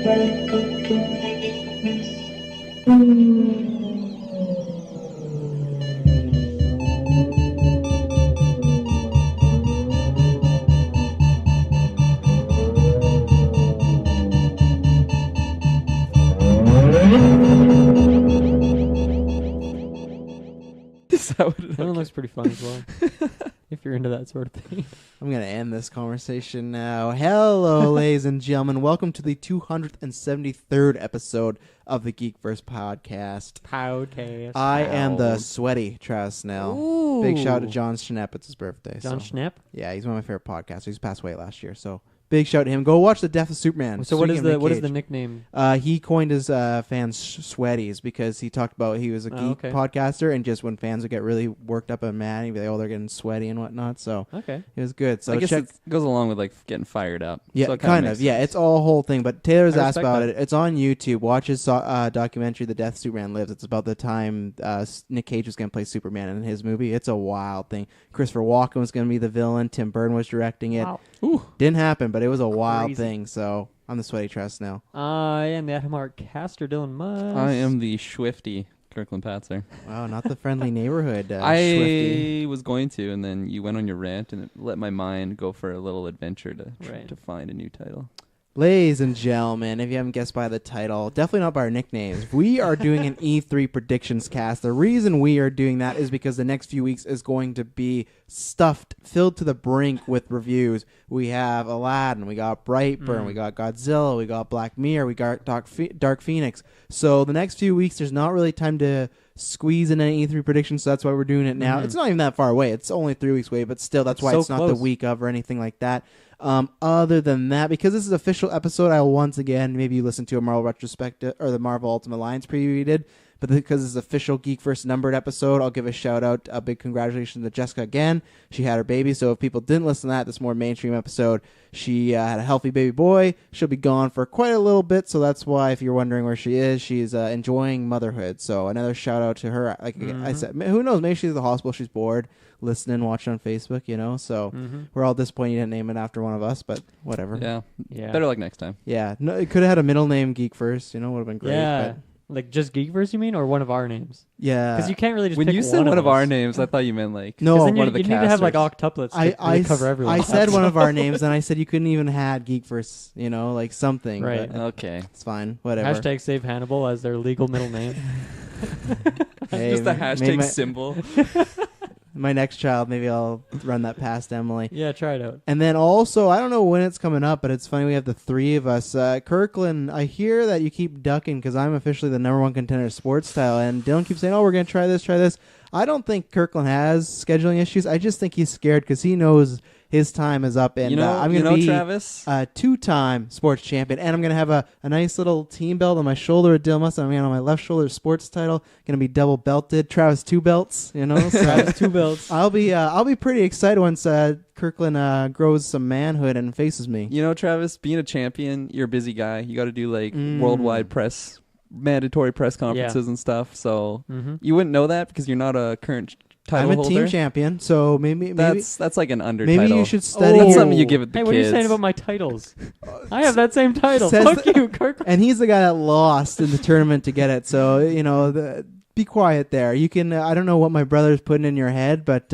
That one looks pretty fun as well. If you're into that sort of thing. I'm going to end this conversation now. Hello, ladies and gentlemen. Welcome to the 273rd episode of the Geekverse podcast. I am the sweaty Travis Snell. Ooh. Big shout out to John Schnepp. It's his birthday. John Schnepp? Yeah, he's one of my favorite podcasters. He's passed away last year, so big shout out to him. Go watch The Death of Superman. So what is the nickname? He coined his fans sweaties because he talked about he was a geek podcaster, and just when fans would get really worked up and mad, he'd be like, oh, they're getting sweaty and whatnot. So it was good. So I guess it goes along with like getting fired up. Yeah, so kind of. Yeah, it's all a whole thing. But Taylor's asked about it. It's on YouTube. Watch his documentary, The Death Superman Lives. It's about the time Nick Cage was going to play Superman in his movie. It's a wild thing. Christopher Walken was going to be the villain. Tim Burton was directing it. Wow. Didn't happen, but it was a wild thing. So I'm the sweaty Travis now. I am the Atomar Caster, Dylan Musk. I am the Swifty, Kirkland Patzer. Wow, not the friendly neighborhood I was going to, and then you went on your rant, and it let my mind go for a little adventure to find a new title. Ladies and gentlemen, if you haven't guessed by the title, definitely not by our nicknames, we are doing an E3 predictions cast. The reason we are doing that is because the next few weeks is going to be stuffed, filled to the brink with reviews. We have Aladdin, we got Brightburn, we got Godzilla, we got Black Mirror, we got Dark Phoenix. So the next few weeks, there's not really time to squeeze in any E3 predictions, so that's why we're doing it now. It's not even that far away. It's only 3 weeks away, but still, that's why it's not the week of or anything like that. Other than that, because this is an official episode, I will once again, maybe you listened to a Marvel retrospective or the Marvel Ultimate Alliance preview we did, but because it's an official Geek First numbered episode, I'll give a shout out, a big congratulations to Jessica again. She had her baby, so if people didn't listen to that, this more mainstream episode, she had a healthy baby boy. She'll be gone for quite a little bit, so that's why, if you're wondering where she is, she's enjoying motherhood. So another shout out to her. Like I said, who knows? Maybe she's at the hospital. She's bored, listening, watching on Facebook. You know, so we're all disappointed you didn't name it after one of us, but whatever. Yeah. Better luck next time. Yeah, no, it could have had a middle name, Geek First. You know, would have been great. Yeah. But Like just Geekverse, you mean, or one of our names? Yeah, because you can't really just. When pick you said one of us. our names, I thought you meant like no. Then one of the you need to have like octuplets. I cover everyone. I said one of our names, and I said you couldn't even had Geekverse. You know, like something. Right. But okay. It's fine. Whatever. Hashtag save Hannibal as their legal middle name. Hey, just the hashtag symbol. My next child, maybe I'll run that past Emily. Yeah, try it out. And then also, I don't know when it's coming up, but it's funny we have the three of us. Kirkland, I hear that you keep ducking because I'm officially the number one contender of sports style, and Dylan keeps saying, oh, we're going to try this. I don't think Kirkland has scheduling issues. I just think he's scared because he knows his time is up, and I'm going to be Travis? A two-time sports champion, and I'm going to have a nice little team belt on my shoulder at Dylan Mustang. I'm going on my left shoulder, sports title. Going to be double belted. Travis 2 belts, you know. So Travis 2 belts. I'll be pretty excited once Kirkland grows some manhood and faces me. You know, Travis, being a champion, you're a busy guy. You got to do like worldwide mandatory press conferences and stuff. So you wouldn't know that because you're not a current title holder. I'm a team champion, so maybe that's like an under maybe title. You should study. That's something you give it the kids. Hey, what are you saying about my titles? I have that same title. Fuck you, Kirkland. And he's the guy that lost in the tournament to get it. So you know, be quiet there. You can. I don't know what my brother's putting in your head, but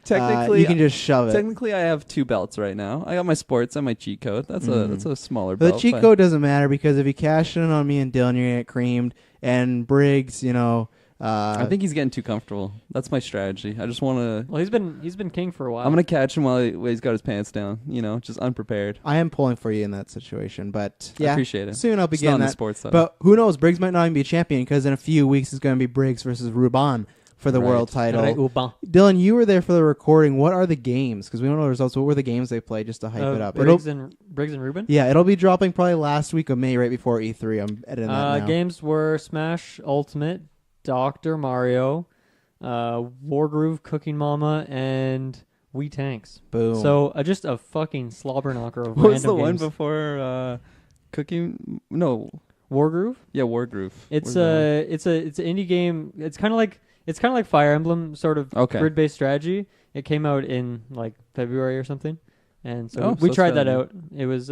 technically, you can just shove it. Technically, I have 2 belts right now. I got my sports and my cheat code. That's a smaller but belt. The cheat code doesn't matter because if you cash in on me and Dylan, you're gonna get creamed. And Briggs, you know. I think he's getting too comfortable. That's my strategy. I just want to. Well, he's been king for a while. I'm gonna catch him while he's got his pants down. You know, just unprepared. I am pulling for you in that situation, but yeah, I appreciate it. Soon I'll be getting that. Sports side. But who knows? Briggs might not even be a champion because in a few weeks it's going to be Briggs versus Ruban for the world title. Dylan, you were there for the recording. What are the games? Because we don't know the results. What were the games they played just to hype it up? Briggs and Ruben? Yeah, it'll be dropping probably last week of May, right before E3. I'm editing that now. Games were Smash Ultimate, Dr. Mario, Wargroove, Cooking Mama, and Wii Tanks. Boom. So just a fucking slobber knocker of what random was the games. one before Cooking? No. Wargroove? Yeah, Wargroove. It's an indie game. It's kind of like Fire Emblem, sort of grid-based strategy. It came out in like February or something, and so we tried that out. It was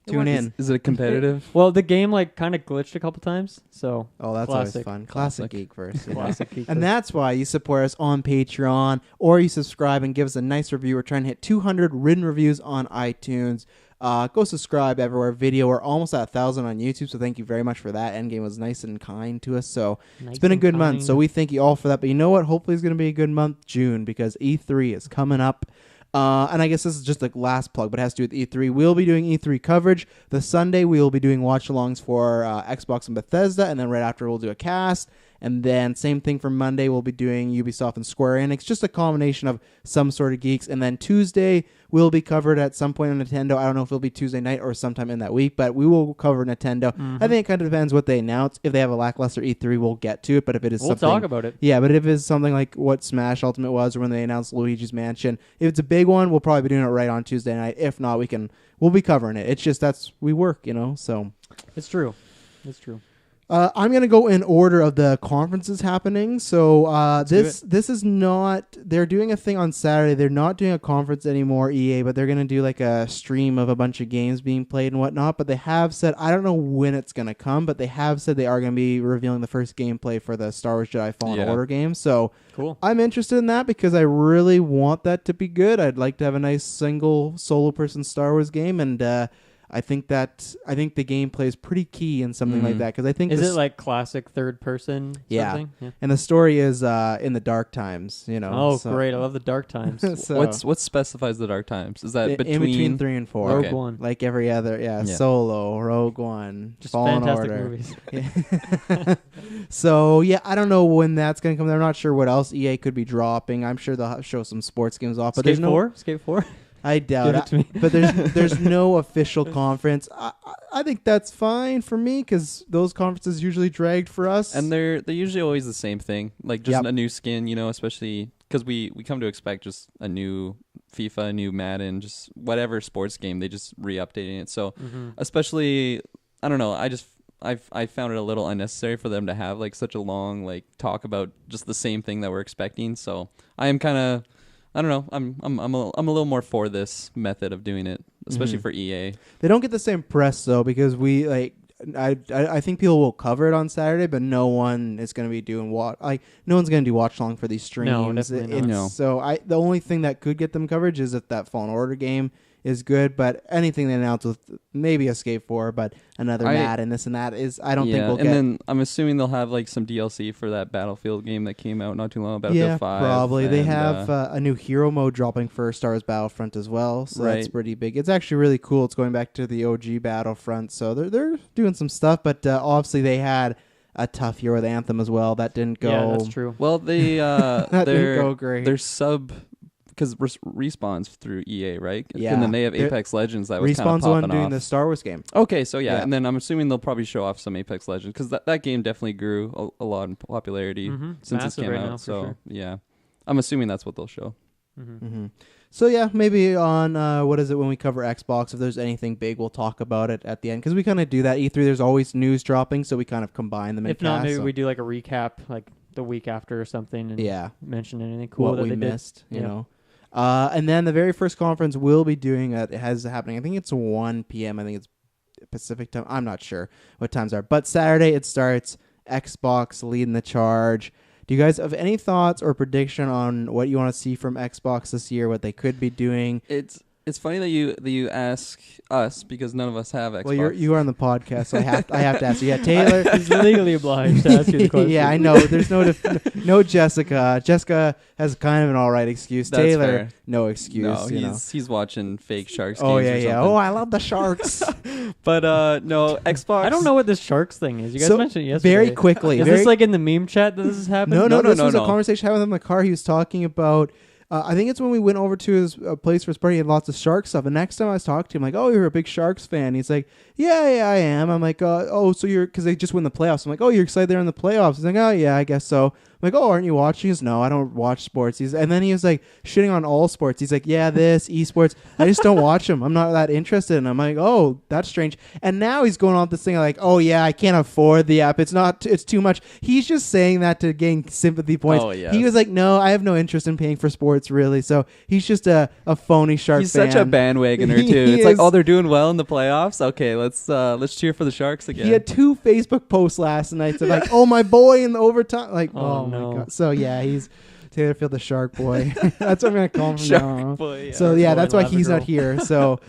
Tune in. Is it competitive? Well, the game like kind of glitched a couple times, so Oh, that's classic. always fun. Classic Geekverse. you know. Classic Geek. And that's why you support us on Patreon, or you subscribe and give us a nice review. We're trying to hit 200 written reviews on iTunes. Go subscribe everywhere. Video. We're almost at 1,000 on YouTube, so thank you very much for that. Endgame was nice and kind to us, so it's been a good month. So we thank you all for that. But you know what? Hopefully it's going to be a good month, June, because E3 is coming up. And I guess this is just the last plug, but it has to do with E3. We'll be doing E3 coverage. The Sunday, we will be doing watch-alongs for Xbox and Bethesda, and then right after we'll do a cast. And then same thing for Monday, we'll be doing Ubisoft and Square Enix, just a combination of some sort of geeks. And then Tuesday, we'll be covered at some point on Nintendo. I don't know if it'll be Tuesday night or sometime in that week, but we will cover Nintendo. I think it kind of depends what they announce. If they have a lackluster E3, we'll get to it. But if it is we'll something, talk about it. Yeah, but if it's something like what Smash Ultimate was, or when they announced Luigi's Mansion, if it's a big one, we'll probably be doing it right on Tuesday night. If not, we'll be covering it. It's just we work, so. It's true. It's true. I'm going to go in order of the conferences happening. So this is not... They're doing a thing on Saturday. They're not doing a conference anymore, EA, but they're going to do like a stream of a bunch of games being played and whatnot. But they have said... I don't know when it's going to come, but they have said they are going to be revealing the first gameplay for the Star Wars Jedi Fallen Order game. So cool. I'm interested in that because I really want that to be good. I'd like to have a nice single solo-person Star Wars game, and... I think the gameplay is pretty key in something like that because I think is it like classic third person? Yeah, and the story is in the dark times. Oh, so. Great! I love the dark times. So what specifies the dark times? Is that in between 3 and 4? Rogue One, like every other, Solo, Rogue One, just Fallen fantastic Order. movies. So I don't know when that's gonna come. I'm not sure what else EA could be dropping. I'm sure they'll show some sports games off, but Skate 4. I doubt it. But there's no official conference. I think that's fine for me because those conferences usually dragged for us. And they're usually always the same thing, like just a new skin, especially because we come to expect just a new FIFA, a new Madden, just whatever sports game. They just re-updating it. So especially, I don't know. I found it a little unnecessary for them to have like such a long talk about just the same thing that we're expecting. So I am kind of. I don't know. I'm a little more for this method of doing it, especially for EA. They don't get the same press though because we I think people will cover it on Saturday, but no one is going to be doing no one's going to do watch long for these streams. No, definitely not. No. So the only thing that could get them coverage is if that Fallen Order game is good, but anything they announce with maybe Escape 4, but another Madden, this and that is I don't think we'll get. And then I'm assuming they'll have some DLC for that Battlefield game that came out not too long ago, Battlefield 5. Probably. They have a new hero mode dropping for Star Wars Battlefront as well, so that's pretty big. It's actually really cool. It's going back to the OG Battlefront, so they're doing some stuff, but obviously they had a tough year with Anthem as well. That didn't go. Yeah, that's true. Well, they that didn't go great. Their sub. Because Respawn's through EA, right? Yeah. And then they have Apex Legends that was kind of Respawn's popping one doing off. the Star Wars game. Okay, so and then I'm assuming they'll probably show off some Apex Legends because that game definitely grew a lot in popularity since it came out. So I'm assuming that's what they'll show. So maybe on when we cover Xbox, if there's anything big, we'll talk about it at the end because we kind of do that. E3, there's always news dropping, so we kind of combine them. If not, maybe we do like a recap, like the week after or something, and mention anything cool what that we they missed, you know. And then the very first conference will be doing it has happening. I think it's 1 p.m. I think it's Pacific time. I'm not sure what times are, but Saturday it starts. Xbox leading the charge. Do you guys have any thoughts or prediction on what you want to see from Xbox this year? What they could be doing? It's funny that you ask us because none of us have Xbox. Well, you are on the podcast, so I have to ask you. Yeah, Taylor is legally obliged to ask you the question. Yeah, I know. There's no Jessica. Jessica has kind of an all right excuse. That's Taylor, fair. No excuse. No, he's watching fake Sharks. Oh games yeah. Oh, I love the Sharks. But no, Xbox. I don't know what this Sharks thing is. You guys mentioned it yesterday. Very quickly. Is this like in the meme chat that this is happening? No. This was a conversation I had with him in the car. He was talking about. I think it's when we went over to his place for his party. He had lots of shark stuff. And next time I was talking to him, like, oh, you're a big Sharks fan. He's like, yeah, I am. I'm like, oh, so you're, because they just win the playoffs. I'm like, oh, you're excited they're in the playoffs. He's like, oh, yeah, I guess so. I'm like, oh, aren't you watching? He goes, no, I don't watch sports. And then he was like shitting on all sports. He's like, yeah, this, esports. I just don't watch them. I'm not that interested. And I'm like, oh, that's strange. And now he's going on this thing like, oh, yeah, I can't afford the app. It's too much. He's just saying that to gain sympathy points. Oh, yeah. He was like, no, I have no interest in paying for esports really. So he's just a phony Shark He's fan. such a bandwagoner too. He It's like, is. oh, they're doing well in the playoffs. Okay, let's cheer for the Sharks again. He had 2 Facebook posts last night of like, "Oh, my boy in the overtime." Like, Oh, oh my no. god. So yeah, he's Taylor Field the Shark Boy. That's what I'm gonna call him from Shark now on. boy. Yeah. So yeah, boy, that's why Lava he's not girl. here. So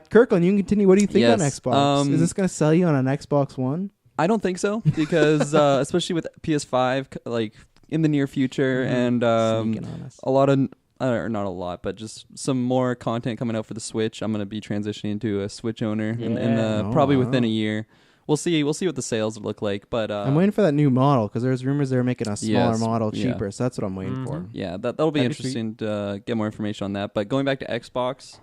Kirkland, you can continue. What do you think on Yes, Xbox? Is this gonna sell you on an Xbox One? I don't think so because especially with PS5, like in the near future, and Sneaking on us. a lot of or not a lot, but just some more content coming out for the Switch. I'm gonna be transitioning to a Switch owner in Yeah. probably Oh, within wow. a year. We'll see what the sales look like, but I'm waiting for that new model because there's rumors they're making a smaller Yes, model yeah. cheaper. So that's what I'm waiting for. Yeah, that'll be That'd be sweet. interesting to get more information on that. But going back to Xbox,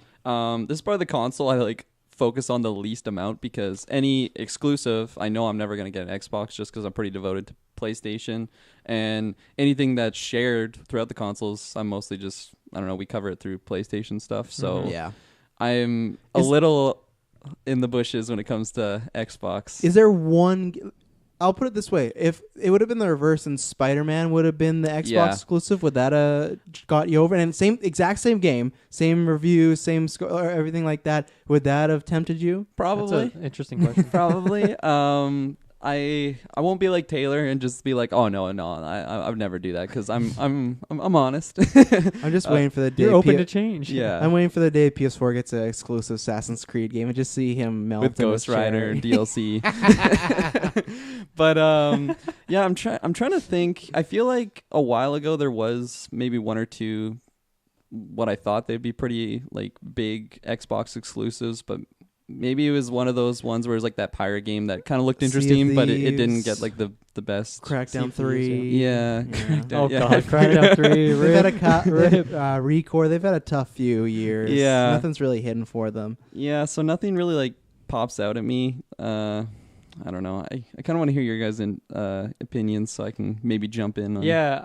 this is part of the console I like focus on the least amount because any exclusive, I know I'm never going to get an Xbox just because I'm pretty devoted to PlayStation, and anything that's shared throughout the consoles, I'm mostly just, I don't know, we cover it through PlayStation stuff. So Yeah. I'm a Is- little in the bushes when it comes to Xbox. Is there one? I'll put it this way: if it would have been the reverse and Spider-Man would have been the Xbox Yeah. exclusive, would that got you over? And exact same game, same review, same score, everything like that. Would that have tempted you? Probably. That's an interesting question. Probably. I won't be like Taylor and just be like, oh no, I would never do that because I'm honest. I'm just waiting for the day. You're open to change. Yeah. I'm waiting for the day PS4 gets an exclusive Assassin's Creed game and just see him melt With in Ghost his chair. Rider DLC. But yeah, I'm trying to think. I feel like a while ago there was maybe one or two what I thought they'd be pretty like big Xbox exclusives, but maybe it was one of those ones where it's like that pirate game that kind of looked Sea of interesting, but it didn't Thieves. get like the best. Crackdown Sea of Thieves, 3. Yeah. Crackdown, Oh yeah. god, Crackdown 3. They've had a rip. Recore. They've had a tough few years. Yeah. Nothing's really hidden for them. Yeah, so nothing really like pops out at me. I don't know. I kind of want to hear your guys' opinions so I can maybe jump in. On Yeah,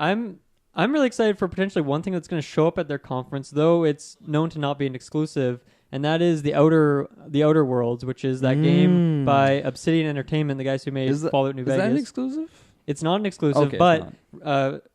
I'm really excited for potentially one thing that's going to show up at their conference, though it's known to not be an exclusive, and that is the Outer Worlds, which is that game by Obsidian Entertainment, the guys who made Fallout New Is Vegas. that an exclusive? It's not an exclusive, Okay, but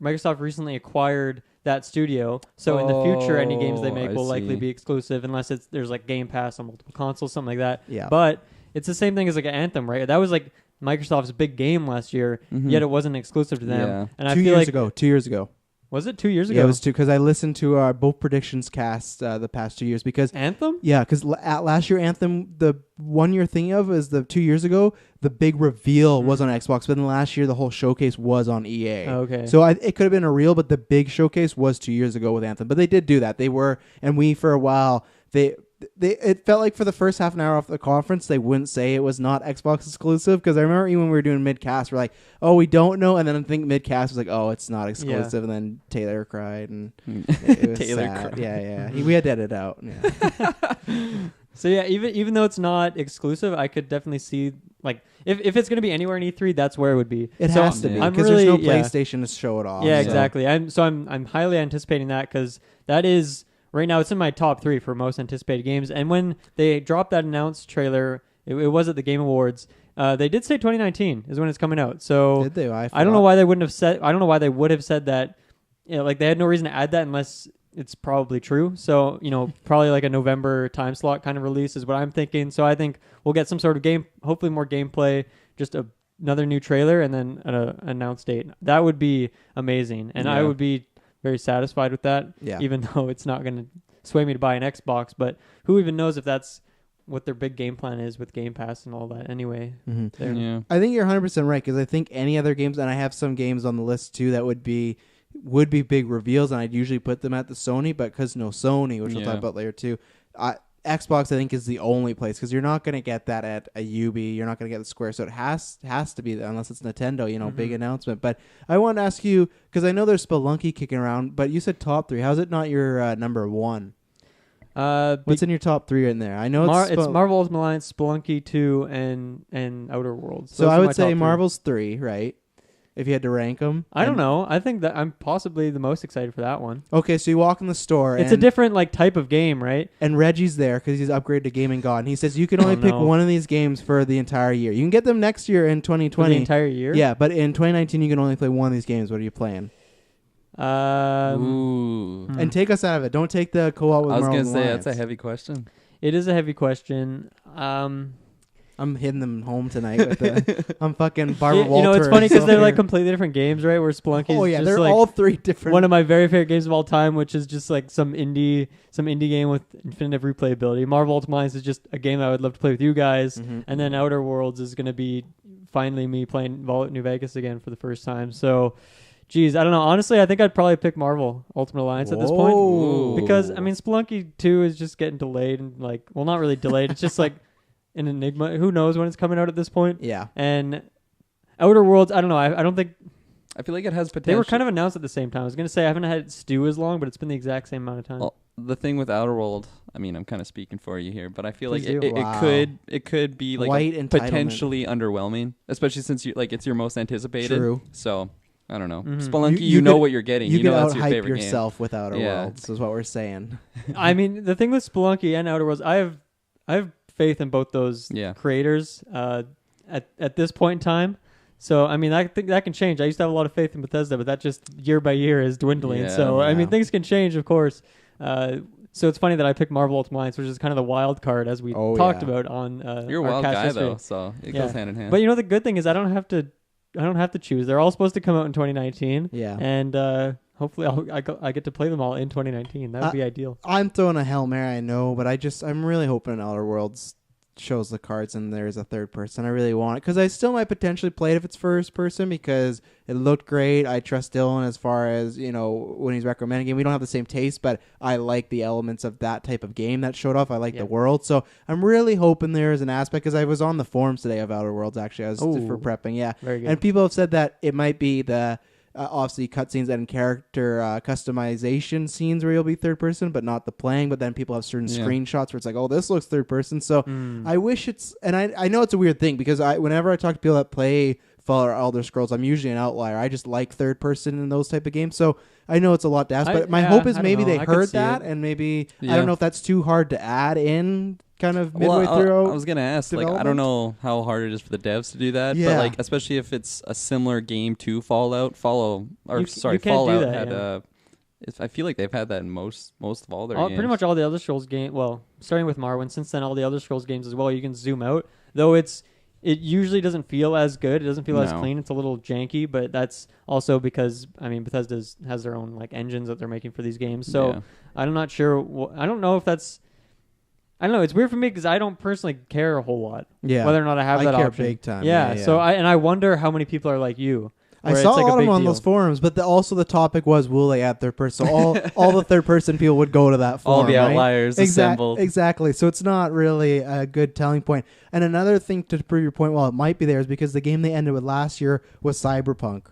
Microsoft recently acquired that studio, so in the future, any games they make I will likely see. be exclusive, unless there's like Game Pass on multiple consoles, something like that. Yeah. But it's the same thing as like an Anthem, right? That was like Microsoft's big game last year, yet it wasn't exclusive to them. Yeah. And I 2 feel years like ago. 2 years ago. was it 2 years ago? Yeah, it was 2 because I listened to our both predictions cast the past 2 years because Anthem? yeah, because at last year Anthem, the 1 year thing of is the 2 years ago, the big reveal was on Xbox, but then last year the whole showcase was on EA. Okay. So it could have been a real, but the big showcase was 2 years ago with Anthem. But they did do that. They were, and we for a while it felt like for the first half an hour of the conference they wouldn't say it was not Xbox exclusive because I remember even when we were doing mid-cast we're like, oh, we don't know, and then I think mid-cast was like, oh, it's not exclusive, and then Taylor cried and it was Taylor sad. cried. Yeah. We had to edit it out. Yeah. So yeah, even though it's not exclusive, I could definitely see like if it's gonna be anywhere in E3, that's where it would be. It So has to be I'm because really- there's no yeah. PlayStation to show it off. Yeah, so. exactly. I'm highly anticipating that because that is right now it's in my top 3 for most anticipated games. And when they dropped that announced trailer, it was at the Game Awards. They did say 2019 is when it's coming out. So Did they? I don't know why they wouldn't have said. I don't know why they would have said that. You know, like they had no reason to add that unless it's probably true. So probably like a November time slot kind of release is what I'm thinking. So I think we'll get some sort of game, hopefully more gameplay, just another new trailer, and then an announced date. That would be amazing, and I Yeah. would be very satisfied with that. Yeah. Even though it's not going to sway me to buy an Xbox, but who even knows if that's what their big game plan is with Game Pass and all that. Anyway, they're- Yeah. I think you're 100% right because I think any other games, and I have some games on the list too that would be big reveals, and I'd usually put them at the Sony, but because no Sony, which we'll talk Yeah. about later too, Xbox I think is the only place because you're not going to get that at a UB, you're not going to get the Square, so it has to be unless it's Nintendo, big announcement. But I want to ask you because I know there's Spelunky kicking around, but you said top 3. How's it not your number 1? What's in your top 3 in there? I know it's Marvel Ultimate Alliance, Spelunky 2, and Outer Worlds. So those I are my would say top 3. Marvel's 3, right? If you had to rank them, I don't know. I think that I'm possibly the most excited for that one. Okay, so you walk in the store. It's a different like type of game, right? And Reggie's there because he's upgraded to Gaming God. And he says you can only pick no. one of these games for the entire year. You can get them next year in For 2020. the entire year. Yeah, but in 2019 you can only play one of these games. What are you playing? Ooh. And take us out of it. Don't take the co-op with I was Marvel gonna say Alliance. that's a heavy question. It is a heavy question. I'm hitting them home tonight with the. I'm fucking Barbara Walters. You know, it's funny because they're like here. completely different games, right? Where Spelunky Oh is yeah, just they're like all three different. one of my very favorite games of all time, which is just like some indie game with infinite replayability. Marvel Ultimate Alliance is just a game I would love to play with you guys, and then Outer Worlds is going to be finally me playing Vault New Vegas again for the first time. So, geez, I don't know. Honestly, I think I'd probably pick Marvel Ultimate Alliance at this point Ooh. because I mean Spelunky 2 is just getting delayed and like, well, not really delayed. It's just like an enigma. Who knows when it's coming out at this point? Yeah. And Outer Worlds, I don't know. I don't think I feel like it has potential. they were kind of announced at the same time. I was going to say I haven't had it stew as long, but it's been the exact same amount of time. Well, the thing with Outer World, I mean, I'm kind of speaking for you here, but I feel Please like do. Wow. it could be like White entitlement. potentially underwhelming, especially since it's your most anticipated. True. So I don't know. Mhm. Spelunky, You you know could- what you're getting. You, You can know that's your out-hype favorite game. yourself with Outer Yeah. Worlds, is what we're saying. I mean, the thing with Spelunky and Outer Worlds, I have faith in both those Yeah. creators at this point in time. So I mean, I think that can change. I used to have a lot of faith in Bethesda, but that just year by year is dwindling. Yeah. So I mean, Yeah. things can change, of course. So it's funny that I picked Marvel Ultimate Alliance, which is kind of the wild card, as we talked yeah. about on You're a our wild cast guy history. though, so it Yeah. goes hand in hand. But you know, the good thing is I don't have to choose. They're all supposed to come out in 2019. Yeah. And hopefully I get to play them all in 2019. That would be ideal. I'm throwing a Hail Mary, I know, but I'm really hoping Outer Worlds shows the cards and there's a third person. I really want it because I still might potentially play it if it's first person because it looked great. I trust Dylan as far as, when he's recommending game. We don't have the same taste, but I like the elements of that type of game that showed off. I like the world. So I'm really hoping there is an aspect because I was on the forums today of Outer Worlds, actually. I was for prepping. Yeah. Very good. And people have said that it might be the obviously cutscenes and character customization scenes where you'll be third person, but not the playing. But then people have certain screenshots where it's like, oh, this looks third person. So I wish it's, and I know it's a weird thing because whenever I talk to people that play Fallout or Elder Scrolls, I'm usually an outlier. I just like third person in those type of games. So I know it's a lot to ask, but my hope is maybe they heard that and maybe, I don't know if that's too hard to add in kind of midway through. I was gonna ask, I don't know how hard it is for the devs to do that, but especially if it's a similar game to Fallout. Fallout had. I feel like they've had that in most of all their games. Pretty much all the Elder Scrolls games. Well, starting with Morrowind, since then all the Elder Scrolls games as well. You can zoom out, though it usually doesn't feel as good. It doesn't feel as clean. It's a little janky, but that's also because Bethesda has their own engines that they're making for these games. So I'm not sure. I don't know if that's. I don't know. It's weird for me because I don't personally care a whole lot. Yeah. Whether or not I have that care option. big time. Yeah. So I wonder how many people are like you. I saw a lot of them on those forums, but also the topic was, will they add third person? So all the third person people would go to that forum. All the outliers assembled. Exactly. So it's not really a good telling point. And another thing to prove your point, it might be there, is because the game they ended with last year was Cyberpunk.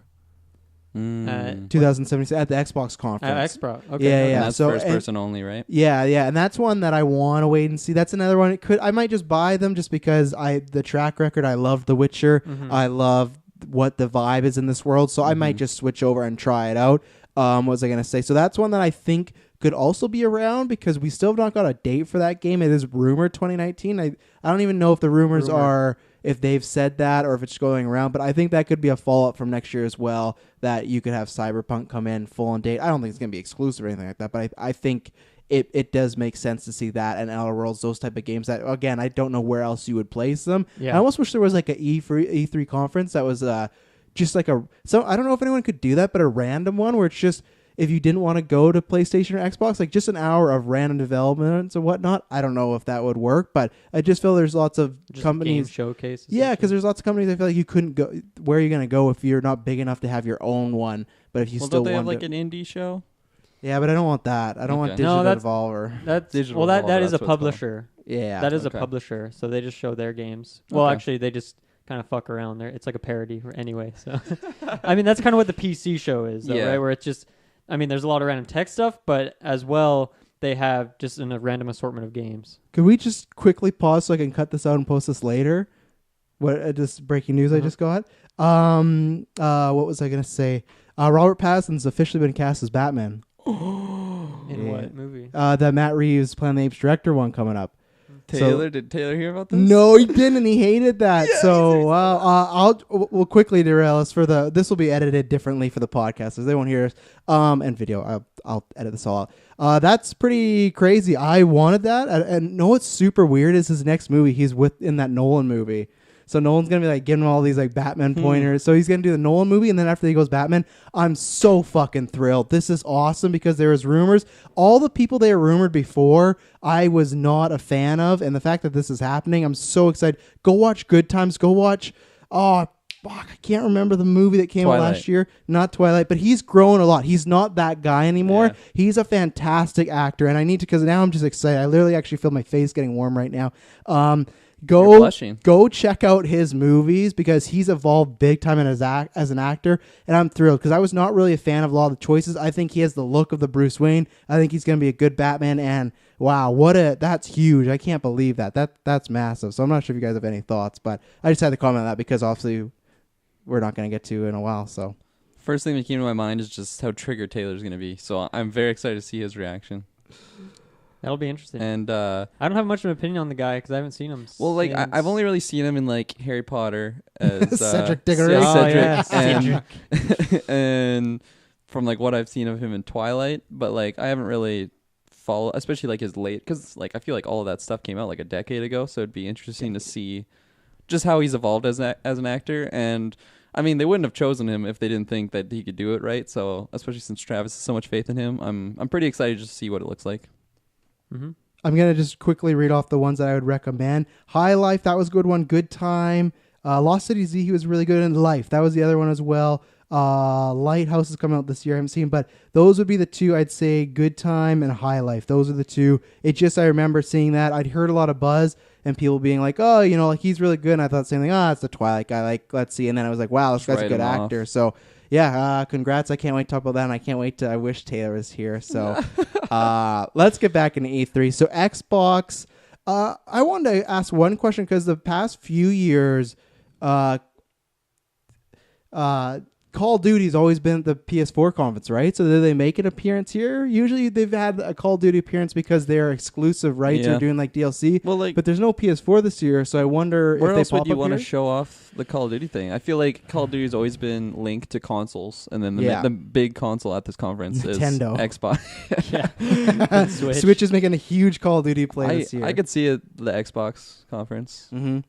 2017 at the Xbox conference. Xbox. Okay. Yeah. And that's first person only, right? Yeah, and that's one that I want to wait and see. That's another one. I might just buy them just because the track record. I love The Witcher. I love what the vibe is in this world, so I might just switch over and try it out. What was I gonna say? So that's one that I think could also be around because we still have not got a date for that game. It is rumored 2019. I don't even know if the rumors are, if they've said that or if it's going around, but I think that could be a follow-up from next year as well, that you could have Cyberpunk come in full on date. I don't think it's going to be exclusive or anything like that, but I think it does make sense to see that and Outer Worlds, those type of games that, again, I don't know where else you would place them. Yeah. I almost wish there was like a E3 conference that was just like so I don't know if anyone could do that, but a random one where it's just, if you didn't want to go to PlayStation or Xbox, like just an hour of random developments and whatnot. I don't know if that would work, but I just feel there's lots of companies. Game showcase. Yeah, because there's lots of companies I feel like you couldn't go. Where are you going to go if you're not big enough to have your own one? But if you still don't they want have like an indie show? Yeah, but I don't want that. I don't want Digital Devolver. That's Digital Devolver, that is a that's what it's publisher. Yeah, that is a publisher. So they just show their games. Well, actually, they just kind of fuck around there. It's like a parody anyway. So, I mean, that's kind of what the PC show is, though, right? Where it's just, I mean, there's a lot of random tech stuff, but as well, they have just a random assortment of games. Could we just quickly pause so I can cut this out and post this later? What just breaking news I just got? What was I gonna say? Robert Pattinson's officially been cast as Batman. In what movie? The Matt Reeves Planet of the Apes director one coming up. Taylor, did Taylor hear about this? No, he didn't. He hated that. We'll quickly derail us for this will be edited differently for the podcast, so they won't hear us. And video. I'll edit this all out. That's pretty crazy. I wanted that. And know what's super weird is his next movie. He's in that Nolan movie. So Nolan's going to be like giving him all these like Batman pointers. So he's going to do the Nolan movie. And then after he goes Batman, I'm so fucking thrilled. This is awesome because there was rumors. All the people they were rumored before, I was not a fan of. And the fact that this is happening, I'm so excited. Go watch Good Times. Go watch, I can't remember the movie that came out last year. Not Twilight, but he's grown a lot. He's not that guy anymore. Yeah. He's a fantastic actor. And I need to, because now I'm just excited. I literally actually feel my face getting warm right now. Go check out his movies because he's evolved big time as an actor, and I'm thrilled because I was not really a fan of a lot of the choices. I think he has the look of the Bruce Wayne. I think he's going to be a good Batman, and wow, that's huge. I can't believe that's massive. So I'm not sure if you guys have any thoughts, but I just had to comment on that because obviously we're not going to get to in a while. So first thing that came to my mind is just how triggered Taylor's going to be. So I'm very excited to see his reaction. That'll be interesting. And I don't have much of an opinion on the guy because I haven't seen him. Well, like I've only really seen him in like Harry Potter as Cedric Diggory. And from like what I've seen of him in Twilight, but like I haven't really followed, especially like his late, because like I feel like all of that stuff came out like a decade ago, so it'd be interesting to see just how he's evolved as an actor. And I mean, they wouldn't have chosen him if they didn't think that he could do it, right? So especially since Travis has so much faith in him, I'm pretty excited just to see what it looks like. Mm-hmm. I'm going to just quickly read off the ones that I would recommend. High Life, that was a good one. Good Time. Lost City Z, he was really good in. Life, that was the other one as well. Lighthouse is coming out this year. I haven't seen, but those would be the two I'd say. Good Time and High Life. Those are the two. I remember seeing that. I'd heard a lot of buzz and people being like, oh, like he's really good. And I thought the same thing. It's the Twilight guy. Like, let's see. And then I was like, wow, this guy's a good actor. So yeah, congrats. I can't wait to talk about that. And I can't wait I wish Taylor was here. So let's get back into E3. So Xbox, I wanted to ask one question because the past few years, Call of Duty's always been at the PS4 conference, right? So did they make an appearance here? Usually they've had a Call of Duty appearance because they're exclusive rights or doing like DLC. Well, but there's no PS4 this year, so I wonder if they pop up here. Where else would you want to show off the Call of Duty thing? I feel like Call of Duty's always been linked to consoles, and then the big console at this conference Nintendo. Is Xbox. Switch is making a huge Call of Duty play this year. I could see it the Xbox conference. Mm-hmm.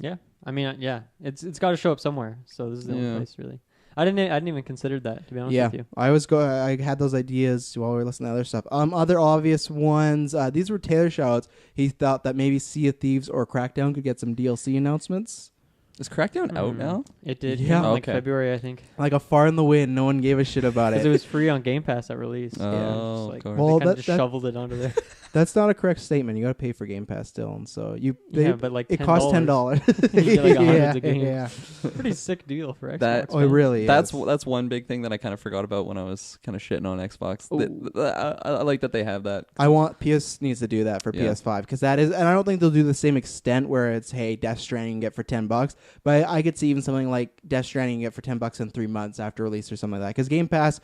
Yeah, I mean, it's got to show up somewhere. So this is the only place really. I didn't even consider that, to be honest with you. I had those ideas while we were listening to other stuff. Other obvious ones. These were Taylor shoutouts. He thought that maybe Sea of Thieves or Crackdown could get some DLC announcements. Is Crackdown out now? It did. Yeah, in February, I think. Like a far in the wind. No one gave a shit about it. Because it was free on Game Pass at release. Oh, they kind of just shoveled it onto there. That's not a correct statement. You got to pay for Game Pass still, and so but like it costs $10. You get like 100 of games. Yeah, pretty sick deal for Xbox. It really is. That's one big thing that I kind of forgot about when I was kind of shitting on Xbox. I like that they have that. I want PS needs to do that for PS5 because that is, and I don't think they'll do the same extent where it's Death Stranding you get for $10, but I could see even something like Death Stranding you get for $10 in 3 months after release or something like that. Because Game Pass,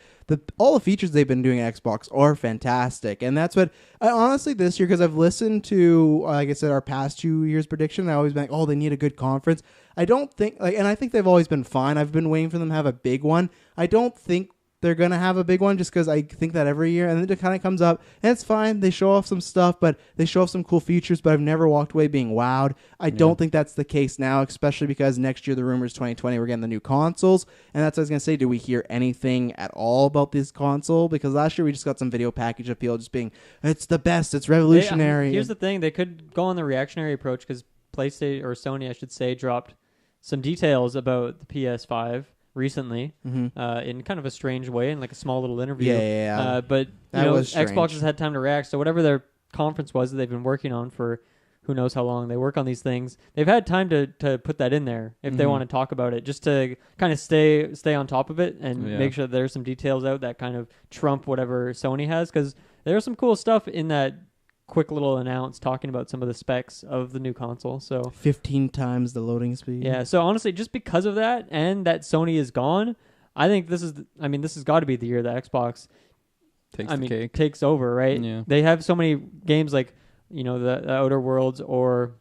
all the features they've been doing at Xbox are fantastic, and that's what I honestly this year, because I've listened to, like I said, our past 2 years prediction. I always been like, oh, they need a good conference. I don't think and I think they've always been fine. I've been waiting for them to have a big one. I don't think they're going to have a big one just because I think that every year. And then it kind of comes up, and it's fine. They show off some stuff, but they show off some cool features, but I've never walked away being wowed. I don't think that's the case now, especially because next year, the rumors 2020, we're getting the new consoles. And that's what I was going to say. Do we hear anything at all about this console? Because last year, we just got some video package of people just being, it's the best, it's revolutionary. Here's the thing. They could go on the reactionary approach because PlayStation, or Sony, I should say, dropped some details about the PS5 recently in kind of a strange way, in like a small little interview. But Xbox has had time to react, so whatever their conference was that they've been working on for who knows how long, they work on these things, they've had time to put that in there if they want to talk about it, just to kind of stay on top of it and make sure that there's some details out that kind of trump whatever Sony has, because there's some cool stuff in that quick little announce talking about some of the specs of the new console. So 15 times the loading speed. Yeah, so honestly, just because of that and that Sony is gone, I think this has got to be the year that Xbox takes over, right? Yeah. They have so many games like the Outer Worlds or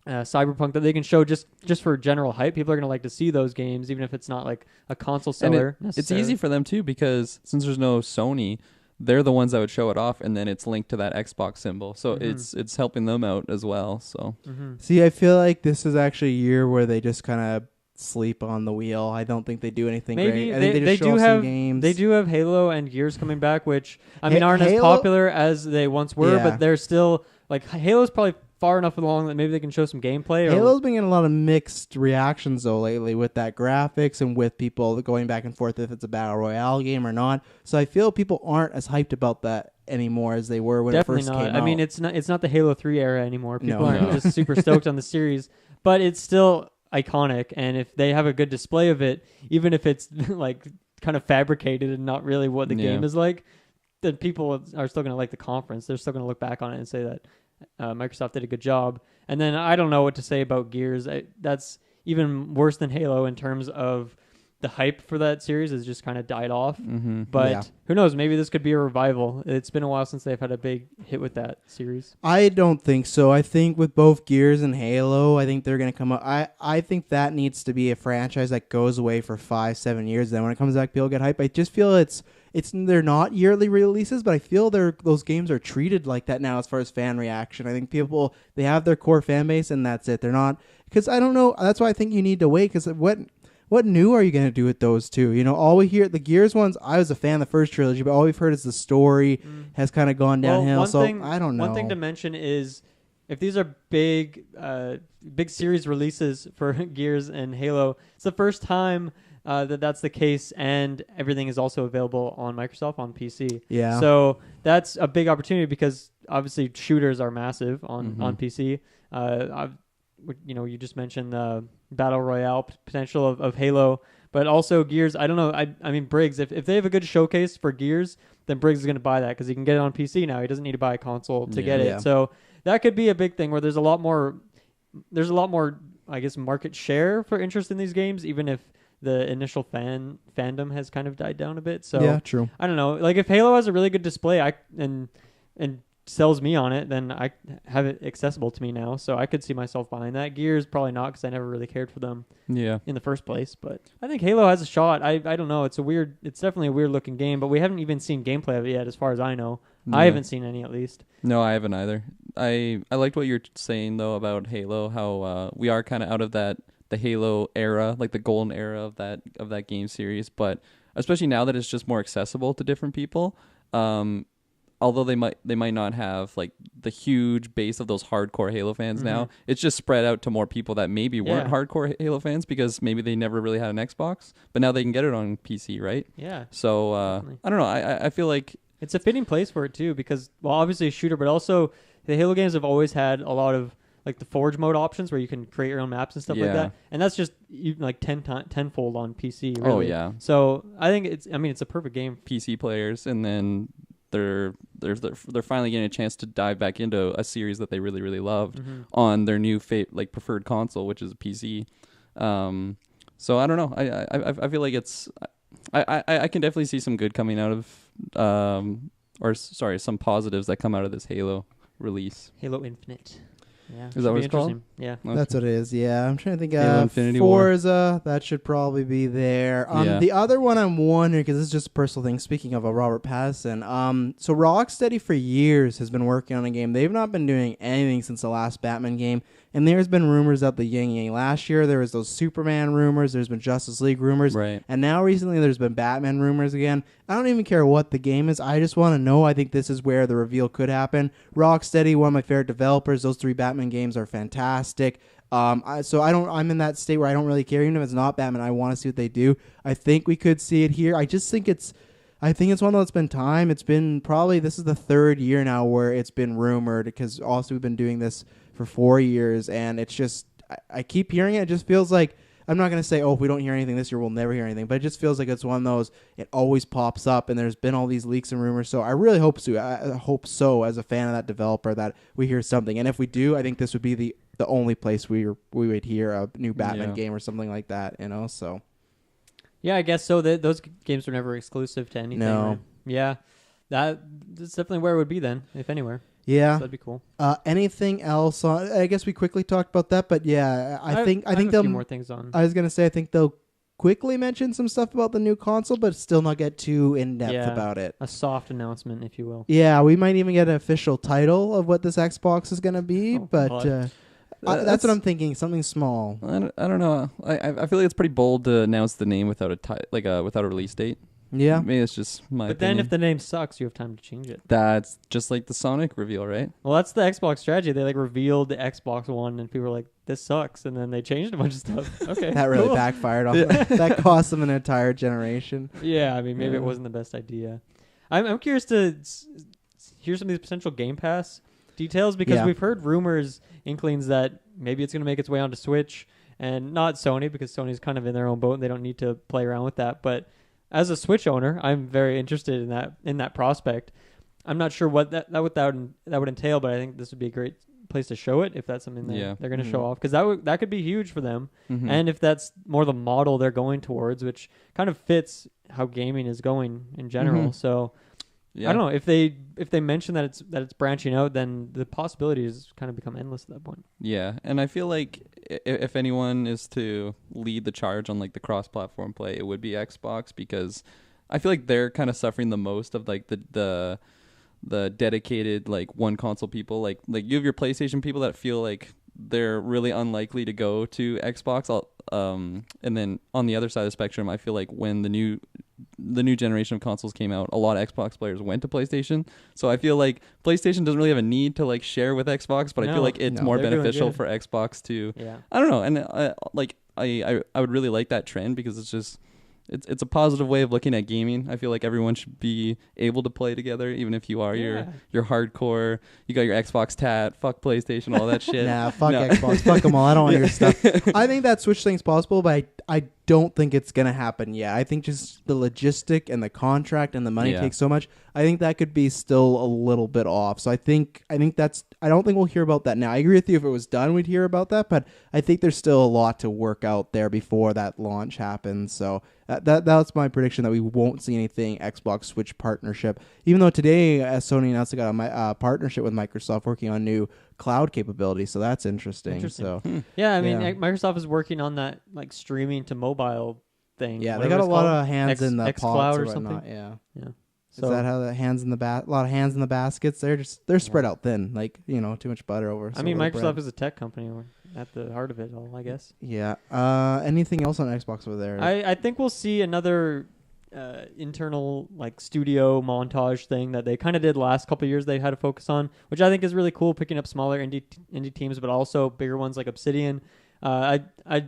Cyberpunk that they can show just for general hype. People are going to like to see those games, even if it's not like a console seller. It's easy for them too, because since there's no Sony, they're the ones that would show it off, and then it's linked to that Xbox symbol. So it's helping them out as well. So See, I feel like this is actually a year where they just kind of sleep on the wheel. I don't think they do anything Maybe great. I think they just show off some games. They do have Halo and Gears coming back, which aren't as popular as they once were, but they're still like Halo's probably far enough along that maybe they can show some gameplay. Halo's been getting a lot of mixed reactions though lately with that graphics and with people going back and forth if it's a battle royale game or not. So I feel people aren't as hyped about that anymore as they were when it first came out. I mean, it's not the Halo 3 era anymore. People aren't just super stoked on the series, but it's still iconic. And if they have a good display of it, even if it's like kind of fabricated and not really what the game is like, then people are still going to like the conference. They're still going to look back on it and say that Microsoft did a good job. And then I don't know what to say about Gears. That's even worse than Halo in terms of the hype for that series has just kind of died off. But who knows? Maybe this could be a revival. It's been a while since they've had a big hit with that series. I don't think so. I think with both Gears and Halo, I think they're going to come up. I think that needs to be a franchise that goes away for 5-7 years. Then when it comes back, people get hype. I just feel they're not yearly releases, but I feel those games are treated like that now as far as fan reaction. I think people, they have their core fan base and that's it. They're not, because I don't know. That's why I think you need to wait, because what new are you going to do with those two? All we hear, the Gears ones, I was a fan of the first trilogy, but all we've heard is the story has kind of gone downhill. I don't know. One thing to mention is if these are big series releases for Gears and Halo, it's the first time that's the case, and everything is also available on Microsoft on PC. Yeah. So that's a big opportunity because obviously shooters are massive on PC. You just mentioned the battle royale potential of Halo, but also Gears. I don't know. I mean, Briggs, if they have a good showcase for Gears, then Briggs is going to buy that because he can get it on PC now. He doesn't need to buy a console to get it. Yeah. So that could be a big thing where there's a lot more, I guess, market share for interest in these games, even if the initial fandom has kind of died down a bit. So yeah, true. I don't know. Like if Halo has a really good display, and sells me on it, then I have it accessible to me now. So I could see myself buying that. Gears probably not, because I never really cared for them. In the first place. But I think Halo has a shot. I don't know. It's definitely a weird looking game, but we haven't even seen gameplay of it yet, as far as I know. I haven't seen any, at least. No, I haven't either. I liked what you're saying though about Halo. How we are kind of out of the Halo era, like the golden era of that game series, but especially now that it's just more accessible to different people. Although they might not have like the huge base of those hardcore Halo fans now, it's just spread out to more people that maybe weren't hardcore Halo fans because maybe they never really had an Xbox, but now they can get it on PC, right? Yeah. So I don't know. I feel like it's a fitting place for it too, because obviously a shooter, but also the Halo games have always had a lot of like the Forge mode options where you can create your own maps and stuff like that, and that's just like tenfold on PC. Really. Oh yeah. So I think it's a perfect game. PC players, and then they're finally getting a chance to dive back into a series that they really really loved on their new preferred console, which is a PC. So I don't know. I feel like it's I can definitely see some good coming out of some positives that come out of this Halo release. Halo Infinite. Yeah, is that what it's called? Yeah, okay. That's what it is. Yeah, I'm trying to think of Forza. That should probably be there. The other one I'm wondering, because this is just a personal thing. Speaking of Robert Pattison, so Rocksteady for years has been working on a game. They've not been doing anything since the last Batman game, and there's been rumors out the yin yang. Last year there was those Superman rumors. There's been Justice League rumors, right? And now recently there's been Batman rumors again. I don't even care what the game is. I just want to know. I think this is where the reveal could happen. Rocksteady, one of my favorite developers. Those 3 Batman games are fantastic. I'm in that state where I don't really care. Even if it's not Batman, I want to see what they do. I think we could see it here. I think it's one that's been time. It's been this is the 3rd year now where it's been rumored, because also we've been doing this for 4 years, and it's just, I keep hearing it. It just feels like, I'm not going to say, if we don't hear anything this year, we'll never hear anything, but it just feels like it's one of those, it always pops up, and there's been all these leaks and rumors, so I really hope so. I hope so, as a fan of that developer, that we hear something, and if we do, I think this would be the only place we would hear a new Batman game or something like that, so. Yeah, I guess so. Those games were never exclusive to anything. No. Right? Yeah, that's definitely where it would be then, if anywhere. Yeah. So that'd be cool. Anything else? I guess we quickly talked about that, but yeah, I think have a they'll. few more things on. I was gonna say I think they'll quickly mention some stuff about the new console, but still not get too in depth about it. A soft announcement, if you will. Yeah, we might even get an official title of what this Xbox is gonna be, but that's what I'm thinking. Something small. I don't know. I feel like it's pretty bold to announce the name without without a release date. Yeah, maybe it's just my. But opinion. then, if the name sucks, you have time to change it. That's just like the Sonic reveal, right? Well, that's the Xbox strategy. They revealed the Xbox One, and people were like, "This sucks," and then they changed a bunch of stuff. Okay, that really cool. backfired on that cost them an entire generation. Yeah, I mean, maybe it wasn't the best idea. I'm curious to hear some of these potential Game Pass details because we've heard rumors, inklings that maybe it's going to make its way onto Switch, and not Sony because Sony's kind of in their own boat and they don't need to play around with that. But as a Switch owner, I'm very interested in that prospect. I'm not sure what that would entail, but I think this would be a great place to show it if that's something they're going to show off, because that could be huge for them. And if that's more the model they're going towards, which kind of fits how gaming is going in general. So I don't know if they mention that it's branching out, then the possibilities kind of become endless at that point. Yeah, and I feel like if anyone is to lead the charge on like the cross-platform play, it would be Xbox, because I feel like they're kind of suffering the most of like the dedicated like one console people. Like you have your PlayStation people that feel like they're really unlikely to go to Xbox. And then on the other side of the spectrum, I feel like when the new generation of consoles came out, a lot of Xbox players went to PlayStation. So I feel like PlayStation doesn't really have a need to like share with Xbox, but I feel like it's more beneficial for Xbox to. Yeah. I don't know, and I would really like that trend, because it's just. It's a positive way of looking at gaming. I feel like everyone should be able to play together, even if you are your hardcore. You got your Xbox tat, fuck PlayStation, all that shit. Nah, fuck Xbox, fuck them all. I don't want your stuff. I think that Switch thing's possible, but I don't think it's gonna happen yet. I think just the logistic and the contract and the money takes so much. I think that could be still a little bit off. So I think that's. I don't think we'll hear about that now. I agree with you. If it was done, we'd hear about that. But I think there's still a lot to work out there before that launch happens. So that's my prediction, that we won't see anything Xbox Switch partnership. Even though today Sony announced they got a partnership with Microsoft working on new cloud capabilities. So that's interesting. So yeah, I mean Microsoft is working on that like streaming to mobile thing. Yeah, they got a lot of hands in the X pots Cloud or whatnot. something. Yeah. So, is that how the hands in the a lot of hands in the baskets? They're spread out thin, like too much butter over. I mean, Microsoft is a tech company. We're at the heart of it all, I guess. Yeah. Anything else on Xbox over there? I think we'll see another internal like studio montage thing that they kind of did last couple of years. They had to focus on, which I think is really cool, picking up smaller indie teams, but also bigger ones like Obsidian. I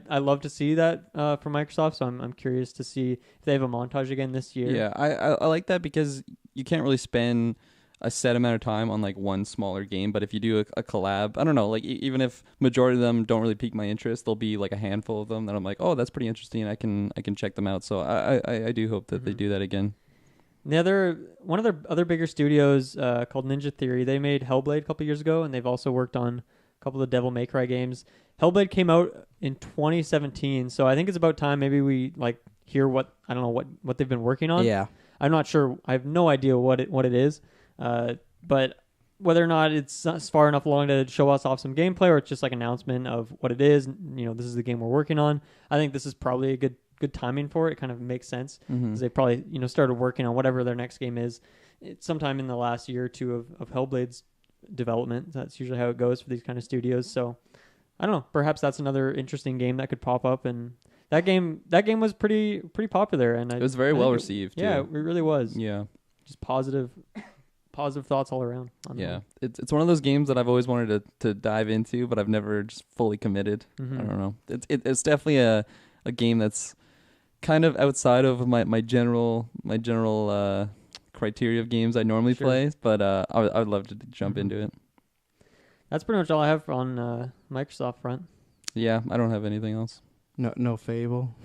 love to see that from Microsoft, so I'm curious to see if they have a montage again this year. Yeah, I like that, because you can't really spend a set amount of time on like one smaller game, but if you do a collab, I don't know, like even if majority of them don't really pique my interest, there'll be like a handful of them that I'm like, oh, that's pretty interesting, I can check them out. So I do hope that they do that again. One of their other bigger studios called Ninja Theory, they made Hellblade a couple years ago, and they've also worked on a couple of Devil May Cry games. Hellblade came out in 2017, so I think it's about time maybe we like hear what they've been working on. Yeah, I'm not sure. I have no idea what it is, but whether or not it's far enough along to show us off some gameplay, or it's just like an announcement of what it is. This is the game we're working on. I think this is probably a good timing for it. It kind of makes sense, because they probably started working on whatever their next game is. It's sometime in the last year or two of Hellblade's development. That's usually how it goes for these kind of studios. So I don't know. Perhaps that's another interesting game that could pop up. And that game was pretty popular, and it was very well received. Yeah, it really was. Yeah, just positive thoughts all around. It's one of those games that I've always wanted to dive into, but I've never just fully committed. I don't know. It's definitely a game that's kind of outside of my general criteria of games I normally play, but I would love to jump into it. That's pretty much all I have on Microsoft front. Yeah, I don't have anything else. No Fable.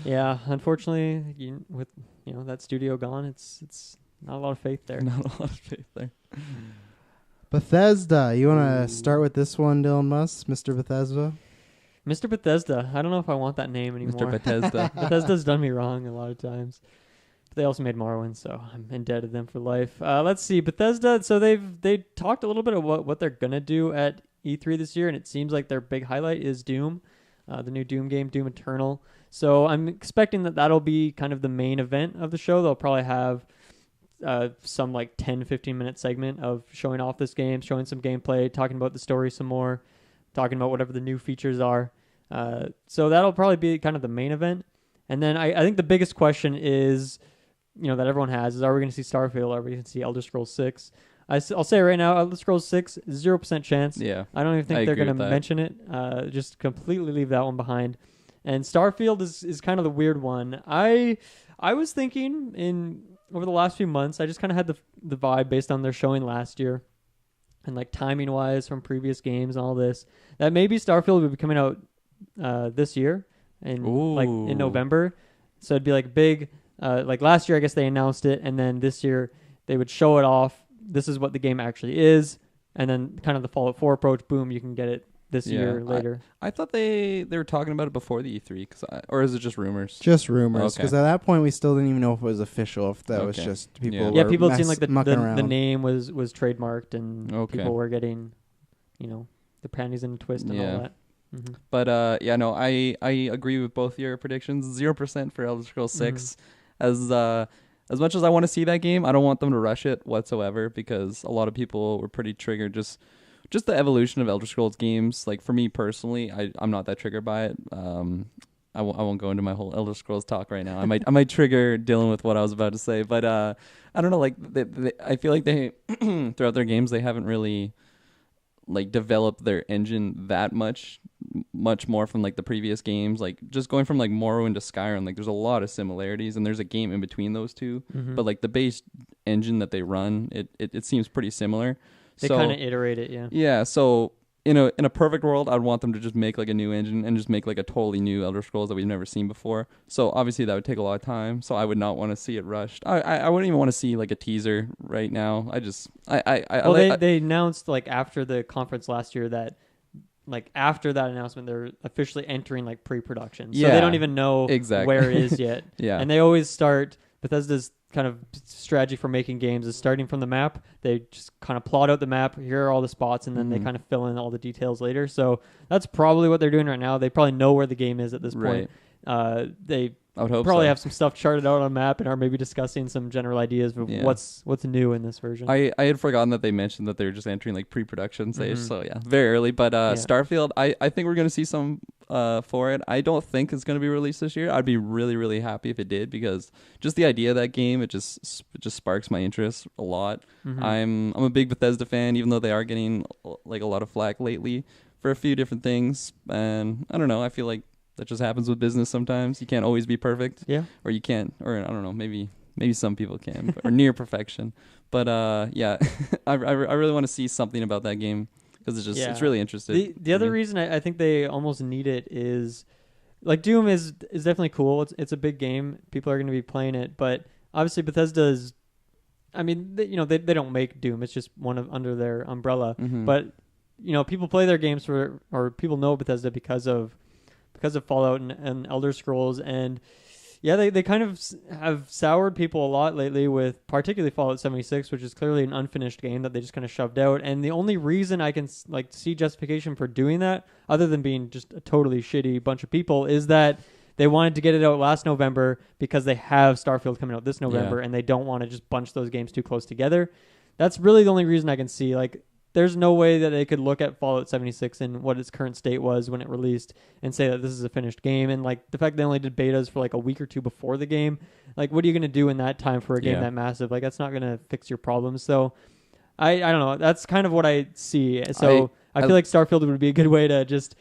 Yeah, unfortunately, with that studio gone, it's not a lot of faith there. Not a lot of faith there. Bethesda. You want to start with this one, Dylan Musk, Mr. Bethesda? Mr. Bethesda. I don't know if I want that name anymore. Mr. Bethesda. Bethesda's done me wrong a lot of times. They also made Morrowind, so I'm indebted to them for life. Let's see, Bethesda. So they talked a little bit about what they're gonna do at E3 this year, and it seems like their big highlight is Doom, the new Doom game, Doom Eternal. So I'm expecting that'll be kind of the main event of the show. They'll probably have some like 10-15 minute segment of showing off this game, showing some gameplay, talking about the story some more, talking about whatever the new features are. So that'll probably be kind of the main event. And then I think the biggest question is, that everyone has is, are we going to see Starfield? Are we going to see Elder Scrolls 6? I'll say right now, Elder Scrolls 6, 0% chance. Yeah. I don't even think they're going to mention it. Just completely leave that one behind. And Starfield is kind of the weird one. I was thinking over the last few months, I just kind of had the vibe based on their showing last year and like timing wise from previous games and all this, that maybe Starfield would be coming out this year in November. So it'd be like big, like last year, I guess they announced it. And then this year they would show it off. This is what the game actually is. And then kind of the Fallout 4 approach, boom, you can get it this year later. I thought they were talking about it before the E3, or is it just rumors? Just rumors, because at that point we still didn't even know if it was official, if that was just people. Yeah, people had seen like the name was trademarked, and people were getting, the panties in a twist and all that. Mm-hmm. But I agree with both your predictions. 0% for Elder Scrolls 6. As much as I want to see that game, I don't want them to rush it whatsoever, because a lot of people were pretty triggered just the evolution of Elder Scrolls games. Like for me personally, I'm not that triggered by it. I won't go into my whole Elder Scrolls talk right now. I might trigger Dylan with what I was about to say, but I don't know. Like I feel like they throughout their games they haven't really like developed their engine that much more from like the previous games. Like just going from like Morrowind to Skyrim, like there's a lot of similarities, and there's a game in between those two. Mm-hmm. But like the base engine that they run, it seems pretty similar. They kind of iterate it, yeah. Yeah, so in a perfect world, I'd want them to just make like a new engine and just make like a totally new Elder Scrolls that we've never seen before. So obviously that would take a lot of time. So I would not want to see it rushed. I wouldn't even want to see like a teaser right now. They announced like after the conference last year that like after that announcement they're officially entering like pre-production. So they don't even know where it is yet. Yeah, and they always start Bethesda's kind of strategy for making games is starting from the map. They just kind of plot out the map. Here are all the spots, and then they kind of fill in all the details later. So that's probably what they're doing right now. They probably know where the game is at this point. I would hope probably have some stuff charted out on a map and are maybe discussing some general ideas of what's new in this version. I had forgotten that they mentioned that they were just entering like pre-production stage. So yeah, very early. But Starfield, I think we're going to see some for it. I don't think it's going to be released this year. I'd be really, really happy if it did, because just the idea of that game, it just sparks my interest a lot. Mm-hmm. I'm a big Bethesda fan, even though they are getting like a lot of flack lately for a few different things. And I don't know, I feel like that just happens with business sometimes. You can't always be perfect. Yeah. Or you can't, or I don't know, maybe some people can, or near perfection. But I really want to see something about that game, because it's really interesting. The other reason I think they almost need it is, like, Doom is definitely cool. It's a big game. People are going to be playing it, but obviously Bethesda is, I mean, they don't make Doom. It's just one under their umbrella. Mm-hmm. But people play their games or people know Bethesda because of Fallout and Elder Scrolls, and they kind of have soured people a lot lately with particularly Fallout 76, which is clearly an unfinished game that they just kind of shoved out. And the only reason I can like see justification for doing that, other than being just a totally shitty bunch of people, is that they wanted to get it out last November because they have Starfield coming out this November, and they don't want to just bunch those games too close together. That's really the only reason I can see. Like, there's no way that they could look at Fallout 76 and what its current state was when it released and say that this is a finished game. And like the fact they only did betas for like a week or two before the game, like what are you going to do in that time for a game that massive? Like, that's not going to fix your problems. So I don't know. That's kind of what I see. So I feel like Starfield would be a good way to just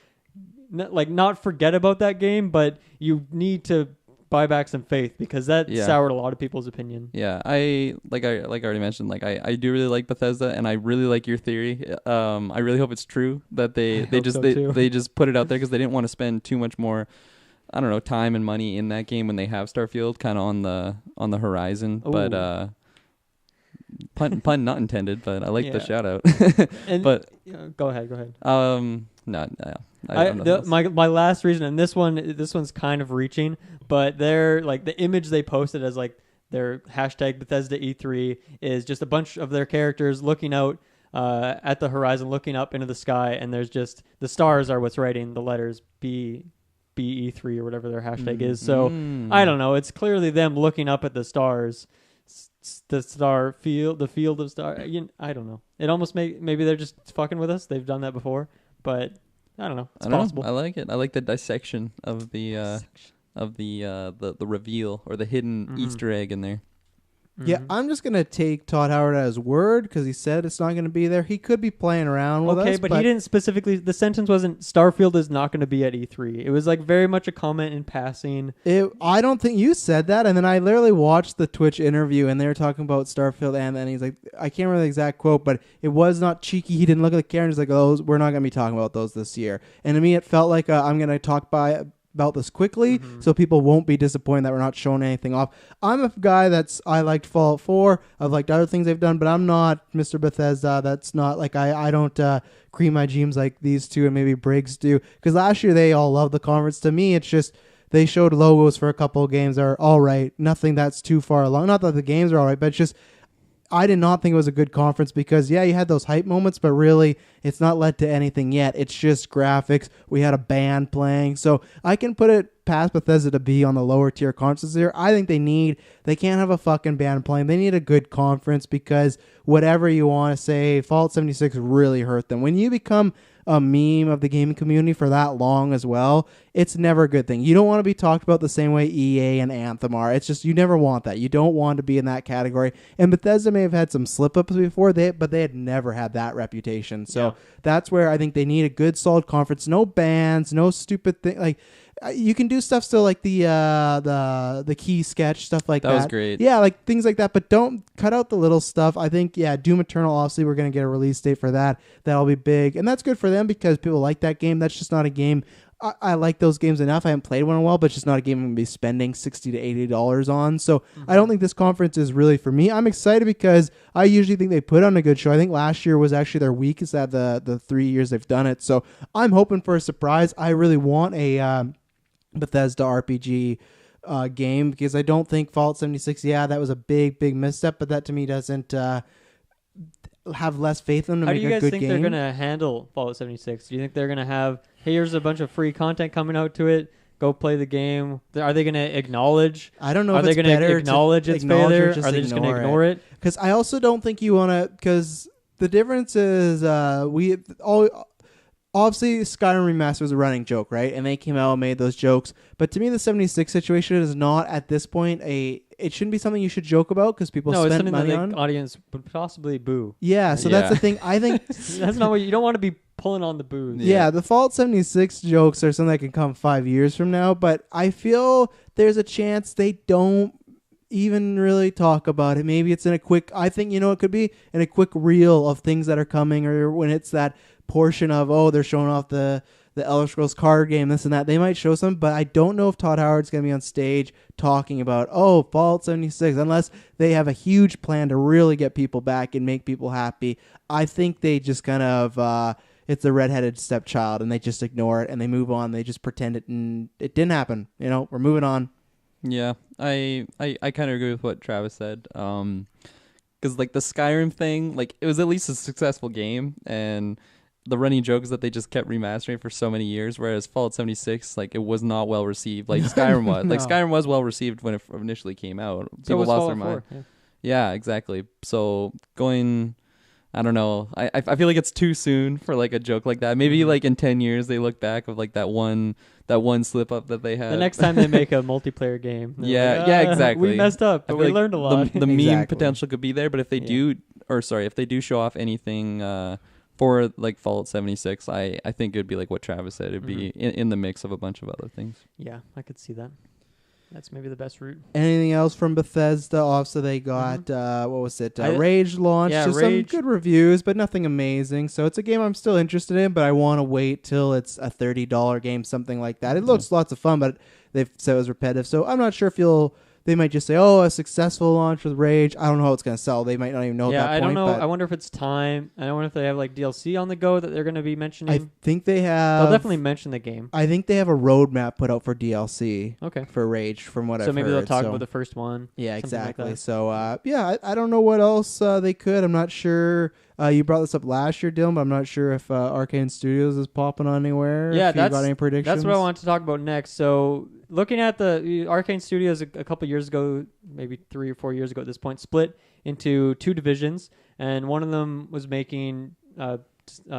not forget about that game, but you need to buy back some faith, because that soured a lot of people's opinion. Yeah, I already mentioned, like I do really like Bethesda, and I really like your theory. I really hope it's true that they just put it out there because they didn't want to spend too much more, I don't know, time and money in that game when they have Starfield kind of on the horizon. Ooh. But pun not intended, but I like the shout out. But go ahead. No. My last reason, and this one's kind of reaching, but they're like the image they posted as like their hashtag Bethesda E3 is just a bunch of their characters looking out at the horizon, looking up into the sky, and there's just the stars are what's writing the letters BE3 or whatever their hashtag is. So I don't know. It's clearly them looking up at the stars, the field of stars. I don't know. It almost maybe they're just fucking with us. They've done that before, but I don't know. It's possible. I like it. I like the dissection of the reveal or the hidden Easter egg in there. Yeah, I'm just going to take Todd Howard at his word because he said it's not going to be there. He could be playing around with us. Okay, but he didn't specifically... The sentence wasn't, Starfield is not going to be at E3. It was like very much a comment in passing. I don't think you said that, and then I literally watched the Twitch interview, and they were talking about Starfield, and then he's like, I can't remember the exact quote, but it was not cheeky. He didn't look at the camera, he's like, oh, we're not going to be talking about those this year. And to me, it felt like I'm going to talk about this quickly so people won't be disappointed that we're not showing anything off. I'm a guy I liked Fallout 4. I've liked other things they've done, but I'm not Mr. Bethesda. That's not like I don't cream my jeans like these two and maybe Briggs do. Because last year they all loved the conference. To me, it's just they showed logos for a couple of games that are all right. Nothing that's too far along. Not that the games are all right, but it's just I did not think it was a good conference because, yeah, you had those hype moments, but really it's not led to anything yet. It's just graphics. We had a band playing. So I can put it past Bethesda to be on the lower tier conferences here. I think they can't have a fucking band playing. They need a good conference because whatever you want to say, Fallout 76 really hurt them. When you become a meme of the gaming community for that long as well, it's never a good thing. You don't want to be talked about the same way EA and Anthem are. It's just, you never want that. You don't want to be in that category. And Bethesda may have had some slip-ups before, but they had never had that reputation. So that's where I think they need a good, solid conference. No bans, no stupid thing. Like, you can do stuff still like the key sketch, stuff like that. That was great. Yeah, like things like that, but don't cut out the little stuff. I think, Doom Eternal, obviously we're going to get a release date for that. That'll be big. And that's good for them because people like that game. That's just not a game. I like those games enough. I haven't played one in a while, but it's just not a game I'm going to be spending $60 to $80 on. So I don't think this conference is really for me. I'm excited because I usually think they put on a good show. I think last year was actually their weakest at the 3 years they've done it. So I'm hoping for a surprise. I really want a Bethesda RPG game because I don't think Fallout 76, that was a big misstep, but that to me doesn't have less faith in them to make a good game. How do you guys think they're going to handle Fallout 76? Do you think they're going to have, hey, here's a bunch of free content coming out to it, go play the game? Are they going to acknowledge? I don't know if it's better to acknowledge its failure? Are they just going to ignore it? Because I also don't think you want to, because the difference is obviously, Skyrim Remastered was a running joke, right? And they came out and made those jokes. But to me, the 76 situation is not, at this point, it shouldn't be something you should joke about because people spend money on. The audience would possibly boo. Yeah, so that's the thing. I think that's not what you don't want to be pulling on the boos. Yeah, the Fallout 76 jokes are something that can come 5 years from now. But I feel there's a chance they don't even really talk about it. Maybe it's in a quick, I think, it could be in a quick reel of things that are coming, or when it's that portion of, they're showing off the Elder Scrolls card game, this and that. They might show some, but I don't know if Todd Howard's going to be on stage talking about, Fallout 76, unless they have a huge plan to really get people back and make people happy. I think they just kind of, it's the redheaded stepchild, and they just ignore it, and they move on. They just pretend it didn't happen. We're moving on. Yeah, I kind of agree with what Travis said. Because, like, the Skyrim thing, like, it was at least a successful game, and the running joke is that they just kept remastering for so many years, whereas Fallout 76, like, it was not well received, like Skyrim was. No. Like, Skyrim was well received when it initially came out. People lost their mind. 4, yeah, exactly. So I don't know. I feel like it's too soon for like a joke like that. Maybe like in 10 years they look back of like that one slip up that they had. The next time they make a multiplayer game. Yeah, exactly. We messed up, but we learned a lot. The meme potential could be there, but if they if they do show off anything for like Fallout 76, I think it would be like what Travis said. It'd be in the mix of a bunch of other things. Yeah, I could see that. That's maybe the best route. Anything else from Bethesda? Also, they got, what was it? Rage launched. Yeah, Just Rage. some good reviews, but nothing amazing. So it's a game I'm still interested in, but I want to wait till it's a $30 game, something like that. It looks lots of fun, but they've said it was repetitive. So I'm not sure if they might just say, "Oh, a successful launch with Rage." I don't know how it's going to sell. They might not even know at that I point. don't know. But I wonder if it's time. I wonder if they have like DLC on the go that they're going to be mentioning. I think they have. They'll definitely mention the game. I think they have a roadmap put out for DLC. Okay. For Rage, from what I've heard. So maybe they'll talk about the first one. Yeah, something like exactly. that. So, I don't know what else they could. I'm not sure. You brought this up last year, Dylan, but I'm not sure if Arcane Studios is popping on anywhere. Yeah, if you got any predictions. that's what I wanted to talk about next. So, looking at the Arcane Studios a couple years ago, maybe 3 or 4 years ago at this point, split into 2 divisions, and one of them was making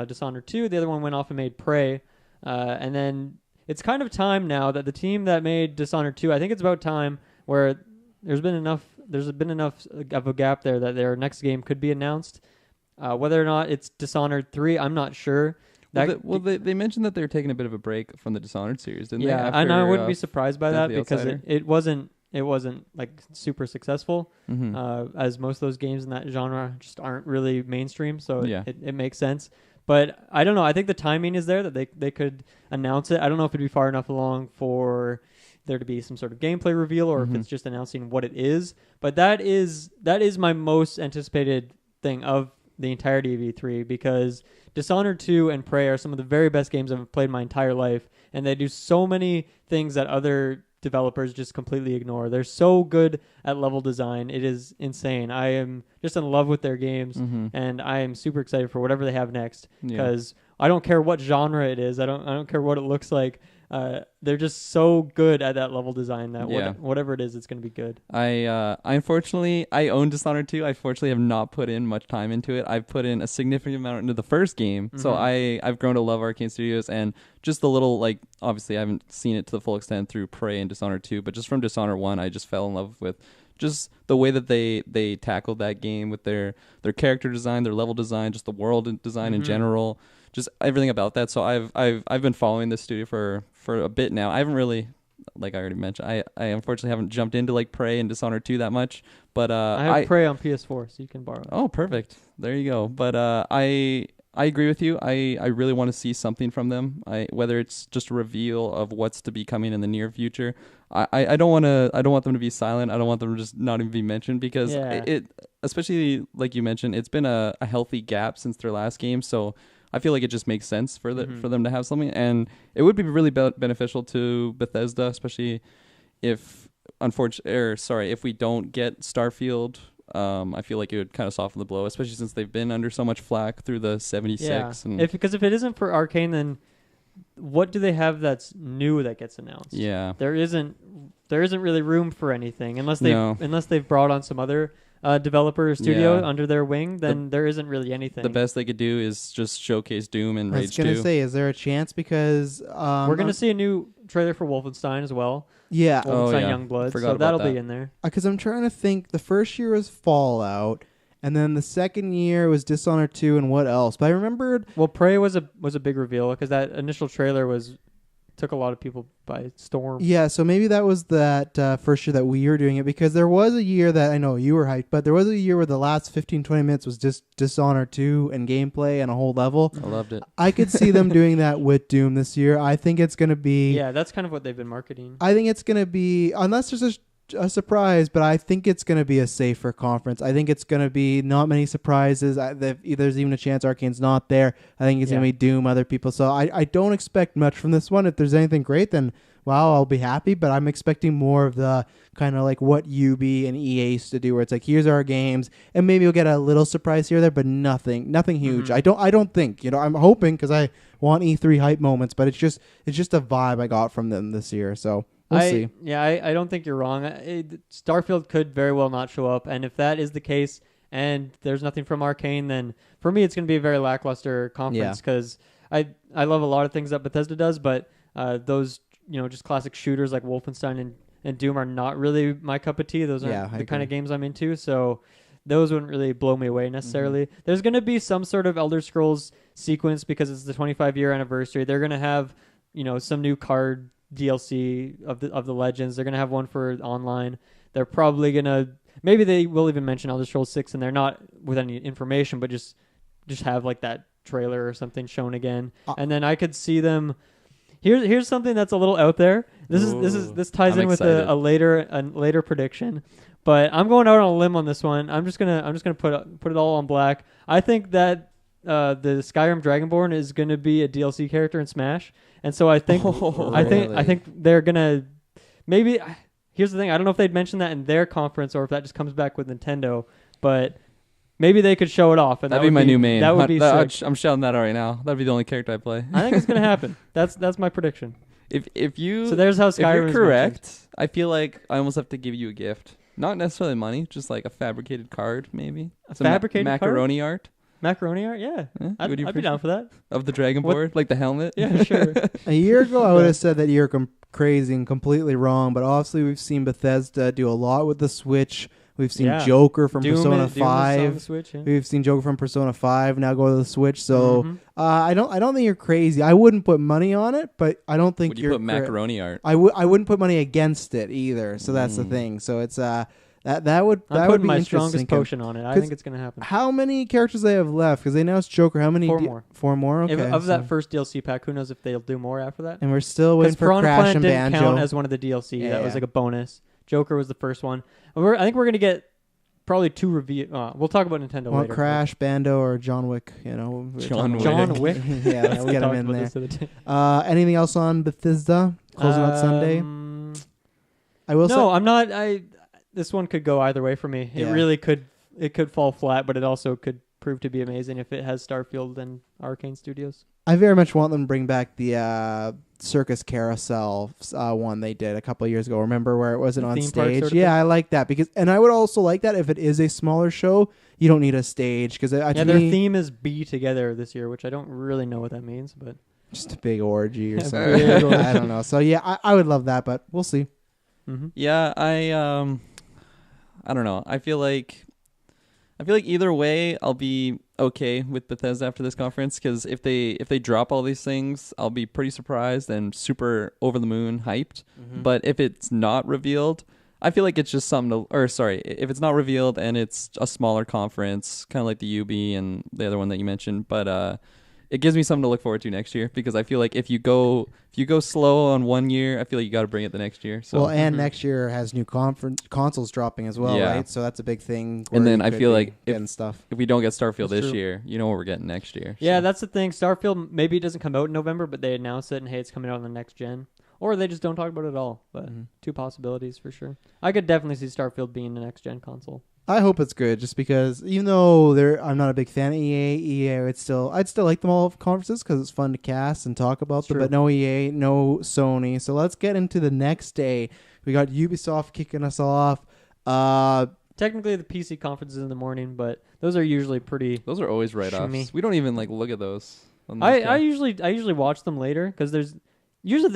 Dishonored 2. The other one went off and made Prey, and then it's kind of time now that the team that made Dishonored 2, I think it's about time where there's been enough of a gap there that their next game could be announced. Whether or not it's Dishonored 3, I'm not sure. They mentioned that they were taking a bit of a break from the Dishonored series, didn't they? Yeah, After, and I wouldn't be surprised by that The because Outsider? it wasn't like super successful, as most of those games in that genre just aren't really mainstream, so Yeah. it makes sense. But I don't know. I think the timing is there that they could announce it. I don't know if it'd be far enough along for there to be some sort of gameplay reveal or if it's just announcing what it is. But that is my most anticipated thing of the entirety of E3 because Dishonored 2 and Prey are some of the very best games I've played my entire life, and they do so many things that other developers just completely ignore. They're so good at level design. It is insane. I am just in love with their games, and I am super excited for whatever they have next because I don't care what genre it is. I don't care what it looks like. They're just so good at that level design that whatever it is, it's going to be good. I unfortunately I own Dishonored 2. I fortunately have not put in much time into it. I've put in a significant amount into the first game, so I've grown to love Arcane Studios and just the little obviously I haven't seen it to the full extent through Prey and Dishonored 2, but just from Dishonored 1, I just fell in love with just the way that they tackled that game with their character design, their level design, just the world design in general. Just everything about that. So I've been following this studio for a bit now. I haven't really, like I already mentioned, I unfortunately haven't jumped into Prey and Dishonored 2 that much. But I have Prey on PS4, so you can borrow it. Oh, perfect. There you go. But I agree with you. I really want to see something from them. Whether it's just a reveal of what's to be coming in the near future. I don't want them to be silent. I don't want them to just not even be mentioned because it especially like you mentioned, it's been a healthy gap since their last game. So I feel like it just makes sense for them to have something, and it would be really beneficial to Bethesda, especially if if we don't get Starfield. I feel like it would kind of soften the blow, especially since they've been under so much flack through the 76. Yeah. Because if it isn't for Arcane, then what do they have that's new that gets announced? Yeah, there isn't really room for anything unless they've brought on some other developer studio under their wing, then there isn't really anything. The best they could do is just showcase Doom and Rage 2. I was going to say, is there a chance? Because we're going to see a new trailer for Wolfenstein as well. Yeah. Wolfenstein Youngblood. So that'll be in there. Because I'm trying to think. The first year was Fallout, and then the second year was Dishonored 2, and what else? But I remembered... Well, Prey was a big reveal because that initial trailer took a lot of people by storm. Yeah, so maybe that was that first year that we were doing it, because there was a year that I know you were hyped, but there was a year where the last 15-20 minutes was just Dishonored 2 and gameplay and a whole level. I loved it. I could see them doing that with Doom this year. I think it's going to be... Yeah, that's kind of what they've been marketing. I think it's going to be, unless there's a surprise, but I think it's going to be a safer conference. I think it's going to be not many surprises. There's even a chance Arcane's not there. I think it's going to be Doom, other people. So I don't expect much from this one. If there's anything great, then wow, I'll be happy. But I'm expecting more of the kind of like what UB and EA used to do, where it's like, here's our games, and maybe you'll get a little surprise here or there, but nothing huge. I don't think, I'm hoping, because I want E3 hype moments, but it's just a vibe I got from them this year. So we'll see. Yeah, I don't think you're wrong. Starfield could very well not show up, and if that is the case and there's nothing from Arcane, then for me it's going to be a very lackluster conference, because I love a lot of things that Bethesda does, but those just classic shooters like Wolfenstein and Doom are not really my cup of tea. Those aren't the kind of games I'm into, so those wouldn't really blow me away necessarily. There's going to be some sort of Elder Scrolls sequence because it's the 25-year anniversary. They're going to have some new card DLC of the Legends. They're gonna have one for online. They're probably gonna, maybe they will even mention Elder Scrolls 6, and they're not with any information, but just have like that trailer or something shown again. And then I could see them. Here's something that's a little out there, This ties I'm in with excited. a later prediction, but I'm going out on a limb on this one. I'm just gonna put it all on black. I think that the Skyrim Dragonborn is gonna be a DLC character in Smash, and so I think I think they're gonna maybe. Here's the thing: I don't know if they'd mention that in their conference or if that just comes back with Nintendo, but maybe they could show it off. And That'd be my new main. That would be sick. I'm shouting that out right now. That'd be the only character I play. I think it's gonna happen. That's my prediction. If you So there's how if Skyrim you're is correct, mentioned. I feel like I almost have to give you a gift. Not necessarily money, just like a fabricated card, maybe. Some fabricated card? macaroni art. Macaroni art, yeah. Would you I'd be down for that. of the Dragonborn, like the helmet. Yeah, sure. A year ago, I would have said that you're crazy and completely wrong, but obviously we've seen Bethesda do a lot with the Switch. We've seen Joker from Persona 5. The Switch, yeah. We've seen Joker from Persona 5 now go to the Switch. So I don't think you're crazy. I wouldn't put money on it, but I don't think Would you put macaroni art? I wouldn't put money against it either. So that's the thing. So it's that would I'm would be my interesting. strongest potion on it. I think it's gonna happen. How many characters they have left? Because they announced Joker. How many? 4 more. 4 more. Okay. Of that first DLC pack, who knows if they'll do more after that? And we're still waiting for Piranha Crash Plant and didn't Banjo. count as one of the DLC. Yeah, that was yeah. like a bonus. Joker was the first one. I think we're gonna get probably 2 review. We'll talk about Nintendo Want later. Crash, Bando, or John Wick? You know, John Wick. Yeah, let's we get him talked in about there. this the other day. Anything else on Bethesda closing out Sunday? I will say. No, I'm not. This one could go either way for me. It Yeah. really could. It could fall flat, but it also could prove to be amazing if it has Starfield and Arcane Studios. I very much want them to bring back the Circus Carousel one they did a couple of years ago. Remember where it wasn't on Theme park stage? sort of Yeah, thing? I like that and I would also like that if it is a smaller show. You don't need a stage because Yeah, their theme is "Be Together" this year, which I don't really know what that means, but just a big orgy or Yeah, something. big orgy. I don't know. So yeah, I would love that, but we'll see. Yeah, I don't know. I feel like either way, I'll be okay with Bethesda after this conference because if they drop all these things, I'll be pretty surprised and super over the moon hyped. But if it's not revealed, I feel like it's just something to. Or sorry, if it's not revealed and it's a smaller conference, kind of like the UB and the other one that you mentioned, but it gives me something to look forward to next year because I feel like if you go slow on 1 year, I feel like you got to bring it the next year. So. Well, and next year has new consoles dropping as well, Yeah. right? So that's a big thing. And then I feel like getting stuff. if we don't get Starfield That's this true. year, you know what we're getting next year. yeah, so. that's the thing. Starfield maybe it doesn't come out in November, but they announce it and hey, it's coming out on the next gen, or they just don't talk about it at all. But 2 possibilities for sure. I could definitely see Starfield being the next gen console. I hope it's good, just because even though I'm not a big fan of EA, I'd still like them all conferences because it's fun to cast and talk about them. True. But no EA, no Sony. So let's get into the next day. We got Ubisoft kicking us off. Technically, the PC conference is in the morning, but those are usually pretty. Those are always write-offs. Shimmy. We don't even look at those. I usually watch them later because there's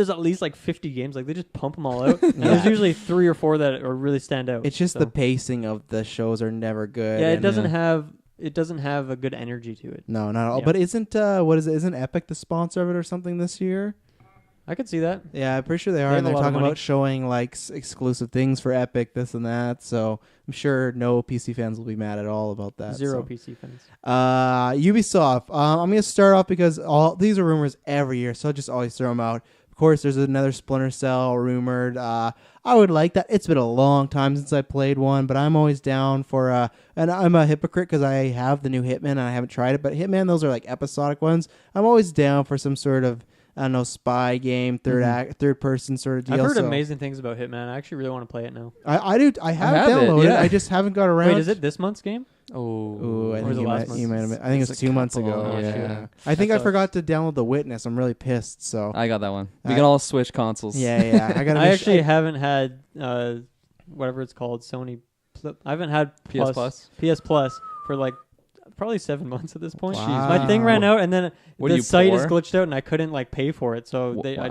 at least like 50 games. Like they just pump them all out. And there's usually 3 or 4 that are really stand out. It's just so. the pacing of the shows are never good. Yeah, and, it doesn't have a good energy to it. No, not at all. Yeah. But isn't Epic the sponsor of it or something this year? I could see that. Yeah, I'm pretty sure they are. They And have a they're lot of talking money. about showing like exclusive things for Epic, this and that. So I'm sure no PC fans will be mad at all about that. Zero so. PC fans. Ubisoft. I'm going to start off because all these are rumors every year, so I'll just always throw them out. Of course, there's another Splinter Cell rumored. I would like that. It's been a long time since I played one, but I'm always down for and I'm a hypocrite because I have the new Hitman and I haven't tried it. But Hitman, those are like episodic ones. I'm always down for some sort of, I don't know, spy game, third person sort of deal. I've heard so amazing things about Hitman. I actually really want to play it now. I do. I have have it, downloaded it. yeah. I just haven't got around. Wait, is it this month's game? Ooh, I Or think was it you last might month? have. I think It's it's a 2 months couple. ago. Oh, yeah. shoot. I think That I sucks. forgot to download The Witness. I'm really pissed. So I got that one. We I- can all switch consoles. yeah. I got. I actually haven't had whatever it's called, Sony. I haven't had PS Plus for like probably 7 months at this point. Wow. My thing ran out, and then What are the you, site is poor? glitched out, and I couldn't like pay for it. So Wow.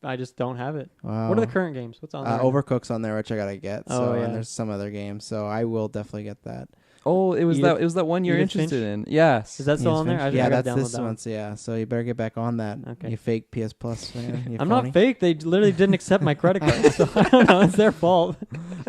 I just don't have it. Wow. What are the current games? What's on there? Overcook's on there, which I gotta get. So Oh, yeah. and there's some other games, so I will definitely get that. Oh, it was Edith- that one you're Edith interested Finch? in. Yes. Is that still Yes, on there? Finch. I Yeah, gotta that's download this that one. month's. Yeah, so you better get back on that. Okay. You fake PS Plus fan. You I'm phony. not fake. They literally didn't accept my credit card, so I don't know. It's their fault.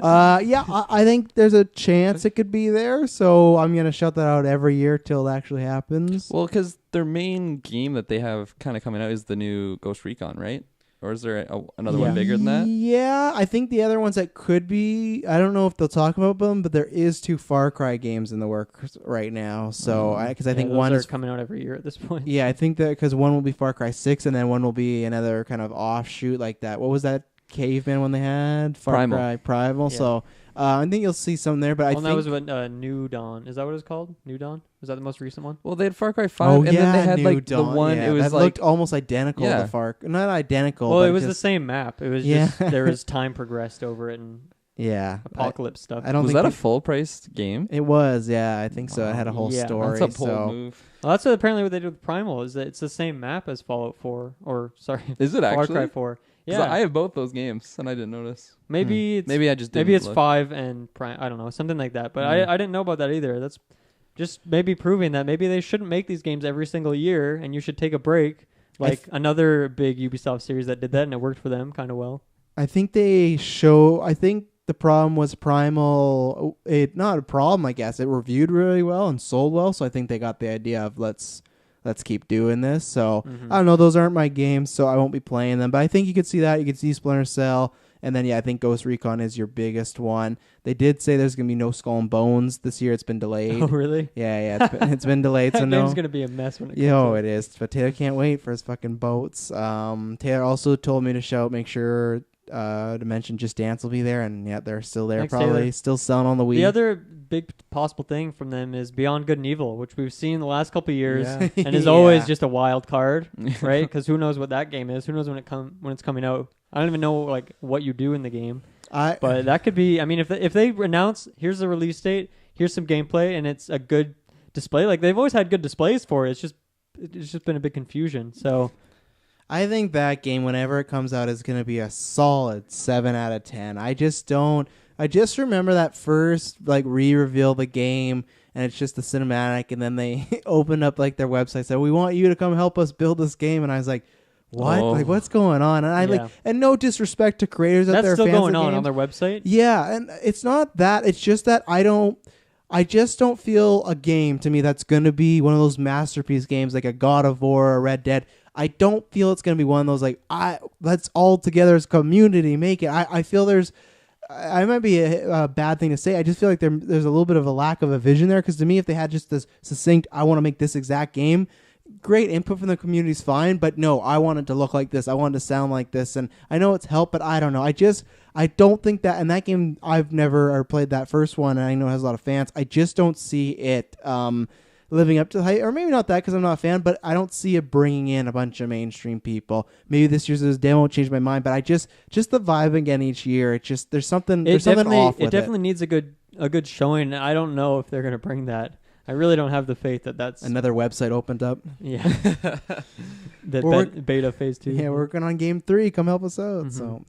I think there's a chance it could be there. So I'm gonna shout that out every year till it actually happens. Well, because their main game that they have kind of coming out is the new Ghost Recon, right? or is there another one bigger than that? Yeah, I think the other ones that could be, I don't know if they'll talk about them, but there is 2 Far Cry games in the works right now. So, because I think those one are is coming out every year at this point. Yeah, I think that because one will be Far Cry 6, and then one will be another kind of offshoot like that. What was that caveman one they had? Far Cry Primal. Yeah. So I think you'll see some there. But I think that was what New Dawn. Is that what it's called? New Dawn? Was that the most recent one? Well, they had Far Cry 5, oh, and yeah, then they had New like Dawn. the one. Yeah, It was that like looked almost identical to Far. Not identical. Well, but it was the same map. It was just there was time progressed over it and apocalypse stuff. I don't was think that a full priced game? It was. Yeah, I think so. It had a whole story. That's a bold move. Well, that's apparently what they did with Primal. Is that it's the same map as Fallout 4, or sorry, is it actually? Far Cry 4? Yeah, I have both those games, and I didn't notice. Maybe it's maybe I just didn't maybe it's look. 5 and Prime. I don't know, something like that. But I didn't know about that either. That's just maybe proving that maybe they shouldn't make these games every single year, and you should take a break. Like another big Ubisoft series that did that, and it worked for them kind of well. I think they show. I think the problem was Primal. Not a problem, I guess. It reviewed really well and sold well, so I think they got the idea of let's keep doing this. So I don't know. Those aren't my games, so I won't be playing them. But I think you could see that. You could see Splinter Cell. And then, I think Ghost Recon is your biggest one. They did say there's going to be no Skull and Bones this year. It's been delayed. Oh, really? Yeah. It's been delayed. That so game's going to be a mess when it comes out. out. It is. But Taylor can't wait for his fucking boats. Taylor also told me to make sure to mention Just Dance will be there. And, they're still there. Thanks, probably Taylor. still selling on the Wii. The other big possible thing from them is Beyond Good and Evil, which we've seen the last couple of years, and is always just a wild card, right? Because who knows what that game is? Who knows when it's coming out? I don't even know like what you do in the game. But that could be. I mean, if they announce here's the release date, here's some gameplay, and it's a good display. Like they've always had good displays for it. It's just been a big confusion. So I think that game, whenever it comes out, is going to be a solid 7 out of 10. I just remember that first re-reveal the game, and it's just the cinematic, and then they opened up their website, said we want you to come help us build this game, and I was like, what? Oh. What's going on? And and no disrespect to creators out there, that's still fans going of on games. their website. Yeah, and it's not that. It's just that I just don't feel a game to me that's going to be one of those masterpiece games like a God of War or Red Dead. I don't feel it's going to be one of those let's all together as a community make it. I feel there's. I might be a bad thing to say. I just feel like there's a little bit of a lack of a vision there. Because to me, if they had just this succinct, I want to make this exact game. Great input from the community is fine, but no, I want it to look like this. I want it to sound like this, and I know it's helped, but I don't know. I don't think that in that game. I've never played that first one, and I know it has a lot of fans. I just don't see it living up to the hype, or maybe not that because I'm not a fan, but I don't see it bringing in a bunch of mainstream people. Maybe this year's demo will change my mind, but I just the vibe again each year. It's just there's something off with it. It definitely needs a good showing. I don't know if they're going to bring that. I really don't have the faith that that's another website opened up. Yeah, beta phase 2. Yeah, we're working on game 3. Come help us out. So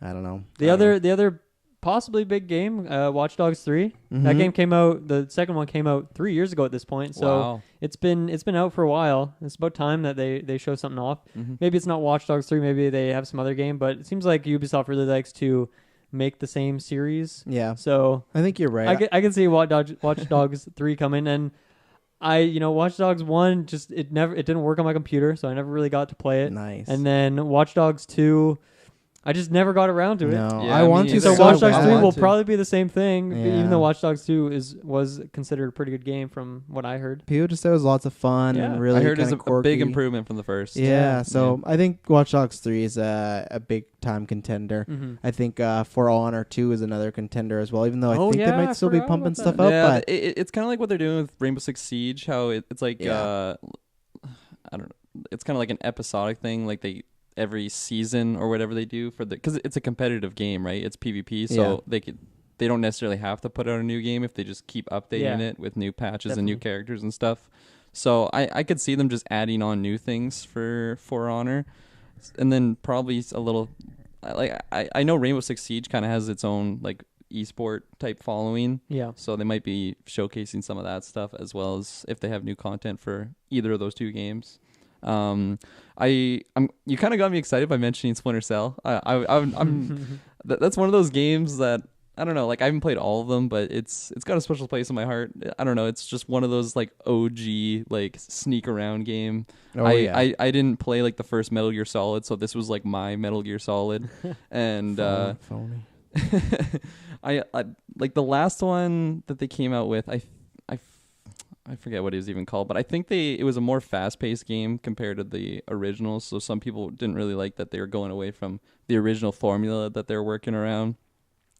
I don't know. The other possibly big game, Watch Dogs 3. That game came out. The second one came out 3 years ago at this point. So it's been out for a while. It's about time that they show something off. Maybe it's not Watch Dogs 3. Maybe they have some other game. But it seems like Ubisoft really likes to make the same series. Yeah. So I think you're right. I can see Watch Dogs 3 coming, and Watch Dogs 1 it didn't work on my computer, so I never really got to play it. Nice. And then Watch Dogs 2, I just never got around to it. No, Yeah, I want to. So So Watch Dogs bad. 3 will to. probably be the same thing, Yeah. even though Watch Dogs 2 was considered a pretty good game from what I heard. People just said it was lots of fun Yeah. and really I heard it's kinda a big quirky. improvement from the first. Yeah, so I think Watch Dogs 3 is a big time contender. I think For Honor 2 is another contender as well, even though I think they might still be forgot pumping about stuff that. up. Yeah, But it's kind of like what they're doing with Rainbow Six Siege. How it's like I don't know. It's kind of like an episodic thing. Like every season or whatever they do because it's a competitive game, right? It's PvP, so they don't necessarily have to put out a new game if they just keep updating it with new patches and new characters and stuff. So I could see them just adding on new things for Honor, and then probably a little I know Rainbow Six Siege kind of has its own esport type following. Yeah. So they might be showcasing some of that stuff as well as if they have new content for either of those two games. You kind of got me excited by mentioning Splinter Cell. I'm that's one of those games that I don't know. Like I haven't played all of them, but it's got a special place in my heart. I don't know. It's just one of those like OG like sneak around game. I didn't play like the first Metal Gear Solid, so this was like my Metal Gear Solid, and phony. I like the last one that they came out with. I forget what it was even called, but I think it was a more fast-paced game compared to the original. So some people didn't really like that they were going away from the original formula that they're working around.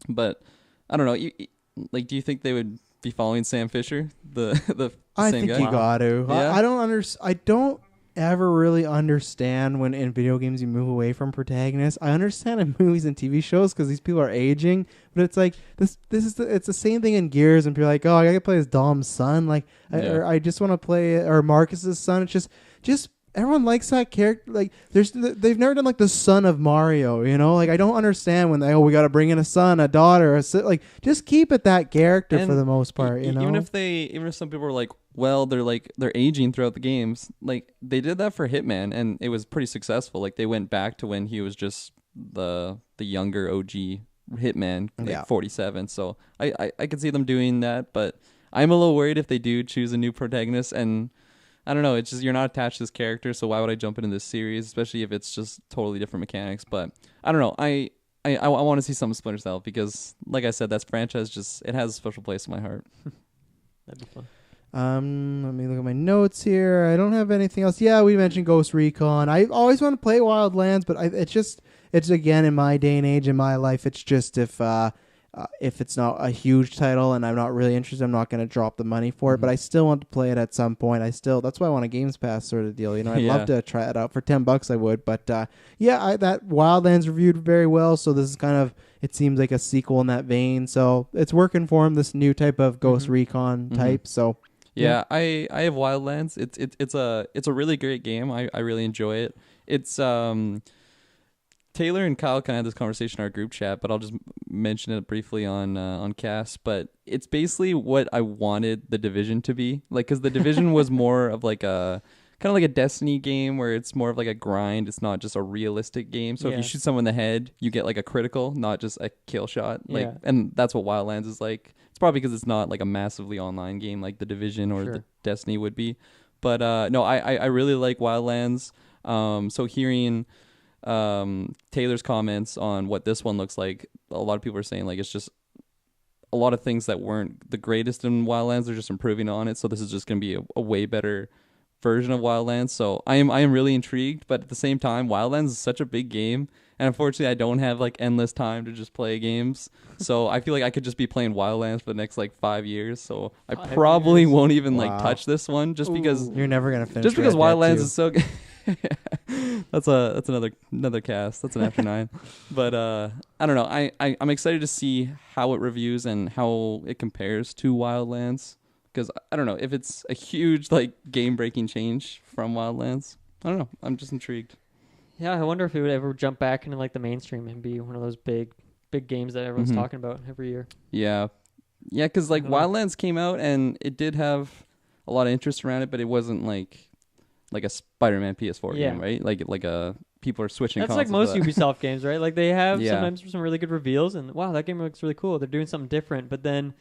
But I don't know. Do you think they would be following Sam Fisher, the I same think guy? you got to. Yeah? I don't ever really understand when in video games you move away from protagonists. I understand in movies and TV shows because these people are aging, but it's like it's the same thing in Gears, and people are like, oh, I gotta play as Dom's son, like, I just want to play or Marcus's son. It's just everyone likes that character. Like, they've never done like the son of Mario, you know? Like, I don't understand when we got to bring in a son, a daughter, like, just keep it that character and for the most part, you know? Even if some people are like, well, they're aging throughout the games. Like, they did that for Hitman, and it was pretty successful. Like, they went back to when he was just the younger OG Hitman, like 47. So I could see them doing that, but I'm a little worried if they do choose a new protagonist, and I don't know. It's just you're not attached to this character, so why would I jump into this series, especially if it's just totally different mechanics? But I don't know. I want to see some Splinter Cell because, like I said, that franchise it has a special place in my heart. That'd be fun. Let me look at my notes here. I don't have anything else. Yeah, we mentioned Ghost Recon. I always want to play Wildlands, but it's again in my day and age in my life. It's just if it's not a huge title and I'm not really interested, I'm not going to drop the money for it. But I still want to play it at some point. That's why I want a Games Pass sort of deal. You know, I'd love to try it out for $10. I would, but that Wildlands reviewed very well. So this is kind of, it seems like a sequel in that vein. So it's working for him. This new type of Ghost Recon type. So. Yeah, I have Wildlands. It's a really great game. I really enjoy it. It's Taylor and Kyle kind of had this conversation in our group chat, but I'll just mention it briefly on cast. But it's basically what I wanted The Division to be, like, because The Division was more of like a kind of like a Destiny game where it's more of like a grind. It's not just a realistic game. So if you shoot someone in the head, you get like a critical, not just a kill shot. Like, and that's what Wildlands is like. It's probably because it's not like a massively online game like The Division or the Destiny would be. But no, I really like Wildlands. So hearing Taylor's comments on what this one looks like, a lot of people are saying like it's just a lot of things that weren't the greatest in Wildlands. They're just improving on it. So this is just going to be a way better version of Wildlands. So I am really intrigued, but at the same time, Wildlands is such a big game, and unfortunately I don't have like endless time to just play games. So I feel like I could just be playing Wildlands for the next like 5 years. So I probably won't even like touch this one just because you're never gonna finish. Just because Wildlands is so good. That's another cast. That's an after 9. But I don't know. I'm excited to see how it reviews and how it compares to Wildlands. Because I don't know if it's a huge like game-breaking change from Wildlands. I don't know. I'm just intrigued. Yeah, I wonder if it would ever jump back into like the mainstream and be one of those big games that everyone's talking about every year. Yeah, because like Wildlands came out and it did have a lot of interest around it, but it wasn't like a Spider-Man PS4 game, right? Like a people are switching. That's like most Ubisoft games, right? Like they have sometimes some really good reveals, and wow, that game looks really cool. They're doing something different, but then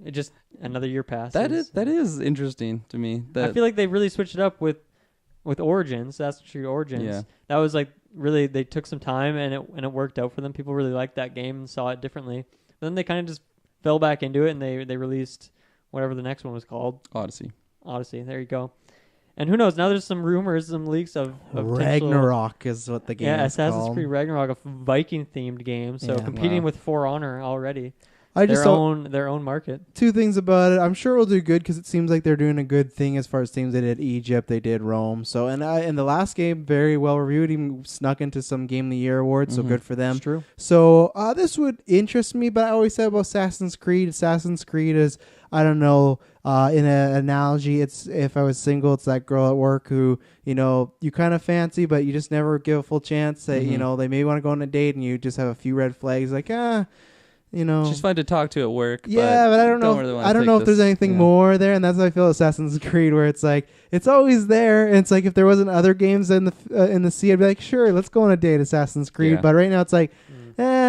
it just another year passes. That is interesting to me. I feel like they really switched it up with Origins. That's true. Origins. Yeah. That was like really they took some time and it worked out for them. People really liked that game and saw it differently. Then they kind of just fell back into it and they released whatever the next one was called. Odyssey. There you go. And who knows? Now there's some rumors, some leaks of Ragnarok is what the game is Assassin's called. Creed Ragnarok, a Viking themed game. So competing with For Honor already. Their own market. Two things about it. I'm sure it'll do good because it seems like they're doing a good thing as far as teams. They did Egypt, they did Rome. So and the last game very well reviewed. Even snuck into some Game of the Year awards. So good for them. That's true. So this would interest me. But I always said about Assassin's Creed is I don't know. In an analogy, it's if I was single, it's that girl at work who you kind of fancy, but you just never give a full chance. They they may want to go on a date and you just have a few red flags like she's fun to talk to at work. Yeah, but I don't know. I don't know if there's anything more there, and that's how I feel Assassin's Creed, where it's like it's always there. And it's like if there wasn't other games in the sea, I'd be like, sure, let's go on a date, Assassin's Creed. Yeah. But right now, it's like,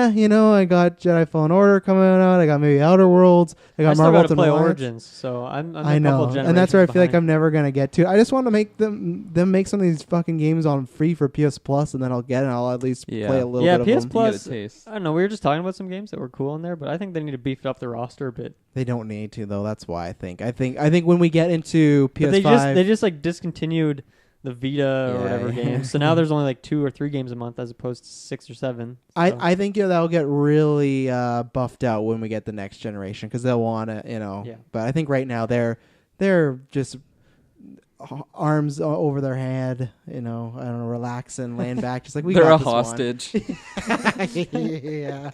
I got Jedi Fallen Order coming out. I got maybe Outer Worlds. I got still Marvel gotta play Ultimate Origins, so I'm I a know, couple and that's where I feel like behind. I'm never gonna get to. I just want to make them make some of these fucking games on free for PS Plus, and then I'll get it. And I'll at least play a little bit PS of them. Plus. You get a taste. I don't know. We were just talking about some games that were cool in there, but I think they need to beef up the roster a bit. They don't need to though. That's why I think when we get into PS5, But they just like discontinued the Vita or whatever yeah. games. So now there's only like 2 or 3 games a month as opposed to 6 or 7. So. I think that'll get really buffed out when we get the next generation because they'll want to, Yeah. But I think right now they're just arms over their head, I don't know, relaxing, laying back, just like we They're got a this hostage. yeah.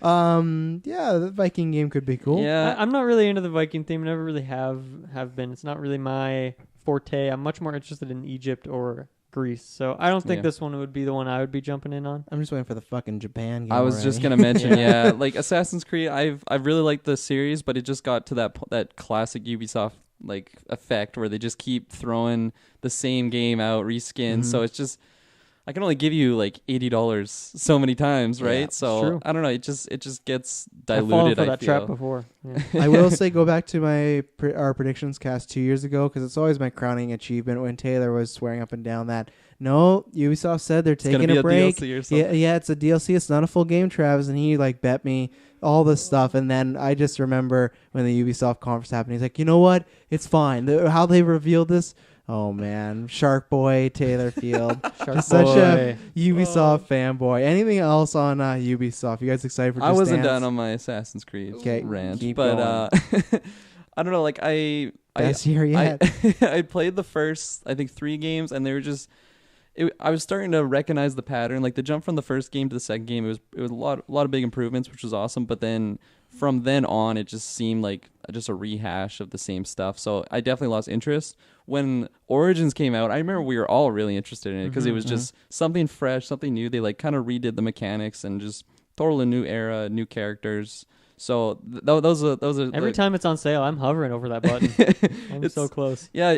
The Viking game could be cool. Yeah. I'm not really into the Viking theme. Never really have been. It's not really my forte. I'm much more interested in Egypt or Greece. So I don't think this one would be the one I would be jumping in on. I'm just waiting for the fucking Japan game. I was already. just gonna mention, like Assassin's Creed. I've really liked the series, but it just got to that classic Ubisoft like effect where they just keep throwing the same game out reskin. So it's just I can only give you like $80 so many times, right? Yeah, so true. I don't know. It just gets I've fallen diluted. for I that feel. trap before. Yeah. I will say go back to our predictions cast 2 years ago because it's always my crowning achievement when Taylor was swearing up and down that no, Ubisoft said they're It's gonna taking be a break. DLC or something. Yeah, it's a DLC. It's not a full game, Travis. And he like bet me all this stuff. And then I just remember when the Ubisoft conference happened, he's like, you know what? It's fine. How they revealed this. Oh man, Shark Boy Taylor Field, Shark such Boy. a Ubisoft fanboy. Anything else on Ubisoft? You guys excited for? Just I wasn't Dance? done on my Assassin's Creed rant, keep but I don't know. Like Best year yet. I played the first, I think, 3 games, and they were just. I was starting to recognize the pattern. Like the jump from the first game to the second game, it was a lot of big improvements, which was awesome. But then from then on, it just seemed like just a rehash of the same stuff. So I definitely lost interest. When Origins came out, I remember we were all really interested in it because it was just something fresh, something new. They like kind of redid the mechanics and just totally new era, new characters. So those are Every time it's on sale, I'm hovering over that button. I'm so close. Yeah,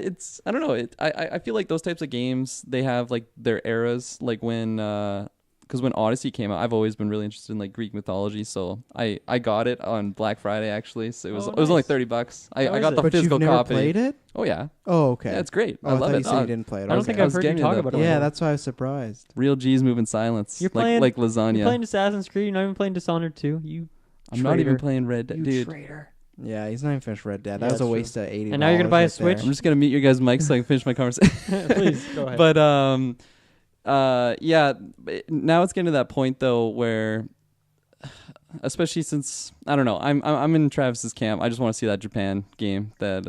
I don't know. I feel like those types of games, they have like their eras. Like when because when Odyssey came out, I've always been really interested in like Greek mythology. So I got it on Black Friday actually. So it was only $30. I got the But physical you've never copy. played it? Oh yeah. Oh okay. Yeah, it's great. Oh, I love thought it. you said you didn't play it. I don't think Okay. I've heard you getting talk to about that it. Yeah, before. that's why I was surprised. Real G's move in silence. You're like playing lasagna. You're playing Assassin's Creed. You're not even playing Dishonored 2. You I'm not even traitor. playing Red Dead, You dude. traitor. Yeah, he's not even finished Red Dead. That Yeah, was a that's waste of $80. And now you're gonna buy a right there. Switch? I'm just gonna mute your guys' mics so I can finish my conversation. Please go ahead. But now it's getting to that point though where, especially since I don't know, I'm in Travis's camp. I just want to see that Japan game that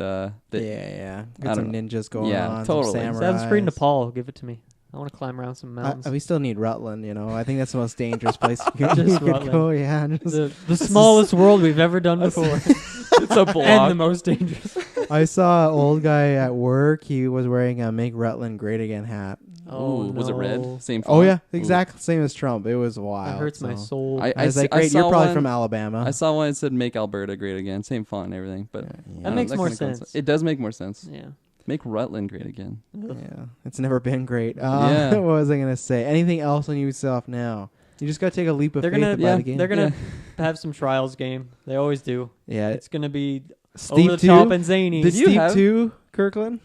Yeah. I Got some don't ninjas going Yeah, on. totally. Some Assassin's Creed samurais. Nepal. Give it to me. I want to climb around some mountains. We still need Rutland, I think that's the most dangerous place you could, Just you could go. Yeah, the smallest world we've ever done before. it's a block. And the most dangerous. I saw an old guy at work. He was wearing a "Make Rutland Great Again" hat. Ooh, was it no. red? Same. Oh font? yeah, Ooh. exactly same as Trump. It was wild. That hurts my so. soul. I was like, I great, saw you're probably one- from Alabama. I saw one that said "Make Alberta Great Again." Same font and everything, but I That don't makes know, more kinda comes- sense. It does make more sense. Yeah. Make Rutland great again. Yeah, it's never been great. Yeah. What was I gonna say? Anything else on Ubisoft now? You just gotta take a leap of They're faith gonna and buy the game. they're gonna have some trials game. They always do. yeah, It's gonna be Steep over the 2? top and zany. Did you Steep have- 2, Kirkland?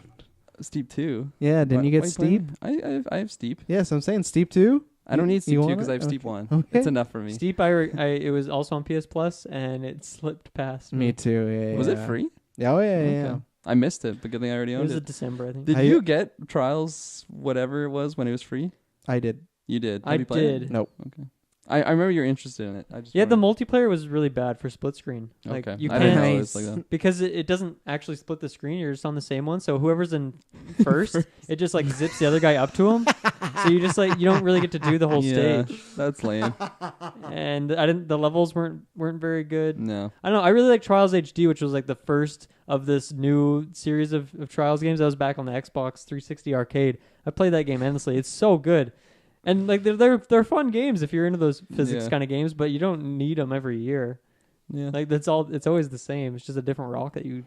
Steep 2. Yeah, didn't you get Why Steep? playing? I have Steep. Yeah, so I'm saying Steep 2. I don't need Steep You 2 want because it? I have Steep Okay. 1. Okay. It's enough for me. Steep, it was also on PS Plus and it slipped past me. Me too. Yeah. Was it yeah. free? Yeah, oh yeah, Okay. yeah. I missed it, but good thing I already It owned was it. in December, I think. Did I- you get Trials, whatever it was, when it was free? I did. You did. I Have you played did. It? Nope. Okay. I remember you were interested in it. I just Yeah, the wanted- multiplayer was really bad for split screen. Like Okay. you I didn't know can't it was like that. because it doesn't actually split the screen. You're just on the same one. So whoever's in first, it just like zips the other guy up to him. So you just like you don't really get to do the whole Yeah, stage. that's lame. And the levels weren't very good. No. I don't know. I really like Trials HD, which was like the first of this new series of Trials games. That was back on the Xbox 360 arcade. I played that game endlessly. It's so good. And like they're fun games if you're into those physics Yeah. kind of games, but you don't need them every year. Yeah. Like that's all. It's always the same. It's just a different rock that you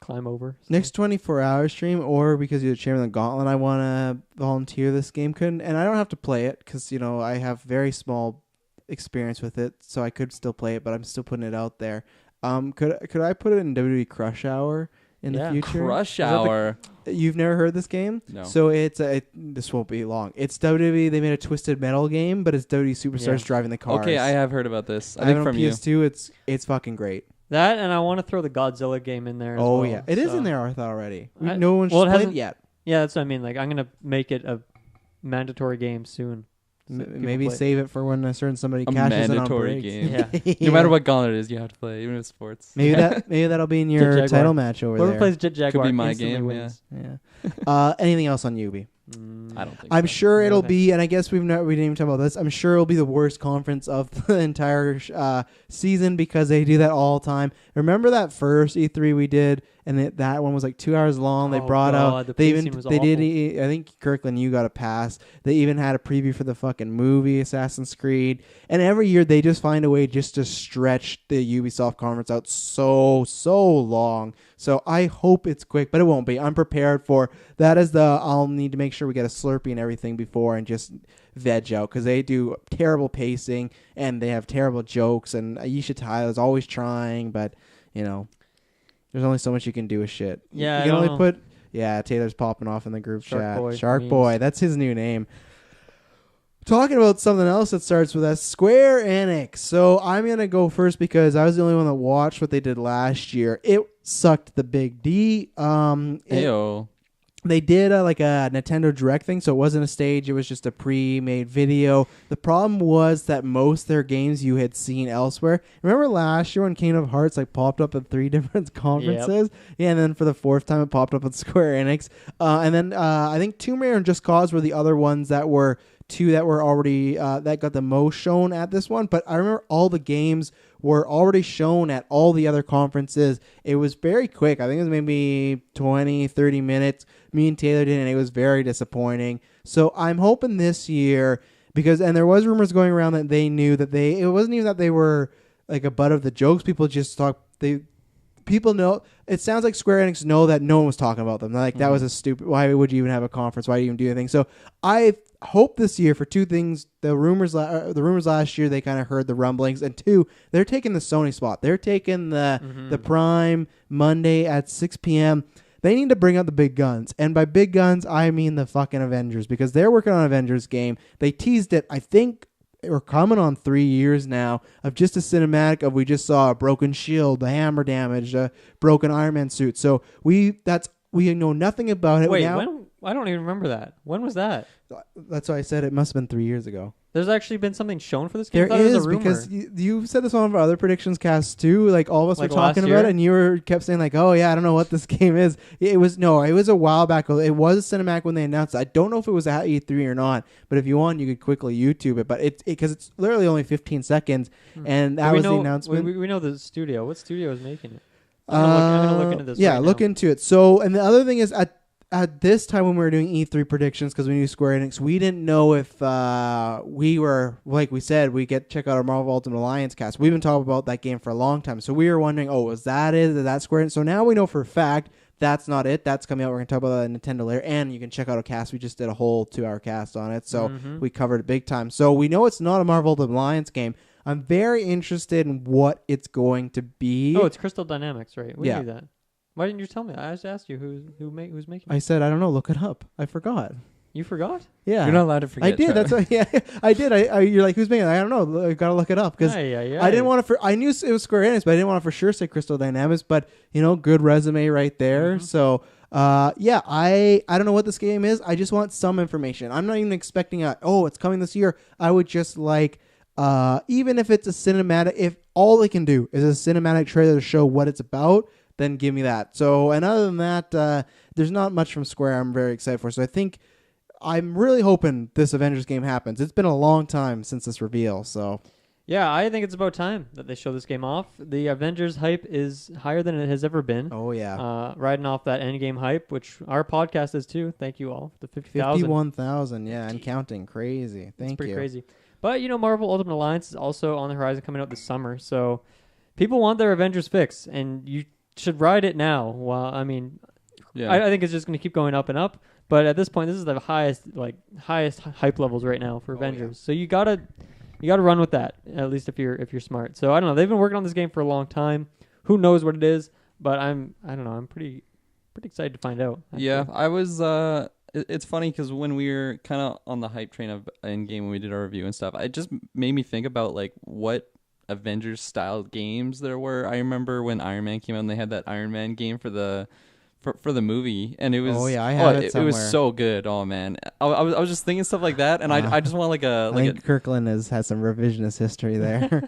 climb over. So. Next 24-hour stream, or because you're the chairman of the Gauntlet, I want to volunteer this game. And I don't have to play it because I have very small experience with it, so I could still play it, but I'm still putting it out there. Could I put it in WWE Crush Hour in the future? Crush Hour. You've never heard this game? No. So this won't be long. It's WWE. They made a Twisted Metal game, but it's WWE Superstars driving the cars. Okay, I have heard about this. I have think it from on you. PS2. It's fucking great. That, and I want to throw the Godzilla game in there. Oh as well, yeah, it is in there. I thought already. I- No one's well, it played it hasn't- yet. Yeah, that's what I mean. Like, I'm gonna make it a mandatory game soon. So people Maybe play. save it for when a certain somebody A cashes in on mandatory breaks. game. No matter what gauntlet it is, you have to play, even if it's sports. Maybe that'll be in your Jaguar. title match over Whoever there. plays Jet Jaguar Could be my instantly game, wins. Yeah. Anything else on Yubi? I don't think I'm so. sure No, it'll thanks. be, and I guess we didn't even talk about this. I'm sure it'll be the worst conference of the entire season because they do that all the time. Remember that first E3 we did, and that one was like 2 hours long. They Oh, brought God, out the they pacing even was they did. awful. I think Kirkland, you got a pass. They even had a preview for the fucking movie Assassin's Creed, and every year they just find a way just to stretch the Ubisoft conference out so long. So I hope it's quick, but it won't be. I'm prepared for that. I'll need to make sure we get a Slurpee and everything before and just veg out because they do terrible pacing and they have terrible jokes. And Aisha Tyler's always trying, but there's only so much you can do with shit. Yeah, you can I only don't know. put. Yeah, Taylor's popping off in the group Shark chat. Boy Shark memes. Boy, that's his new name. Talking about something else that starts with S, Square Enix. So I'm going to go first because I was the only one that watched what they did last year. It sucked the big D. Ayo. They did like a Nintendo Direct thing, so it wasn't a stage. It was just a pre-made video. The problem was that most of their games you had seen elsewhere. Remember last year when Kingdom Hearts like popped up at 3 different conferences? Yeah, and then for the 4th time it popped up at Square Enix. And then I think Tomb Raider and Just Cause were the other ones that were two that were already that got the most shown at this one. But I remember all the games were already shown at all the other conferences. It was very quick. I think it was maybe 20, 30 minutes. Me and Taylor did, and it was very disappointing. So I'm hoping this year, and there was rumors going around that they knew that it wasn't even that they were like a butt of the jokes. People just people know. It sounds like Square Enix know that no one was talking about them. They're like, that was a stupid. Why would you even have a conference? Why do you even do anything? So I hope this year for two things. The rumors last year, they kind of heard the rumblings, and two, they're taking the Sony spot. They're taking the Prime Monday at 6 p.m. They need to bring out the big guns. And by big guns, I mean the fucking Avengers, because they're working on an Avengers game. They teased it, I think, we're coming on 3 years now of just a cinematic of we just saw a broken shield, the hammer damage, a broken Iron Man suit. So we know nothing about it. Wait, now, when? I don't even remember that. When was that? That's why I said it must have been 3 years ago. There's actually been something shown for this game? There I thought it was is, a rumor. because you said this on one of our other predictions casts too. Like all of us Like were talking last about year? it, and you kept saying like, "Oh yeah, I don't know what this game is." It was a while back. It was a cinematic when they announced it. I don't know if it was at E3 or not, but if you want, you could quickly YouTube it. But because it's literally only 15 seconds, and that was the announcement. We know the studio. What studio is making it? I'm gonna look into this. Yeah, right look now. into it. So, and the other thing is at this time when we were doing E3 predictions, because we knew Square Enix, we didn't know if we were, like we said, check out our Marvel Ultimate Alliance cast. We've been talking about that game for a long time. So we were wondering, is that Square Enix? So now we know for a fact that's not it. That's coming out. We're going to talk about that Nintendo later. And you can check out a cast. We just did a whole 2-hour cast on it. So we covered it big time. So we know it's not a Marvel Ultimate Alliance game. I'm very interested in what it's going to be. Oh, it's Crystal Dynamics, right? We Yeah. knew that. Why didn't you tell me? I just asked you who's making it. I said, I don't know. Look it up. I forgot. You forgot? Yeah. You're not allowed to forget. I did. Trevor. That's what, yeah. I did. You're like, who's making it? I don't know. I gotta look it up because I didn't want to. I knew it was Square Enix, but I didn't want to for sure say Crystal Dynamics. But good resume right there. So yeah, I don't know what this game is. I just want some information. I'm not even expecting it's coming this year. I would just like even if it's a cinematic, if all they can do is a cinematic trailer to show what it's about, then give me that. So, and other than that, there's not much from Square I'm very excited for. So I think I'm really hoping this Avengers game happens. It's been a long time since this reveal. So yeah, I think it's about time that they show this game off. The Avengers hype is higher than it has ever been. Oh yeah, riding off that Endgame hype, which our podcast is too. Thank you all. The 50,000. 51,000, yeah, and counting. Crazy. Thank you. It's pretty crazy. But Marvel Ultimate Alliance is also on the horizon, coming out this summer. So people want their Avengers fix, and you should ride it now. Well, I mean, Yeah. I think it's just going to keep going up and up. But at this point, this is the highest hype levels right now for Avengers. Yeah. So you gotta you got to run with that, at least if you're smart. So I don't know. They've been working on this game for a long time. Who knows what it is? But I don't know. I'm pretty excited to find out. Actually. Yeah, I was. It's funny because when we were kind of on the hype train of Endgame when we did our review and stuff, it just made me think about like what Avengers style games there were. I remember when Iron Man came out and they had that Iron Man game for the movie, and it was I have it somewhere. It was so good. Oh man, I was just thinking stuff like that, and I just want I think Kirkland has some revisionist history there.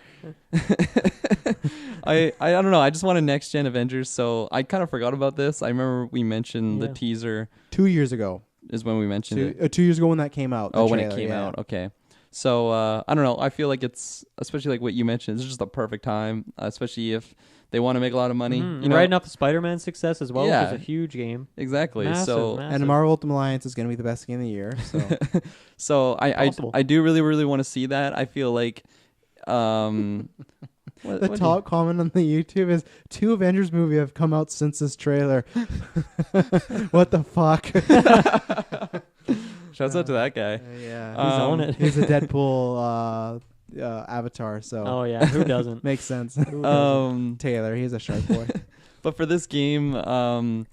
I don't know. I just want a next gen Avengers, so I kind of forgot about this. I remember we mentioned the teaser 2 years ago is when we mentioned it. 2 years ago when that came out. Oh, when it came out. Okay. So I don't know. I feel like it's, especially like what you mentioned, it's just the perfect time, especially if they want to make a lot of money. You know, riding off the Spider-Man success as well, which is a huge game. Exactly. Massive. And the Marvel Ultimate Alliance is going to be the best game of the year. So, so I do really, really want to see that. I feel like the top comment on the YouTube is 2 Avengers movie have come out since this trailer. What the fuck? Shouts out to that guy. Yeah, he's on it. He's a Deadpool avatar. So oh yeah, who doesn't? Makes sense. Taylor, he's a shark boy. But for this game, I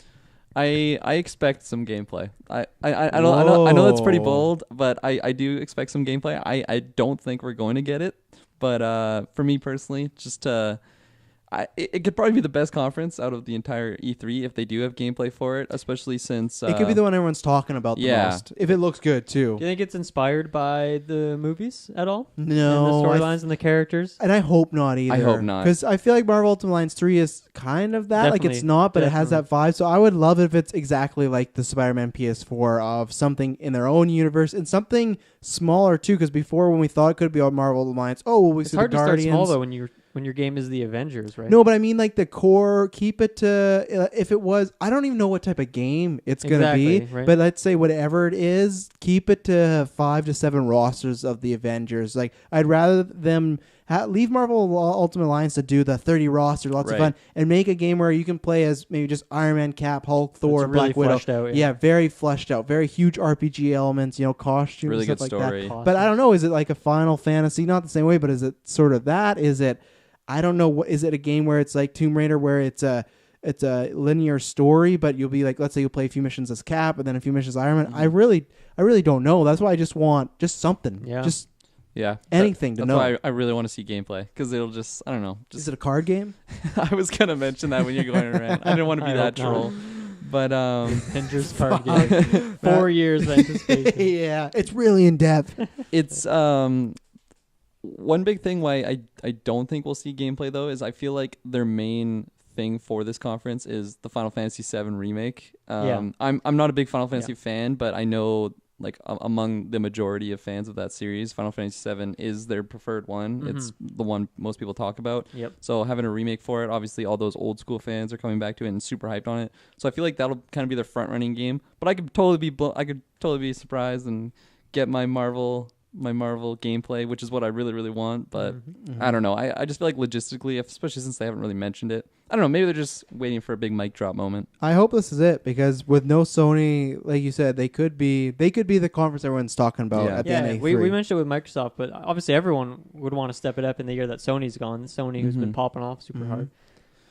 expect some gameplay. I know that's pretty bold, but I do expect some gameplay. I don't think we're going to get it, but for me personally, just it could probably be the best conference out of the entire E3 if they do have gameplay for it, especially since it could be the one everyone's talking about the most. If it looks good too. Do you think it's inspired by the movies at all? No, and the storylines and the characters. And I hope not either. I hope not, because I feel like Marvel Ultimate Alliance 3 is kind of that. Definitely, like it's not, but it has that vibe. So I would love it if it's exactly like the Spider-Man PS4 of something in their own universe and something smaller too. Because before, when we thought it could be on Marvel Ultimate Alliance, we see the Guardians. It's hard to start small though when your game is the Avengers, right? No, but I mean like the core, keep it to, if it was, I don't even know what type of game it's going to be, right? But let's say whatever it is, keep it to 5 to 7 rosters of the Avengers. Like I'd rather them leave Marvel Ultimate Alliance to do the 30 roster, lots of fun, and make a game where you can play as maybe just Iron Man, Cap, Hulk, Thor, really Black Widow. Out, yeah, very fleshed out, very huge RPG elements, costumes, really stuff good like story. that. But I don't know, is it like a Final Fantasy? Not the same way, but is it sort of that? Is it? I don't know. Is it a game where it's like Tomb Raider, where it's a linear story, but you'll be like, let's say you'll play a few missions as Cap and then a few missions as Iron Man. Mm-hmm. I really don't know. That's why I just want just something. Yeah. Just That's anything to know. That's why I really want to see gameplay, because it'll just, I don't know. Is it a card game? I was gonna mention that when you're going around. I didn't want to be that troll. But Avengers card game. 4 years of anticipation. Yeah, it's really in depth. It's one big thing why I don't think we'll see gameplay though is I feel like their main thing for this conference is the Final Fantasy VII remake. I'm not a big Final Fantasy fan, but I know like among the majority of fans of that series, Final Fantasy VII is their preferred one. Mm-hmm. It's the one most people talk about. Yep. So having a remake for it, obviously all those old school fans are coming back to it and super hyped on it. So I feel like that'll kind of be their front running game. But I could totally be surprised and get my Marvel gameplay, which is what I really, really want. But I don't know. I just feel like logistically, especially since they haven't really mentioned it, I don't know. Maybe they're just waiting for a big mic drop moment. I hope this is it, because with no Sony, like you said, they could be the conference everyone's talking about at the end of E3. We mentioned it with Microsoft, but obviously everyone would want to step it up in the year that Sony's gone. Sony, who's been popping off super hard.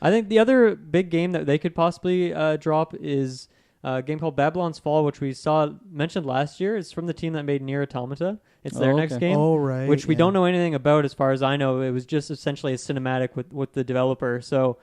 I think the other big game that they could possibly drop is a game called Babylon's Fall, which we saw mentioned last year. It's from the team that made Nier Automata. It's their next game, which we don't know anything about as far as I know. It was just essentially a cinematic with the developer. So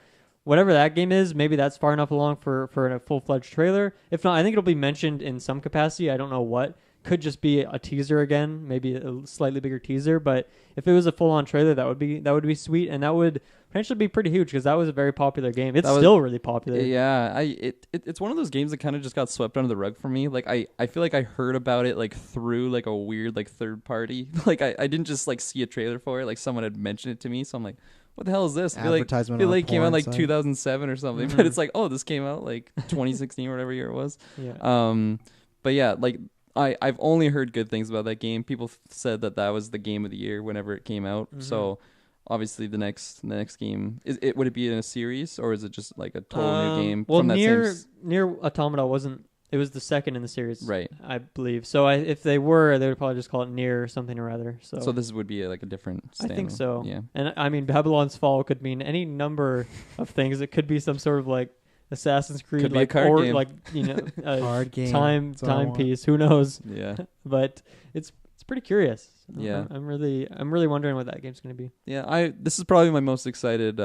whatever that game is, maybe that's far enough along for a full-fledged trailer. If not, I think it'll be mentioned in some capacity. I don't know what. Could just be a teaser again, maybe a slightly bigger teaser. But if it was a full-on trailer, that would be sweet, and that would potentially be pretty huge, because that was a very popular game. It's still really popular. Yeah, it's one of those games that kind of just got swept under the rug for me. Like I feel like I heard about it like through like a weird like third party. Like I didn't just like see a trailer for it. Like someone had mentioned it to me, so I'm like, what the hell is this? I feel like it came out like 2007 or something, but it's like, oh, this came out like 2016 or whatever year it was. Yeah. But yeah, like I've only heard good things about that game. People said that was the game of the year whenever it came out. So obviously the next game would it be in a series, or is it just like a total new game? Well, Nier Automata wasn't It was the second in the series, Right. I believe. So if they were, they would probably just call it Nier or something or other. So this would be like a different I think standalone. so. Yeah. And I mean, Babylon's Fall could mean any number of things. It could be some sort of like Assassin's Creed, Could be a like card game. like a Card game. That's all I want. timepiece. Who knows? Yeah. But it's pretty curious. Yeah. I'm really wondering what that game's going to be. Yeah, this is probably my most excited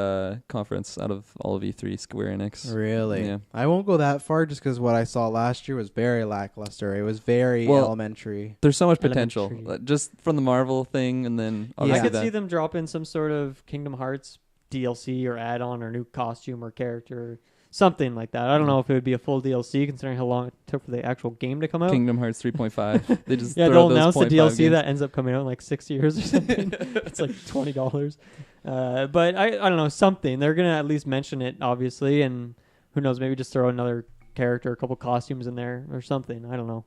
conference out of all of E3, Square Enix. Really? Yeah. I won't go that far just because what I saw last year was very lackluster. It was very elementary. There's so much potential, Elementary. just from the Marvel thing, and then I obviously could see them drop in some sort of Kingdom Hearts DLC or add-on or new costume or character, something like that. I don't know if it would be a full DLC considering how long it took for the actual game to come out. Kingdom Hearts 3.5. They just Yeah, throw they'll those announce the 0.5 DLC games. that ends up coming out in like 6 years or something. It's like $20. But I don't know, something. They're going to at least mention it, obviously, and who knows, maybe just throw another character, a couple costumes in there or something. I don't know.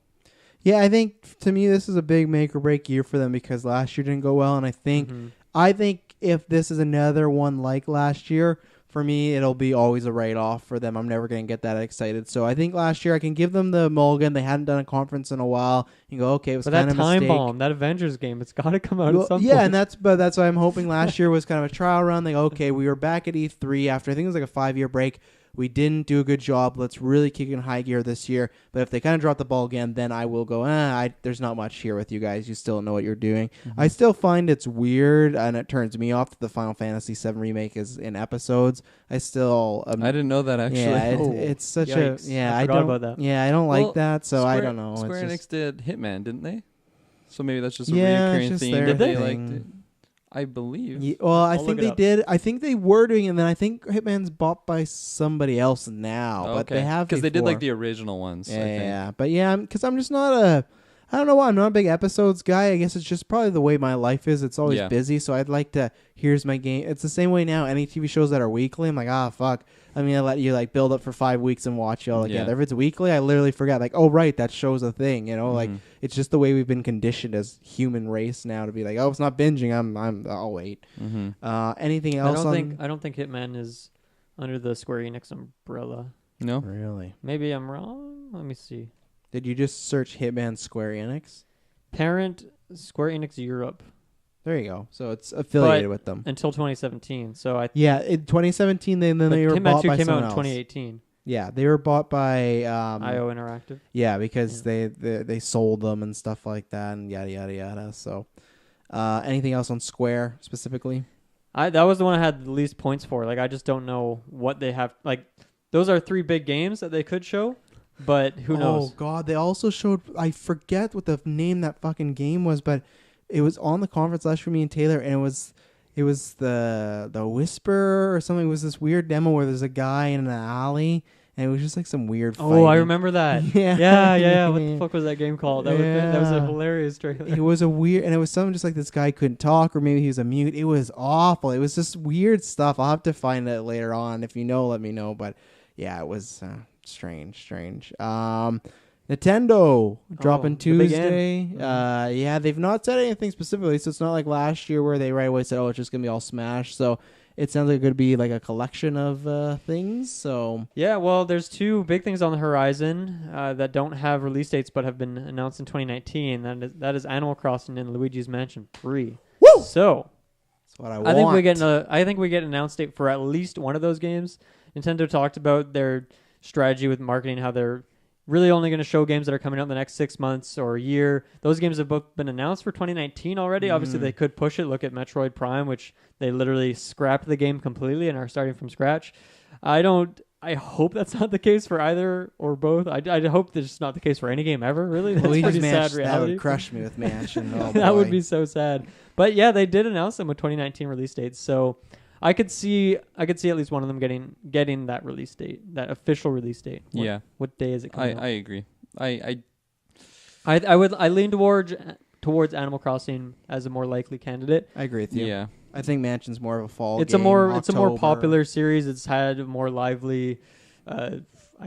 Yeah, I think to me this is a big make or break year for them because last year didn't go well, and I think if this is another one like last year, for me it'll be always a write off for them. I'm never going to get that excited. So I think last year I can give them the mulligan. They hadn't done a conference in a while. You go, okay, it was But kind that of a Time mistake. Bomb, that Avengers game, it's got to come out Well, at some yeah, point. and that's why I'm hoping last year was kind of a trial run. They go, okay, we were back at E3 after I think it was like a 5-year break. We didn't do a good job. Let's really kick in high gear this year. But if they kind of drop the ball again, then I will go, there's not much here with you guys. You still know what you're doing. I still find it's weird, and it turns me off that the Final Fantasy VII Remake is in episodes. I still... I didn't know that, actually. Yeah, it's such Yikes. a... Yeah, I forgot don't, about that. Yeah, I don't like that, so I don't know. Square It's Enix just, did Hitman, didn't they? So maybe that's just a Yeah, recurring it's just theme their that they thing. liked. I believe. Yeah, well, I I'll think look it they up. did. I think they were doing it, and then I think Hitman's bought by somebody else now. But they have because they did like before. the original ones. I think. Yeah. But yeah, because I'm just not a. I don't know why I'm not a big episodes guy. I guess it's just probably the way my life is. It's always Yeah. busy, so I'd like to. Here's my game. It's the same way now. Any TV shows that are weekly, I'm like, fuck. I mean, I let you like build up for 5 weeks and watch it all together. Yeah. If it's weekly, I literally forget. Like, oh right, that show's a thing. You know, like it's just the way we've been conditioned as human race now to be like, oh, it's not binging. I'll wait. Anything else? I don't think Hitman is under the Square Enix umbrella. No. Really. Maybe I'm wrong. Let me see. Did you just search Hitman Square Enix? Parent Square Enix Europe There you go. So it's affiliated But- with them. until 2017. So I Yeah, in 2017, then but they were Hitman bought 2 by came out someone in else. 2018. Yeah, they were bought by IO Interactive. Yeah, because they sold them and stuff like that, and yada yada yada. So, anything else on Square specifically? That was the one I had the least points for. Like I just don't know what they have. Like those are 3 big games that they could show, but who knows? Oh God, they also showed. I forget what the name that fucking game was, but it was on the conference last for me and Taylor, and it was the Whisper or something. It was this weird demo where there's a guy in an alley, and it was just like some weird. Oh, I fighting. remember that. Yeah. yeah. What the fuck was that game called? That was a Yeah. hilarious trailer. It was a weird, and it was something just like this guy couldn't talk, or maybe he was a mute. It was awful. It was just weird stuff. I'll have to find it later on. If you know, let me know. But yeah, it was strange. Nintendo dropping the big N. Tuesday. Yeah, they've not said anything specifically, so it's not like last year where they right away said, "Oh, it's just gonna be all Smash." So it sounds like it's gonna be like a collection of things. So Yeah, well, there's 2 big things on the horizon that don't have release dates but have been announced in 2019. That is Animal Crossing and Luigi's Mansion 3. Woo! So that's what I want. I think we get an announce date for at least one of those games. Nintendo talked about their strategy with marketing, how they're really only going to show games that are coming out in the next 6 months or a year. Those games have both been announced for 2019 already. Obviously, they could push it. Look at Metroid Prime, which they literally scrapped the game completely and are starting from scratch. I hope that's not the case for either or both. I hope that's just not the case for any game ever, really. That's Luigi's pretty sad Mansion, that reality. would crush me with Mansion. Oh, That would boy. be so sad. But yeah, they did announce them with 2019 release dates. So I could see at least one of them getting that release date, that official release date. What day is it coming out? I agree. I I lean towards Animal Crossing as a more likely candidate. I agree with you. yeah. I think Mansion's more of a fall. It's game, a more October. popular series. It's had a more lively, I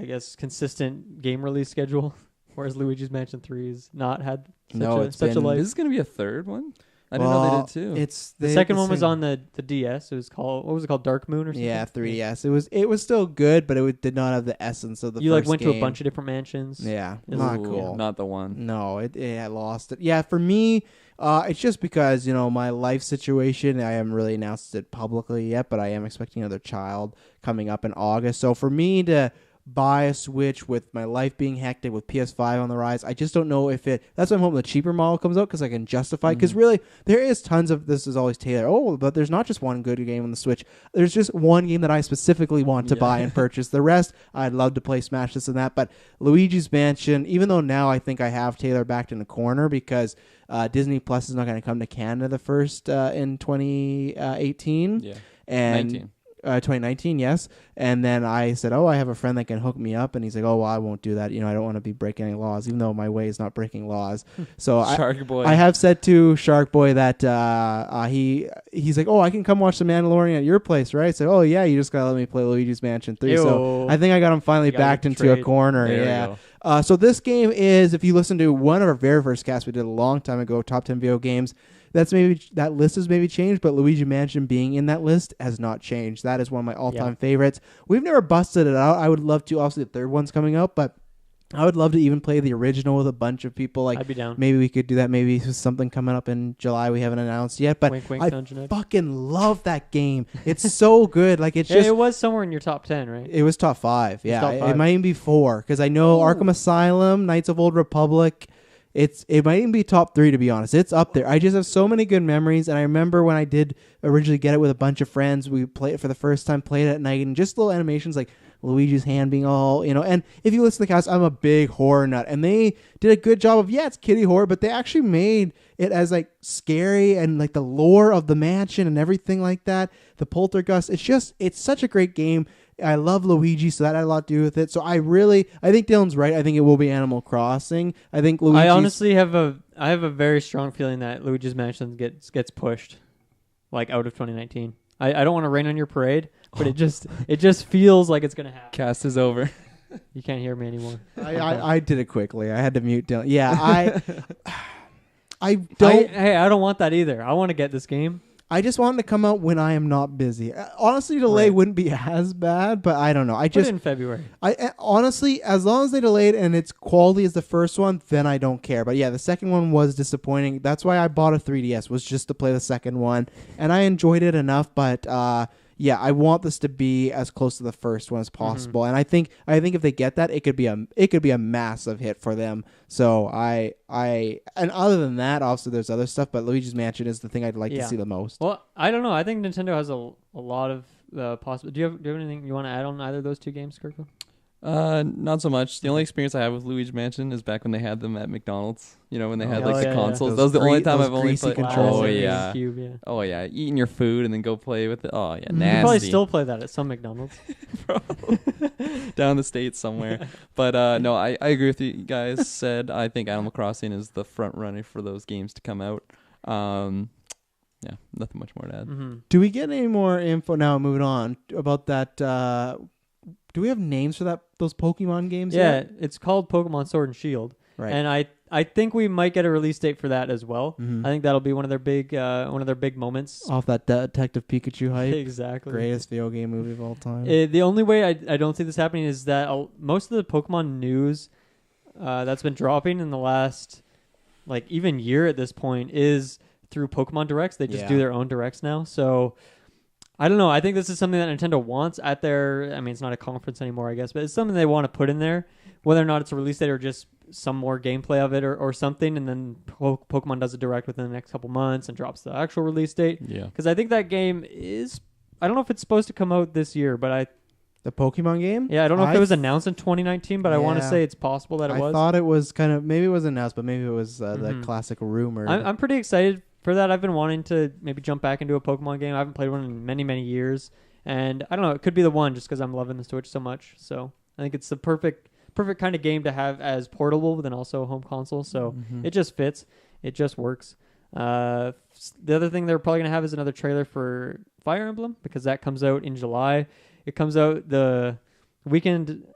guess, consistent game release schedule. Whereas Luigi's Mansion 3 has not had such a been- life. This is gonna be a third one. I didn't know they did too. The second one was on the DS. It was called, what was it called? Dark Moon or something? Yeah, 3DS. It was still good, but did not have the essence of the you first went game. to a bunch of different mansions. Yeah, It was not cool. cool. Not the one. No, it lost it. Yeah, for me, it's just because, my life situation, I haven't really announced it publicly yet, but I am expecting another child coming up in August. So for me to buy a Switch with my life being hectic with PS5 on the rise, I just don't know if that's why I'm hoping the cheaper model comes out, because I can justify, because really there is tons of, this is always Taylor, but there's not just one good game on the Switch. There's just one game that I specifically want to buy and purchase. The rest, I'd love to play Smash, this and that, but Luigi's Mansion, even though now I think I have Taylor backed in a corner, because Disney Plus is not going to come to Canada the first in 2018. Yeah. And 19. 2019, yes. And then I said, I have a friend that can hook me up. And he's like, well, I won't do that. I don't want to be breaking any laws, even though my way is not breaking laws. So Shark Boy. I have said to Shark Boy that he's like, I can come watch The Mandalorian at your place, right? So, yeah, you just got to let me play Luigi's Mansion 3. Ew. So I think I got him finally backed into a corner. There Yeah. So this game is, if you listen to one of our very first casts we did a long time ago, Top 10 Video Games, that list has maybe changed, but Luigi Mansion being in that list has not changed. That is one of my all-time favorites. We've never busted it out. I would love to. Obviously, the third one's coming out, but I would love to even play the original with a bunch of people. Like, I'd be down. Maybe we could do that. Maybe there's something coming up in July we haven't announced yet. But Wink, wink, I Dungeon Ed. fucking love that game. It's so good. Like, it's just. It was somewhere in your top 10, right? It was top 5. Yeah, top it 5. might even be 4, because I know Arkham Asylum, Knights of Old Republic. It might even be top 3, to be honest. It's up there. I just have so many good memories, and I remember when I did originally get it with a bunch of friends, we played it for the first time, played it at night, and just little animations like Luigi's hand being all, and if you listen to the cast, I'm a big horror nut, and they did a good job of, it's kiddie horror, but they actually made it as like scary, and like the lore of the mansion and everything like that, the poltergeist. It's such a great game. I love Luigi, so that had a lot to do with it. So I think Dylan's right. I think it will be Animal Crossing. I think Luigi. I honestly have a very strong feeling that Luigi's Mansion gets pushed, like, out of 2019. I don't want to rain on your parade, but it just feels like it's gonna happen. Cast is over. You can't hear me anymore. I did it quickly. I had to mute Dylan. Yeah, I don't. I don't want that either. I want to get this game. I just want it to come out when I am not busy. Honestly, delay wouldn't be as bad, but I don't know. Put it in February. Honestly, as long as they delayed and it's quality as the first one, then I don't care. But yeah, the second one was disappointing. That's why I bought a 3DS, was just to play the second one, and I enjoyed it enough. But I want this to be as close to the first one as possible. Mm-hmm. And I think if they get that, it could be a massive hit for them. So and other than that, obviously there's other stuff, but Luigi's Mansion is the thing I'd like to see the most. Well, I don't know. I think Nintendo has a lot of possible. Do you have anything you want to add on either of those two games, Kirkland? Not so much. The only experience I have with Luigi Mansion is back when they had them at McDonald's. When they had the consoles. Yeah. That was the only time I've only played. Controls. Oh yeah. Cube, yeah. Oh yeah. Eating your food and then go play with it. Oh yeah. Nasty. You probably still play that at some McDonald's. Down in the States somewhere. But no, I agree with you guys. Said I think Animal Crossing is the front runner for those games to come out. Yeah, nothing much more to add. Mm-hmm. Do we get any more info now? Moving on about that. Do we have names for those Pokemon games? Yeah, yet? it's called Pokemon Sword and Shield. Right. And I think we might get a release date for that as well. Mm-hmm. I think that'll be one of their big moments. Off that Detective Pikachu hype. Exactly. Greatest video game movie of all time. The only way I don't see this happening is that most of the Pokemon news that's been dropping in the last even year at this point is through Pokemon Directs. They just do their own Directs now. So I don't know. I think this is something that Nintendo wants at their. I mean, it's not a conference anymore, I guess, but it's something they want to put in there. Whether or not it's a release date or just some more gameplay of it or something, and then Pokemon does a direct within the next couple months and drops the actual release date. Yeah. Because I think that game is. I don't know if it's supposed to come out this year, but the Pokemon game? Yeah, I don't know if it was announced in 2019, but I want to say it's possible that it was. I thought it was maybe it was announced, but maybe it was the classic rumor. I'm pretty excited for that. I've been wanting to maybe jump back into a Pokemon game. I haven't played one in many, many years. And I don't know, it could be the one just because I'm loving the Switch so much. So I think it's the perfect kind of game to have as portable, but then also a home console. So it just fits. It just works. The other thing they're probably going to have is another trailer for Fire Emblem because that comes out in July. It comes out the weekend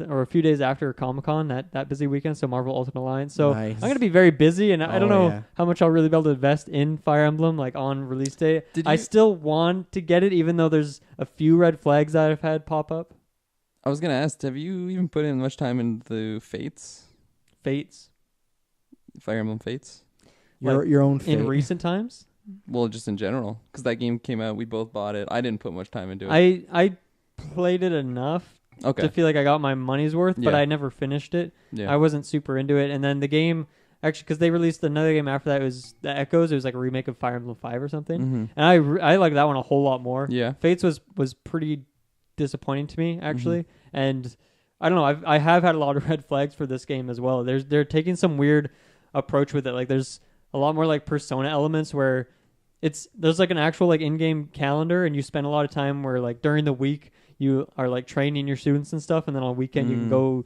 or a few days after Comic-Con, that busy weekend, so Marvel Ultimate Alliance. So Nice. I'm going to be very busy, and I don't know yeah. how much I'll really be able to invest in Fire Emblem like on release day. I still want to get it, even though there's a few red flags that I've had pop up. I was gonna ask, have you even put in much time into Fates? Fire Emblem Fates? Your own fate. In recent times? Well, just in general, because that game came out, we both bought it. I didn't put much time into it. I played it enough Okay. to feel like I got my money's worth, but Yeah. I never finished it. Yeah. I wasn't super into it. And then the game, actually, because they released another game after that, it was the Echoes. It was like a remake of Fire Emblem 5 or something. Mm-hmm. And I liked that one a whole lot more. Yeah. Fates was pretty disappointing to me, actually. Mm-hmm. And I don't know, I have had a lot of red flags for this game as well. They're taking some weird approach with it. Like there's a lot more like Persona elements where there's like an actual like in-game calendar, and you spend a lot of time where like during the week you are like training your students and stuff, and then on a weekend you can go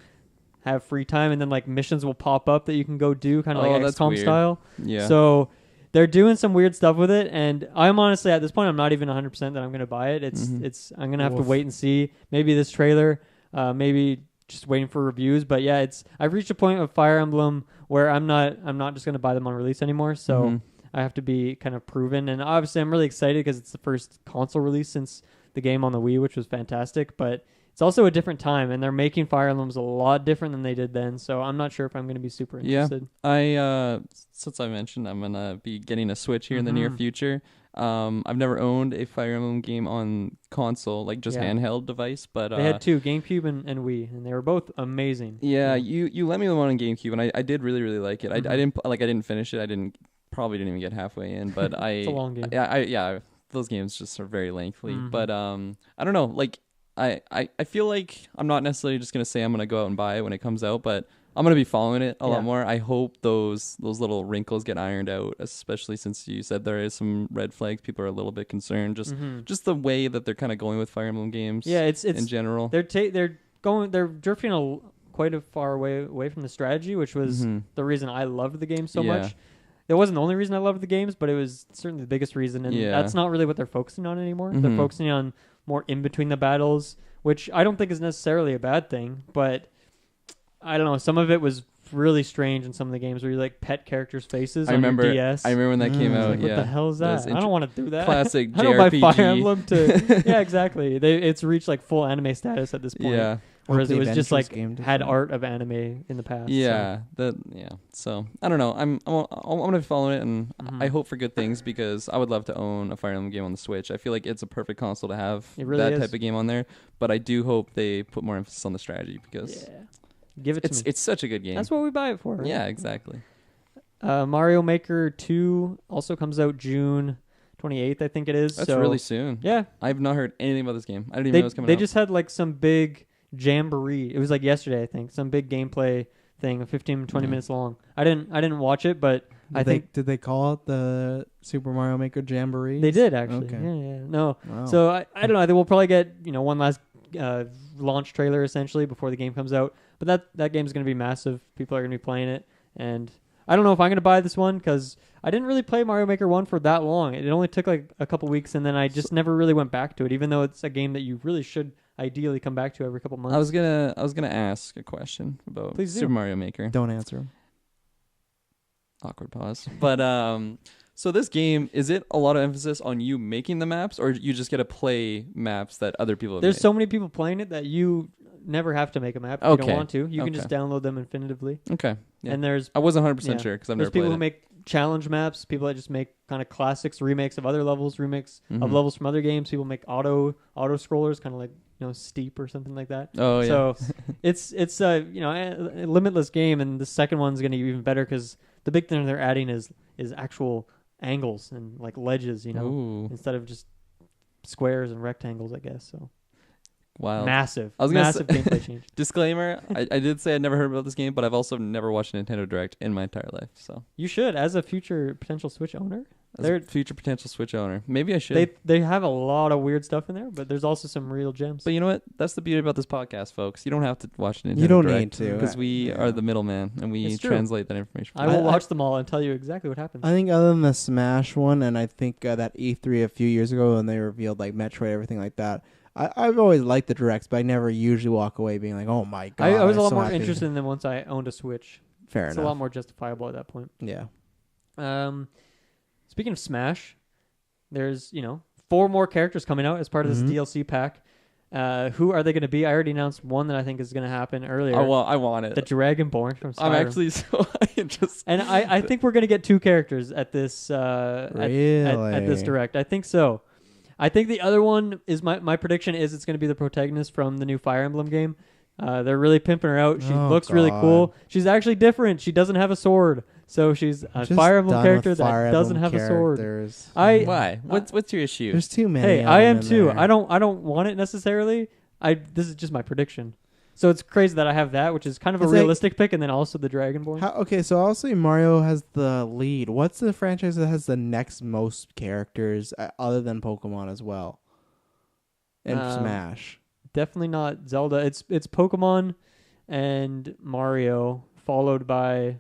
have free time, and then like missions will pop up that you can go do, kind of like that's XCOM weird. style. Yeah. So they're doing some weird stuff with it, and I'm honestly at this point I'm not even 100% that I'm going to buy it. I'm going to have to wait and see. Maybe this trailer, maybe just waiting for reviews, but yeah, I've reached a point of Fire Emblem where I'm not just going to buy them on release anymore. So I have to be kind of proven, and obviously I'm really excited because it's the first console release since the game on the Wii, which was fantastic, but it's also a different time, and they're making Fire Emblems a lot different than they did then, so I'm not sure if I'm going to be super interested. I since I mentioned I'm gonna be getting a Switch here in the near future. I've never owned a Fire Emblem game on console, like just handheld device, but they had two, GameCube and Wii, and they were both amazing. Yeah, you let me the one on GameCube, and I did really really like it. I didn't finish it. I probably didn't even get halfway in, but it's a long game. Yeah, those games just are very lengthy. But I don't know, like I feel like I'm not necessarily just gonna say I'm gonna go out and buy it when it comes out, but I'm gonna be following it a lot more. I hope those little wrinkles get ironed out, especially since you said there is some red flags. People are a little bit concerned, just the way that they're kind of going with Fire Emblem games. Yeah, it's in general. They're drifting quite a far away from the strategy, which was the reason I loved the game so much. It wasn't the only reason I loved the games, but it was certainly the biggest reason, and that's not really what they're focusing on anymore. They're focusing on more in between the battles, which I don't think is necessarily a bad thing, but I don't know. Some of it was really strange in some of the games where you like pet characters' faces on your DS. I remember when that came out. Like, what the hell is that? I don't want to do that. Classic JRPG. I don't buy Fire Emblem to. Yeah, exactly. It's reached like full anime status at this point. Yeah. Whereas it was just like had art of anime in the past. Yeah, So I don't know. I'm gonna be following it, and I hope for good things because I would love to own a Fire Emblem game on the Switch. I feel like it's a perfect console to have type of game on there. But I do hope they put more emphasis on the strategy because give it to me. It's such a good game. That's what we buy it for. Right? Yeah, exactly. Mario Maker 2 also comes out June 28th, I think it is. That's really soon. Yeah, I've not heard anything about this game. I didn't even know it was coming out. They just had like some big jamboree. It was like yesterday, I think. Some big gameplay thing, 15-20 minutes long. I didn't watch it, but did they call it the Super Mario Maker Jamboree? They did actually. Okay. Yeah. No. Wow. So I don't know. I think we'll probably get one last launch trailer essentially before the game comes out. But that game is going to be massive. People are going to be playing it, and I don't know if I'm going to buy this one because I didn't really play Mario Maker 1 for that long. It only took like a couple weeks, and then I just never really went back to it, even though it's a game that you really should ideally come back to every couple months. I was gonna ask a question about Super Mario Maker. Don't answer. Awkward pause. But so this game, is it a lot of emphasis on you making the maps, or you just get to play maps that other people have There's made? so many people playing it that you never have to make a map if you don't want to. You can just download them infinitively. Okay. Yeah. And I wasn't 100% sure because I've never played it. There's people who make challenge maps, people that just make kind of classics, remakes of other levels, remakes of levels from other games. People make auto scrollers, kind of like Steep or something like that. Oh yeah. So it's a limitless game, and the second one's going to be even better because the big thing they're adding is actual angles and like ledges, instead of just squares and rectangles, I guess. So wow, massive gameplay change. Disclaimer: I did say I'd never heard about this game, but I've also never watched a Nintendo Direct in my entire life. So you should, as a future potential Switch owner. Maybe I should. They have a lot of weird stuff in there, but there's also some real gems. But you know what? That's the beauty about this podcast, folks. You don't have to watch Nintendo Direct. You don't need to. Because we are the middleman, and we translate that information. I will watch them all and tell you exactly what happens. I think other than the Smash one, and I think that E3 a few years ago when they revealed like Metroid, everything like that, I've always liked the directs, but I never usually walk away being like, oh my god. I was a I'm lot so more happy. interested in them once I owned a Switch. Fair It's enough. a lot more justifiable at that point. Yeah. Speaking of Smash, there's 4 more characters coming out as part of this Mhm. DLC pack. Who are they going to be? I already announced one that I think is going to happen earlier. I want it. The Dragonborn from Skyrim. I'm actually so just. And I think we're going to get 2 characters at this at this direct. I think so. I think the other one is my prediction is it's going to be the protagonist from the new Fire Emblem game. They're really pimping her out. She looks really cool. She's actually different. She doesn't have a sword. So she's a Fire Emblem character that doesn't have a sword. Why? What's your issue? There's too many. Hey, I am in too. there. I don't want it necessarily. This is just my prediction. So it's crazy that I have that, which is kind of a It's like- realistic pick, and then also the Dragonborn. Okay, so obviously Mario has the lead. What's the franchise that has the next most characters other than Pokemon as well? And Smash. Definitely not Zelda. It's Pokemon and Mario, followed by.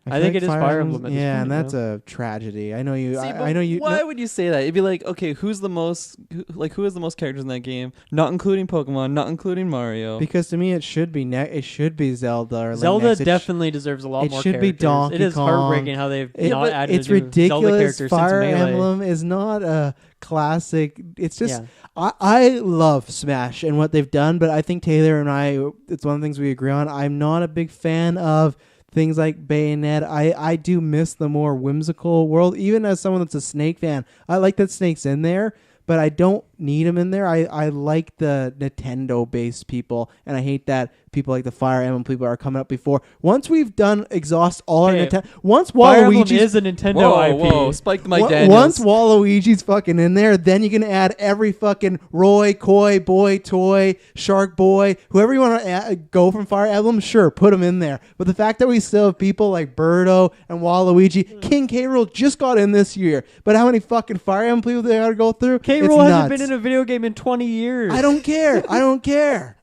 I think it is Fire Emblem at this Yeah, point, and that's a tragedy. I know you. See, I know you. Why would you say that? It'd be like, okay, who has the most characters in that game? Not including Pokemon, not including Mario. Because to me, it should be it should be Zelda. Or Zelda next. definitely deserves a lot it more should characters. be Donkey It is Kong. heartbreaking how they've not added It's a new Zelda ridiculous. character Fire since Melee. Emblem is not a classic. It's just. Yeah. I love Smash and what they've done, but I think Taylor and I, it's one of the things we agree on. I'm not a big fan of things like Bayonetta. I do miss the more whimsical world. Even as someone that's a Snake fan, I like that Snake's in there, but I don't need him in there. I like the Nintendo-based people, and I hate that people like the Fire Emblem people are coming up before. Once we've done exhaust all our Nintendo, once Fire Emblem Waluigi's is a Nintendo IP. Whoa, Spike Mike Daniels. once Waluigi's fucking in there, then you can add every fucking Roy, Koi, Boy, Toy, Shark Boy, whoever you want to go from Fire Emblem, sure, put them in there. But the fact that we still have people like Birdo and Waluigi, King K. Rool just got in this year, but how many fucking Fire Emblem people they got to go through? K. It's Rool hasn't nuts. been in a video game in 20 years. I don't care. I don't care.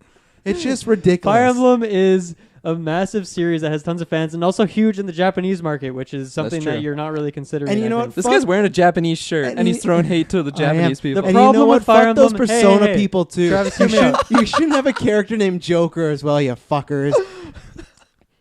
It's just ridiculous. Fire Emblem is a massive series that has tons of fans and also huge in the Japanese market, which is something true. that you're not really considering. And you I know think. what? This Fuck- guy's wearing a Japanese shirt, and he's throwing hate to the Japanese people. The And you problem know with what? Fire Fuck those Emblem- Persona hey, people too. Travis, you, hear me out. you shouldn't have a character named Joker as well, you fuckers.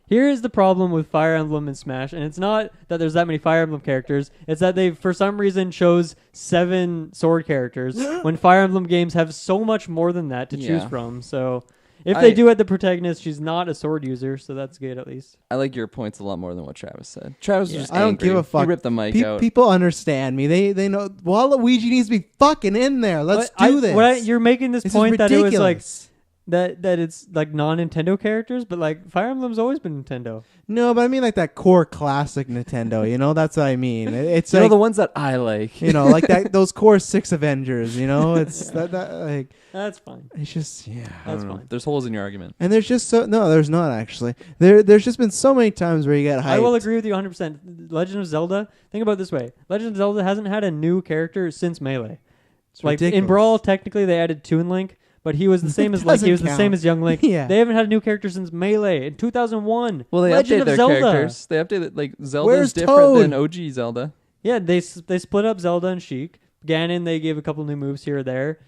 Here is the problem with Fire Emblem and Smash, and it's not that there's that many Fire Emblem characters. It's that they, for some reason, chose 7 sword characters when Fire Emblem games have so much more than that to choose Yeah. from. So if they do add the protagonist, she's not a sword user, so that's good at least. I like your points a lot more than what Travis said. Travis was just I don't angry. give a fuck. He ripped the mic out. People understand me. They know Waluigi needs to be fucking in there. Let's do this. You're making this This point is that it was like ridiculous. that it's like non-Nintendo characters, but like Fire Emblem's always been Nintendo. No, but I mean like that core classic Nintendo. You know, that's what I mean. It's You like know the ones that I like. you know, like that those core 6 Avengers. You know, it's that like That's fine. it's just yeah. I don't That's know. fine. There's holes in your argument. And there's just there's not actually. There's just been so many times where you get hyped. I will agree with you 100%. Legend of Zelda. Think about it this way: Legend of Zelda hasn't had a new character since Melee. It's Like ridiculous. in Brawl, technically they added Toon Link, but he was the same as Doesn't He was the count. same as Young Link. Yeah. They haven't had a new character since Melee in 2001. Well, they Legend updated of their Zelda. characters. They updated like Zelda's Where's different Toad? than OG Zelda. Yeah, they split up Zelda and Sheik. Ganon, they gave a couple new moves here or there,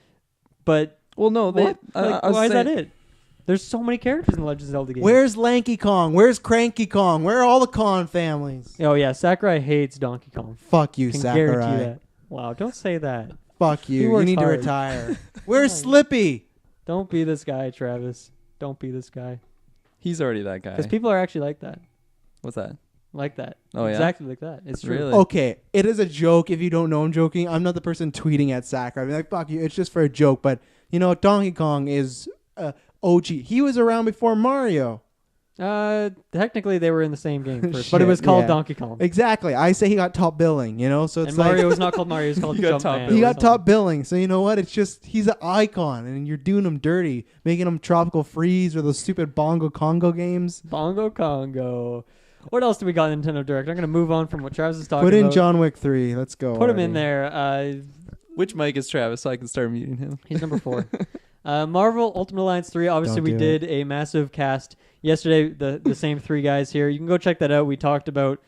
but Well, no, they. what? Like, I was why is that saying- it? There's so many characters in the Legend of Zelda game. Where's Lanky Kong? Where's Cranky Kong? Where are all the Kong families? Oh yeah, Sakurai hates Donkey Kong. Fuck you, Can Sakurai. guarantee that. Wow, don't say that. Fuck He you. You works need to hard. retire. Where's Slippy? Don't be this guy, Travis. Don't be this guy. He's already that guy. Because people are actually like that. What's that? Like that. Oh, yeah? Exactly like that. It's true. Really? Okay, it is a joke. If you don't know I'm joking, I'm not the person tweeting at Sakurai. I'm like, fuck you. It's just for a joke. But, you know, Donkey Kong is OG. He was around before Mario. Technically they were in the same game first, but it was Shit, called yeah. Donkey Kong. Exactly. I say he got top billing, you know? So it's And like... Mario was not called Mario, he was called He got top Jumpman. billing. He or got something. top billing. So you know what? It's just, he's an icon. And you're doing him dirty. Making him Tropical Freeze or those stupid Bongo Congo games. Bongo Congo. What else do we got in Nintendo Direct? I'm going to move on from what Travis is talking Put in about. John Wick 3. Let's go. Put him in already. there. Which mic is Travis so I can start muting him? He's number 4. Marvel Ultimate Alliance 3. Obviously, Don't we do did a massive cast yesterday. The same 3 guys here. You can go check that out. We talked about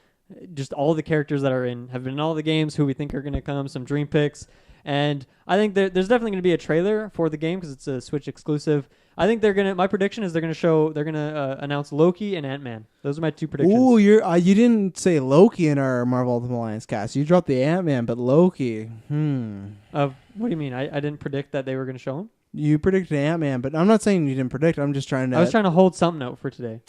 just all the characters that have been in all the games, who we think are going to come, some dream picks. And I think there's definitely going to be a trailer for the game because it's a Switch exclusive. I think my prediction is they're going to announce Loki and Ant-Man. Those are my two predictions. Ooh, you didn't say Loki in our Marvel Ultimate Alliance cast. You dropped the Ant-Man, but Loki. What do you mean? I didn't predict that they were going to show him? You predicted Ant-Man, but I'm not saying you didn't predict. I'm just trying to... I was trying to hold something out for today.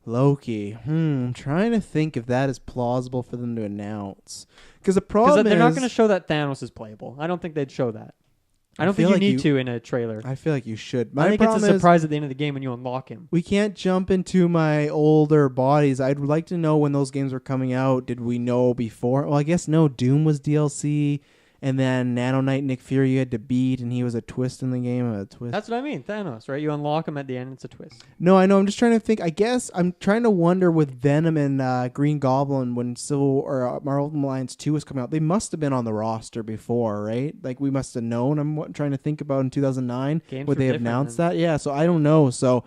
Loki. I'm trying to think if that is plausible for them to announce. Because the problem is... they're not going to show that Thanos is playable. I don't think they'd show that. I don't think you need to in a trailer. I feel like you should. I think it's a surprise at the end of the game when you unlock him. We can't jump into my older bodies. I'd like to know when those games were coming out. Did we know before? Well, I guess no. Doom was DLC. And then Nano Knight Nick Fury you had to beat, and he was a twist in the game. A twist. That's what I mean, Thanos, right? You unlock him at the end, it's a twist. No, I know. I'm just trying to think. I guess I'm trying to wonder with Venom and Green Goblin when Marvel Alliance 2 was coming out. They must have been on the roster before, right? Like we must have known. I'm trying to think about in 2009. Would they have announced that? Yeah, so I don't know. So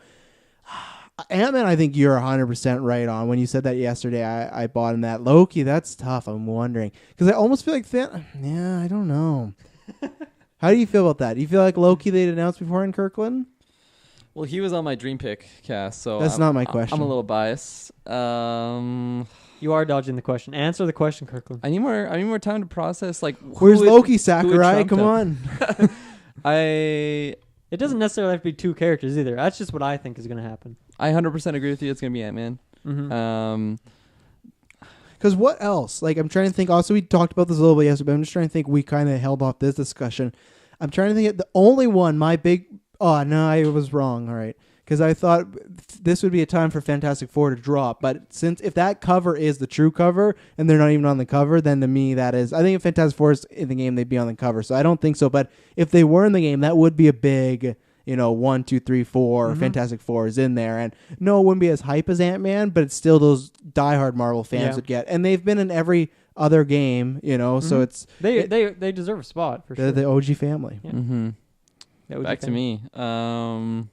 Ant-Man, I think you're 100% right on. When you said that yesterday, I bought in that. Loki, that's tough. I'm wondering. Because I almost feel like yeah, I don't know. How do you feel about that? Do you feel like Loki they'd announced before in Kirkland? Well, he was on my Dream Pick cast, so that's not my question. I'm a little biased. You are dodging the question. Answer the question, Kirkland. I need more time to process. Like, where's Loki, Sakurai? Come on. It doesn't necessarily have to be two characters either. That's just what I think is going to happen. I 100% agree with you. It's going to be Ant-Man. Mm-hmm. Because what else? Like, I'm trying to think. Also, we talked about this a little bit yesterday, but I'm just trying to think. We kind of held off this discussion. I'm trying to think of the only one, oh, no, I was wrong. All right. Because I thought this would be a time for Fantastic Four to drop. But if that cover is the true cover and they're not even on the cover, then to me that is... I think if Fantastic Four is in the game, they'd be on the cover. So I don't think so. But if they were in the game, that would be a big... 1, 2, 3, 4 Fantastic Four is in there. And no, it wouldn't be as hype as Ant-Man, but it's still those diehard Marvel fans would get. And they've been in every other game, so it's... They deserve a spot, for sure. They're the OG family. Yeah. Mm-hmm. Back to me. You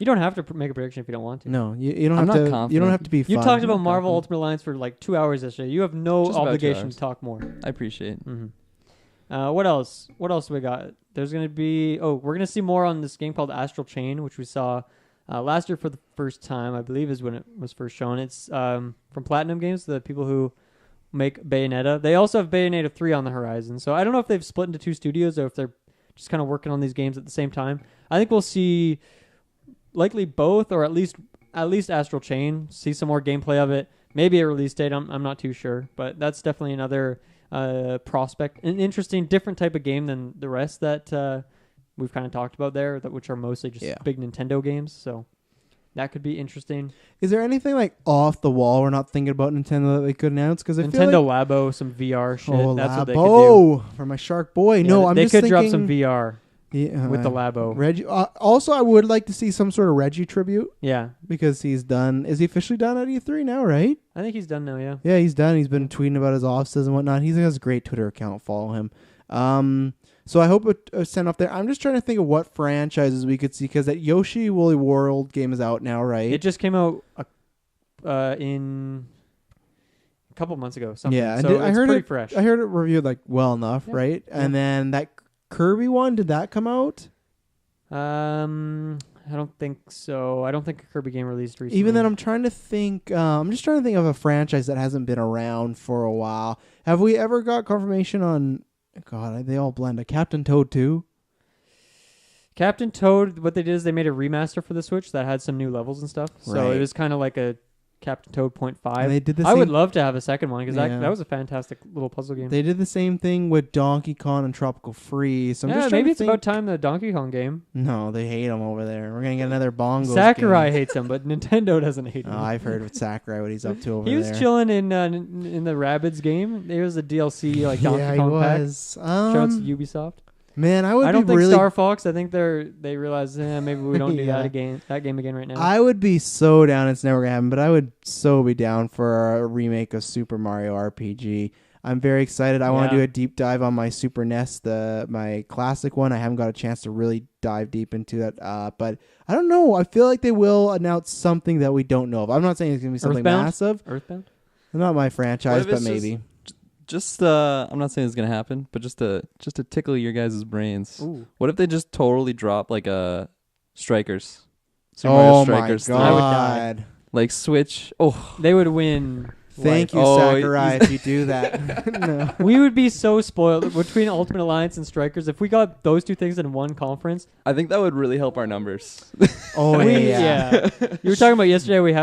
don't have to make a prediction if you don't want to. No, you don't I'm have not to. confident. You don't have to be. You fun. talked about Marvel Ultimate Alliance for like 2 hours yesterday. You have no Just about 2 obligation hours. to talk more. I appreciate it. Mm-hmm. What else? What else do we got? There's going to be... we're going to see more on this game called Astral Chain, which we saw last year for the first time, I believe is when it was first shown. It's from Platinum Games, the people who make Bayonetta. They also have Bayonetta 3 on the horizon. So I don't know if they've split into two studios or if they're just kind of working on these games at the same time. I think we'll see likely both, or at least Astral Chain, see some more gameplay of it. Maybe a release date, I'm not too sure. But that's definitely another... prospect, an interesting, different type of game than the rest that we've kind of talked about there, which are mostly just big Nintendo games. So that could be interesting. Is there anything like off the wall we're not thinking about Nintendo that they could announce? Because Nintendo Labo, some VR shit. That's Labo, what they could do for my Shark Boy. Yeah, no, I'm they just could thinking, drop some VR with the Labo. Reggie. Also, I would like to see some sort of Reggie tribute. Yeah, because he's done. Is he officially done at E3 now? Right? I think he's done now. Yeah. Yeah, he's done. He's been tweeting about his offices and whatnot. He has a great Twitter account. Follow him. So I hope it sent off there. I'm just trying to think of what franchises we could see because that Yoshi Woolly World game is out now, right? It just came out in a couple months ago. Something. Yeah, so I it's heard pretty it fresh. I heard it reviewed like well enough, right? Yeah. And then that Kirby one, did that come out? I don't think so. I don't think a Kirby game released recently. Even then, I'm trying to think. I'm just trying to think of a franchise that hasn't been around for a while. Have we ever got confirmation on? God, they all blend. A Captain Toad 2? Captain Toad, what they did is they made a remaster for the Switch that had some new levels and stuff. So it was kind of like a Captain Toad 0.5. And they did I would love to have a second one because Yeah. that was a fantastic little puzzle game. They did the same thing with Donkey Kong and Tropical Freeze. So I'm just trying maybe to it's think. about time the Donkey Kong game. No, they hate him over there. We're gonna get another Bongos Sakurai game. hates him, but Nintendo doesn't hate him. Oh, I've heard with Sakurai what he's up to over there. He was chilling in the Rabbids game. There was a DLC like Donkey yeah, Kong he pack. was. Shout out to Ubisoft. Man, I don't think really... Star Fox. I think they realize maybe we don't do that game again right now. I would be so down. It's never gonna happen, but I would so be down for a remake of Super Mario RPG. I'm very excited. I want to do a deep dive on my Super NES, my classic one. I haven't got a chance to really dive deep into that, but I don't know. I feel like they will announce something that we don't know of. I'm not saying it's gonna be something massive. Earthbound. Not my franchise, but maybe. Just I'm not saying it's gonna happen, but just to tickle your guys' brains. Ooh. What if they just totally drop like Strikers? Super Mario Strikers my 3. I would god! Like Switch. Oh, They would win. Thank you, Oh, Sakurai, if you do that. No. We would be so spoiled between Ultimate Alliance and Strikers if we got those two things in one conference. I think that would really help our numbers. Oh yeah. You were talking about yesterday. We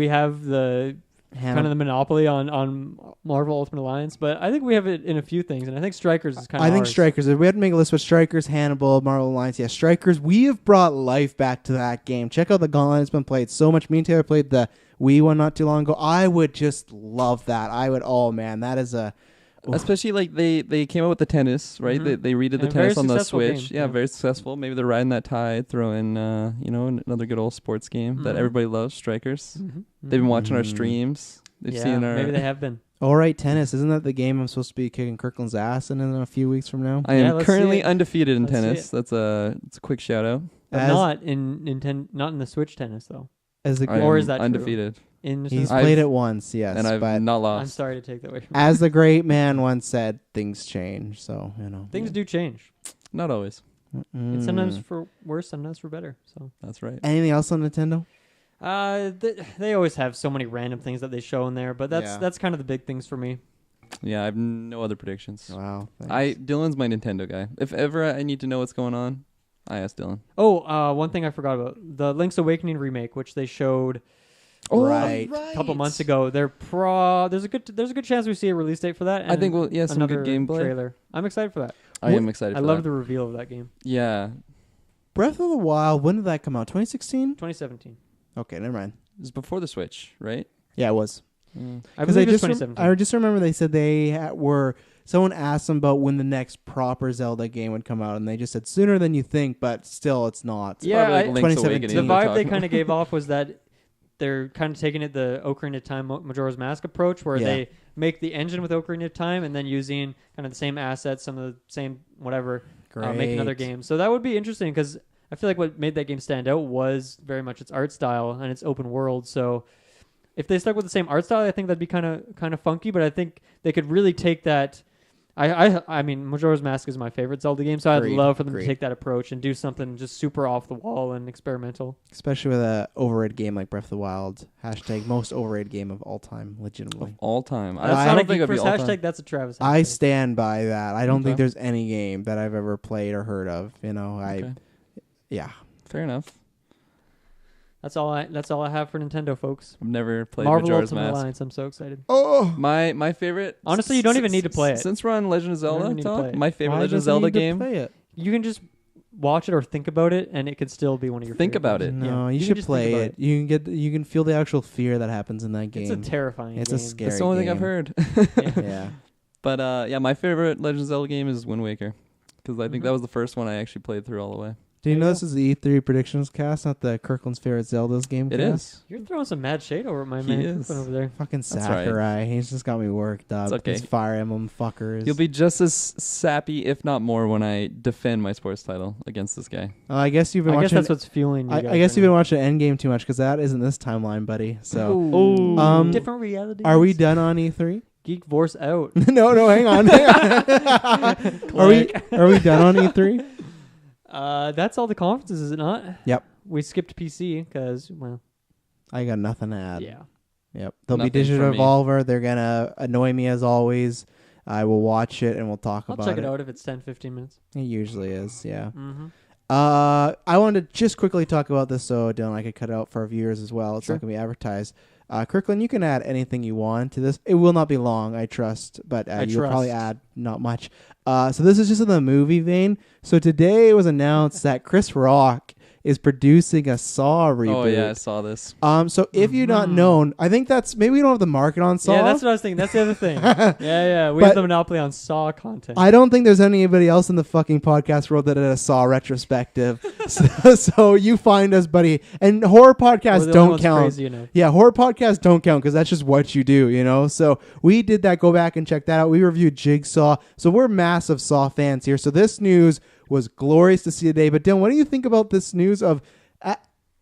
have the Hannah- kind of the monopoly on Marvel Ultimate Alliance, but I think we have it in a few things, and I think Strikers is kind of. I think Strikers. If we had to make a list with Strikers, Hannibal, Marvel Alliance, yeah, Strikers. We have brought life back to that game. Check out the Gauntlet. It's been played so much. Me and Taylor played the Wii one not too long ago. I would just love that. I would. Oh man, that is a. Especially like they came out with the tennis, right? Mhm. They redid the And a tennis very on the successful Switch. game, Yeah, yeah. very successful. Maybe they're riding that tide, throwing another good old sports game that Mhm. everybody loves, Strikers. Mhm. They've been watching our Mm. streams. They've Yeah, seen our. maybe they have been. All right, tennis. Isn't that the game I'm supposed to be kicking Kirkland's ass in a few weeks from now? I Yeah, am let's see currently it. undefeated in Let's see tennis. it. That's it's a quick shout out. But As- not in Nintendo, not in the Switch tennis though. As a I Or am is that true? undefeated? In he's I've- played it once, yes, and I've but not I'm lost. sorry to take that away from you. as the great man once said, things change. So Things do change. Not always. It's sometimes for worse, sometimes for better. So That's right. Anything else on Nintendo? they always have so many random things that they show in there, but Yeah. that's kind of the big things for me. Yeah, I have no other predictions. Wow, thanks. Dylan's my Nintendo guy. If ever I need to know what's going on, I ask Dylan. Oh, one thing I forgot about the Link's Awakening remake, which they showed Right. a couple months ago. There's a good chance we see a release date for that. I think we'll some another good gameplay. trailer. I'm excited for that. I am excited. I for love that. the reveal of that game. Yeah, Breath of the Wild. When did that come out? 2016. 2017. Okay, never mind. it was before the Switch, right? Yeah, it was. I Because believe it's I 2017. just remember they said they were. Someone asked them about when the next proper Zelda game would come out, and they just said sooner than you think, but still, it's not. Yeah, Probably like I- Link's 2017. Awakening the they're vibe they talking kind of gave off was that they're kind of taking it the Ocarina of Time Majora's Mask approach, where Yeah. they make the engine with Ocarina of Time and then using kind of the same assets, some of the same whatever, make another Great. game. So that would be interesting because I feel like what made that game stand out was very much its art style and its open world. So if they stuck with the same art style, I think that'd be kind of funky. But I think they could really take that. I mean, Majora's Mask is my favorite Zelda game, so I'd Agreed, love for them agreed. to take that approach and do something just super off the wall and experimental. Especially with a overrated game like Breath of the Wild. # most overrated game of all time, legitimately. Of all time. That's I not don't a think Geek it'd be First all hashtag. time. That's a Travis. I hashtag. stand by that. I don't think Okay. there's any game that I've ever played or heard of. Okay. Yeah. Fair enough. That's all I have for Nintendo, folks. I've never played Marvel Majora's Ultimate Mask. Alliance. I'm so excited. Oh, My favorite. Honestly, you don't even need to play it. Since we're on Legend of You don't Zelda even need to talk, play it. my favorite why Legend of does it Zelda need to game. play it? You can just watch it or think about it, and it could still be one of your. Think favorite about games. it. No, Yeah. you can should just play think it. You can feel the actual fear that happens in that game. It's a terrifying. It's a game. scary That's the only thing I've game. heard. Yeah. Yeah. But yeah, my favorite Legend of Zelda game is Wind Waker, because I think Mhm. that was the first one I actually played through all the way. Do you There know you this is the E3 predictions cast, not the Kirkland's favorite Zelda's game It cast? is. You're throwing some mad shade over my He man is. Kirkland over there. Fucking That's right. Sakurai. He's just got me worked up. It's okay. These Fire Emblem fuckers. You'll be just as sappy, if not more, when I defend my sports title against this guy. I guess you've been I guess watching. that's what's fueling you. I guys guess right you've been now. watching Endgame too much because that isn't this timeline, buddy. So, Ooh. Different reality. are we done on E3? Geek Force out. no, hang on. Are we done on E E3? That's all the conferences, is it not? Yep. We skipped PC because, well, I got nothing to add. yeah. Yep. There'll Nothing be Digital from me. Evolver. They're gonna annoy me as always. I will watch it and we'll talk I'll about check it out if it's 10, 15 minutes. It usually is, yeah. Mm-hmm. I wanted to just quickly talk about this so Dylan, I could cut it out for our viewers as well. It's Sure. not going to be advertised. Kirkland, you can add anything you want to this. It will not be long, I trust, but you'll probably trust. add not much. So this is just in the movie vein. So today it was announced that Chris Rock is producing a Saw reboot. Oh yeah, I saw this. So if you're not known, I think that's maybe we don't have the market on Saw. Yeah, that's what I was thinking. That's the other thing. yeah. We But- have the monopoly on Saw content. I don't think there's anybody else in the fucking podcast world that did a Saw retrospective. so you find us, buddy. And horror We're podcasts the only don't ones count. Crazy, you know. Yeah, horror podcasts don't count because that's just what you do, you know? So we did that. Go back and check that out. We reviewed Jigsaw. So we're massive Saw fans here. So this news was glorious to see today. But Dylan, what do you think about this news of...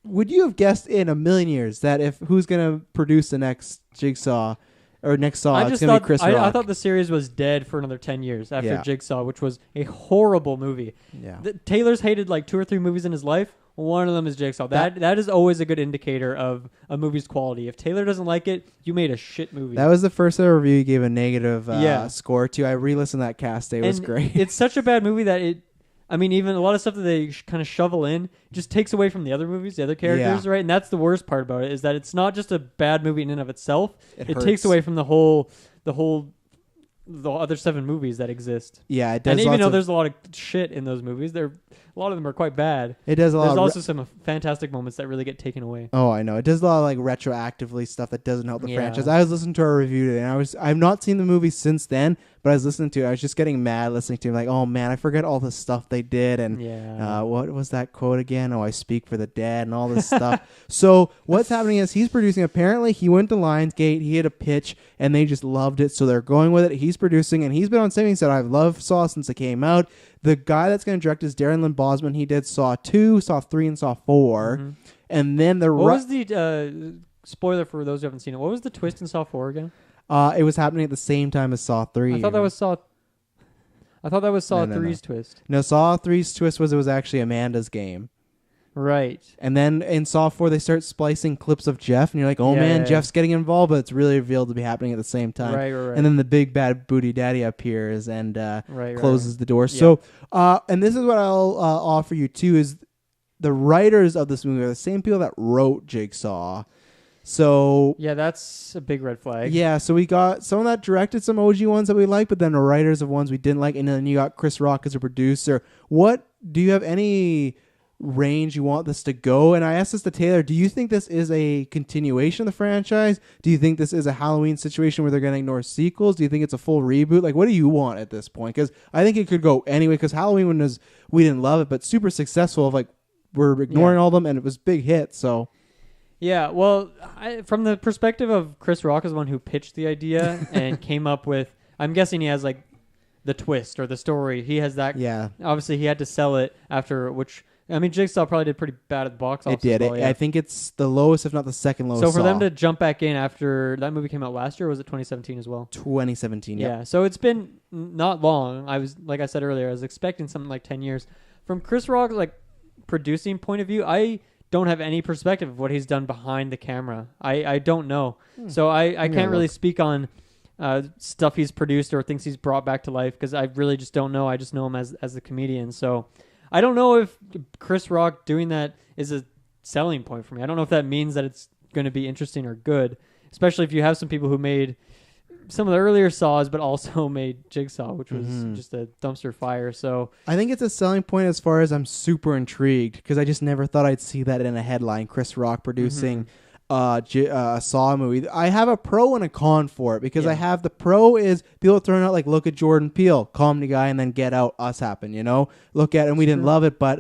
would you have guessed in a million years that if who's going to produce the next Jigsaw or Nick Saw. I It's just gonna thought be Chris Rock. I thought the series was dead for another 10 years after Yeah. Jigsaw, which was a horrible movie. Yeah. Taylor's hated like 2 or 3 movies in his life. One of them is Jigsaw. That is always a good indicator of a movie's quality. If Taylor doesn't like it, you made a shit movie. That was the first ever review you gave a negative Yeah. score to. I re-listened to that cast day. It was great. It's such a bad movie that even a lot of stuff that they kind of shovel in just takes away from the other movies, the other characters, right? And that's the worst part about it, is that it's not just a bad movie in and of itself. It takes away from the other 7 movies that exist. Yeah, it does. And even though there's a lot of shit in those movies, a lot of them are quite bad. It does a lot. There's also some fantastic moments that really get taken away. Oh, I know. It does a lot of like retroactively stuff that doesn't help the Yeah. franchise. I was listening to our review today, and I've not seen the movie since then, but I was listening to it. I was just getting mad listening to it. Like, oh man, I forget all the stuff they did, and what was that quote again? Oh, I speak for the dead, and all this stuff. So what's happening is he's producing. Apparently, he went to Lionsgate. He had a pitch, and they just loved it, so they're going with it. He's producing, and he's been on saying, he said, "I've loved Saw since it came out." The guy that's going to direct is Darren Lynn Bosman. He did Saw 2, Saw 3, and Saw 4. Mm-hmm. And then what was the spoiler for those who haven't seen it? What was the twist in Saw 4 again? It was happening at the same time as Saw 3. I thought that was Saw 3's twist. No, Saw 3's twist was it was actually Amanda's game. Right. And then in Saw 4, they start splicing clips of Jeff, and you're like, oh man, Jeff's getting involved, but it's really revealed to be happening at the same time. Right. And then the big bad booty daddy appears and closes the door. Yep. So, and this is what I'll offer you too, is the writers of this movie are the same people that wrote Jigsaw. So yeah, that's a big red flag. yeah, so we got someone that directed some OG ones that we like, but then the writers of ones we didn't like, and then you got Chris Rock as a producer. What do you have any range you want this to go? And I asked this to Taylor, do you think this is a continuation of the franchise? Do you think this is a Halloween situation where they're going to ignore sequels? Do you think it's a full reboot? Like, what do you want at this point? Because I think it could go anyway, because Halloween we didn't love it, but super successful. Like, we're ignoring all of them, and it was big hit. So yeah, well, from the perspective of Chris Rock as one who pitched the idea and came up with, I'm guessing he has like the twist or the story. He has that. Yeah, obviously he had to sell it after, which I mean, Jigsaw probably did pretty bad at the box office. it did. Well, yeah. I think it's the lowest, if not the second lowest. So for them to jump back in after that movie came out last year, or was it 2017 as well? 2017. Yeah. So it's been not long. Like I said earlier, I was expecting something like 10 years. From Chris Rock, like producing point of view, I don't have any perspective of what he's done behind the camera. I don't know. So I can't really speak on stuff he's produced or things he's brought back to life, because I really just don't know. I just know him as a comedian. So I don't know if Chris Rock doing that is a selling point for me. I don't know if that means that it's going to be interesting or good, especially if you have some people who made some of the earlier Saws, but also made Jigsaw, which was just a dumpster fire. So I think it's a selling point as far as I'm super intrigued, because I just never thought I'd see that in a headline. Chris Rock producing a Saw movie. I have a pro and a con for it, because I have the pro is people throwing out like, look at Jordan Peele, comedy guy, and then Get Out, Us happen, look at, and we didn't love it, but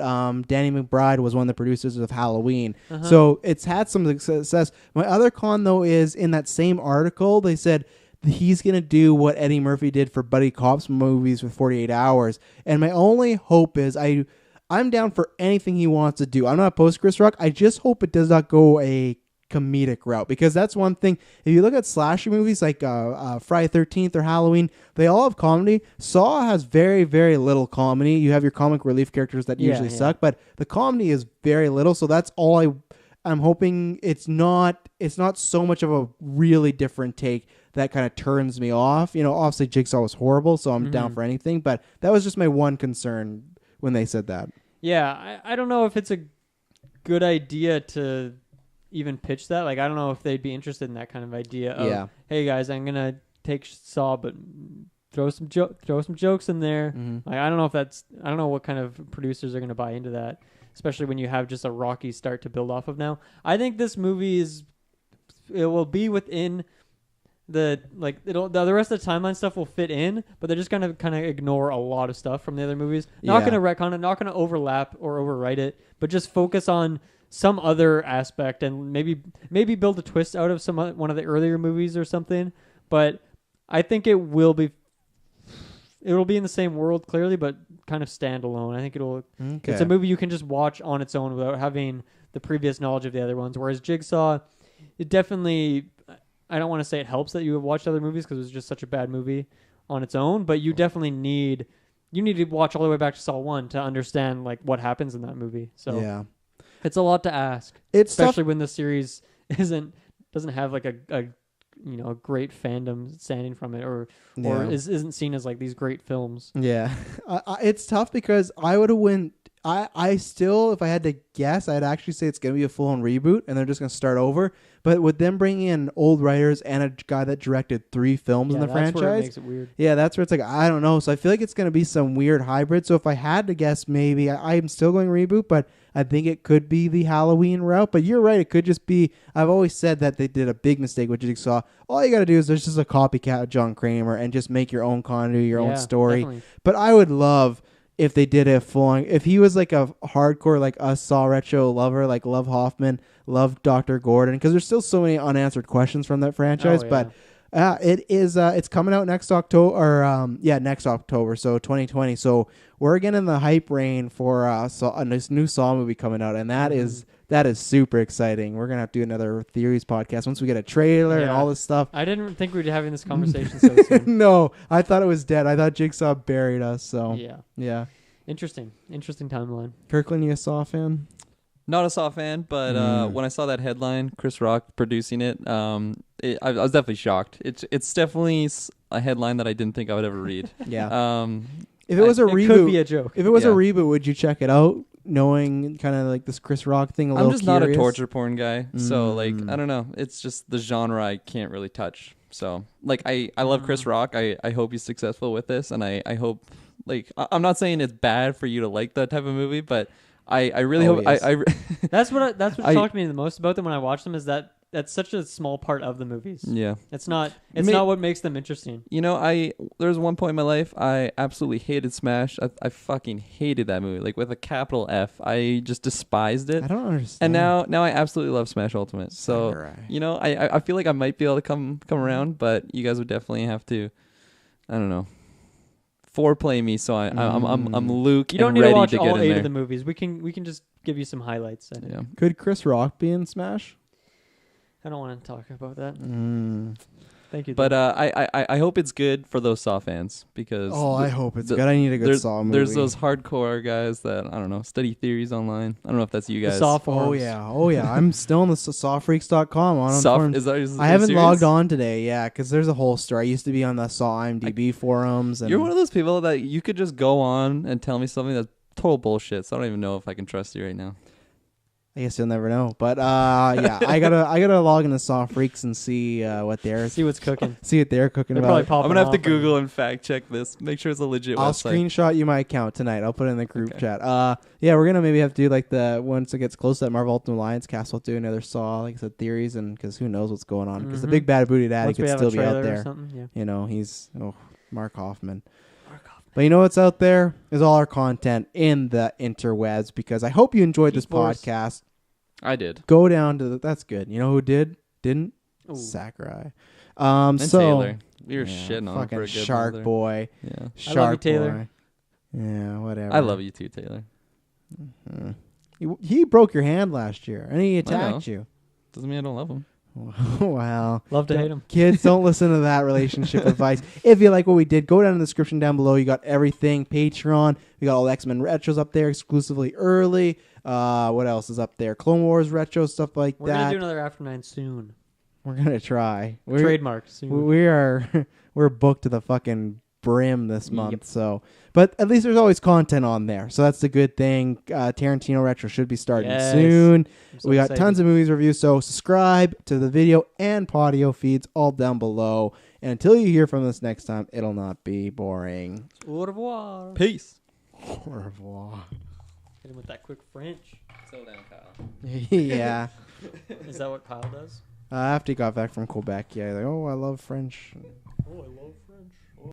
Danny McBride was one of the producers of Halloween. So it's had some success. My other con though is in that same article, they said he's going to do what Eddie Murphy did for buddy cops movies with 48 Hours. And my only hope is I'm down for anything he wants to do. I'm not opposed to Chris Rock. I just hope it does not go a comedic route, because that's one thing. If you look at slasher movies like Friday 13th or Halloween, they all have comedy. Saw has very, very little comedy. You have your comic relief characters that usually suck, but the comedy is very little. So that's all I'm hoping. It's not so much of a really different take that kind of turns me off. Obviously Jigsaw was horrible, so I'm down for anything, but that was just my one concern when they said that. Yeah, I don't know if it's a good idea to even pitch that. Like, I don't know if they'd be interested in that kind of idea of, hey guys, I'm going to take Saw, but throw some jokes in there. Like, I don't know what kind of producers are going to buy into that, especially when you have just a rocky start to build off of now. I think this movie it will be within the rest of the timeline stuff will fit in, but they're just gonna kind of ignore a lot of stuff from the other movies. Not gonna retcon it, not gonna overlap or overwrite it, but just focus on some other aspect and maybe build a twist out of one of the earlier movies or something. But I think it will be in the same world clearly, but kind of standalone. I think it's a movie you can just watch on its own without having the previous knowledge of the other ones. Whereas Jigsaw, it definitely, I don't want to say it helps that you have watched other movies because it was just such a bad movie on its own, but you definitely need to watch all the way back to Saw 1 to understand like what happens in that movie. So Yeah. it's a lot to ask, It's especially when the series doesn't have like a great fandom standing from it, or isn't seen as like these great films. Yeah. It's tough because I would have went. I still, if I had to guess, I'd actually say it's going to be a full-on reboot, and they're just going to start over. But with them bringing in old writers and a guy that directed 3 films in the that's franchise, where it makes it weird. Yeah, that's where it's like, I don't know. So I feel like it's going to be some weird hybrid. So if I had to guess, maybe I'm still going reboot, but I think it could be the Halloween route. But you're right. It could just be, I've always said that they did a big mistake with Jigsaw. All you got to do is there's just a copycat of John Kramer and just make your own continuity, your own story. Definitely. But I would love if they did a full-on, if he was like a hardcore, like us Saw retro lover, like love Hoffman, love Dr. Gordon, because there's still so many unanswered questions from that franchise. But it is, it's coming out next October, next October, so 2020. So we're again in the hype reign for this new Saw movie coming out, and that is super exciting. We're gonna have to do another theories podcast once we get a trailer and all this stuff. I didn't think we'd be having this conversation so soon. No, I thought it was dead. I thought Jigsaw buried us. So yeah. Interesting timeline. Kirkland, you a Saw fan? Not a Saw fan, but when I saw that headline, Chris Rock producing it, I was definitely shocked. It's definitely a headline that I didn't think I would ever read. Yeah. If it was a reboot, it could be a joke. If it was a reboot, would you check it out, knowing kind of like this Chris Rock thing? I'm just not a torture porn guy, so like I don't know. It's just the genre I can't really touch. So like I love Chris Rock. I hope he's successful with this, and I hope like I'm not saying it's bad for you to like that type of movie, but I really hope that's what shocked me the most about them when I watched them is that that's such a small part of the movies. Yeah, it's not what makes them interesting. You know, there was one point in my life I absolutely hated Smash. I fucking hated that movie, like with a capital F. I just despised it. I don't understand. And now I absolutely love Smash Ultimate. So you know, I feel like I might be able to come around, but you guys would definitely have to. I don't know. Foreplay me, so I'm Luke. You don't and need ready to watch to all get in 8 there. of the movies. We can just give you some highlights. I think. Yeah. Could Chris Rock be in Smash? I don't want to talk about that. Thank you. But I hope it's good for those Saw fans because I hope it's good. I need a good Saw movie. There's those hardcore guys that I don't know study theories online. I don't know if that's you guys. The Saw forums. Oh yeah. I'm still on the sawfreaks.com on. I haven't logged on today. Yeah, because there's a whole story. I used to be on the Saw IMDb forums. And you're one of those people that you could just go on and tell me something that's total bullshit. So I don't even know if I can trust you right now. I guess you'll never know, but yeah, I gotta log into Saw Freaks and see what they're what's cooking. See what they're cooking about. I'm gonna have to Google and fact check this. Make sure it's a legit I'll website. screenshot you my account tonight. I'll put it in the group chat. Yeah, we're gonna maybe have to do like once it gets close to that Marvel Ultimate Alliance cast, we'll do another Saw, like I said, theories, and because who knows what's going on? Because the big bad booty daddy could still be out there. You know, he's Mark Hoffman. But you know what's out there is all our content in the interwebs. Because I hope you enjoyed this podcast. I did. Go down to that's good. You know who didn't? Ooh. Sakurai. And Taylor. We were shitting on him for a good Shark mother. Boy. Yeah. Shark I love you, Taylor. Boy. Yeah, whatever. I love you too, Taylor. He broke your hand last year, and he attacked you. Doesn't mean I don't love him. Well, love to hate him. Kids, don't listen to that relationship advice. If you like what we did, go down in the description down below. You got everything. Patreon. We got all X-Men retros up there exclusively early. What else is up there? Clone Wars retro stuff like We're that. We're gonna do another After 9 soon. We're gonna try. Trademark soon. We're booked to the fucking brim this month. So, but at least there's always content on there. So that's the good thing. Tarantino retro should be starting soon. We got tons of movies reviews. So subscribe to the video and audio feeds all down below. And until you hear from us next time, it'll not be boring. Au revoir. Peace. Au revoir. Hit him with that quick French. Settle down, Kyle. Yeah. Is that what Kyle does? After he got back from Quebec, yeah, like, oh, I love French. Oh, I love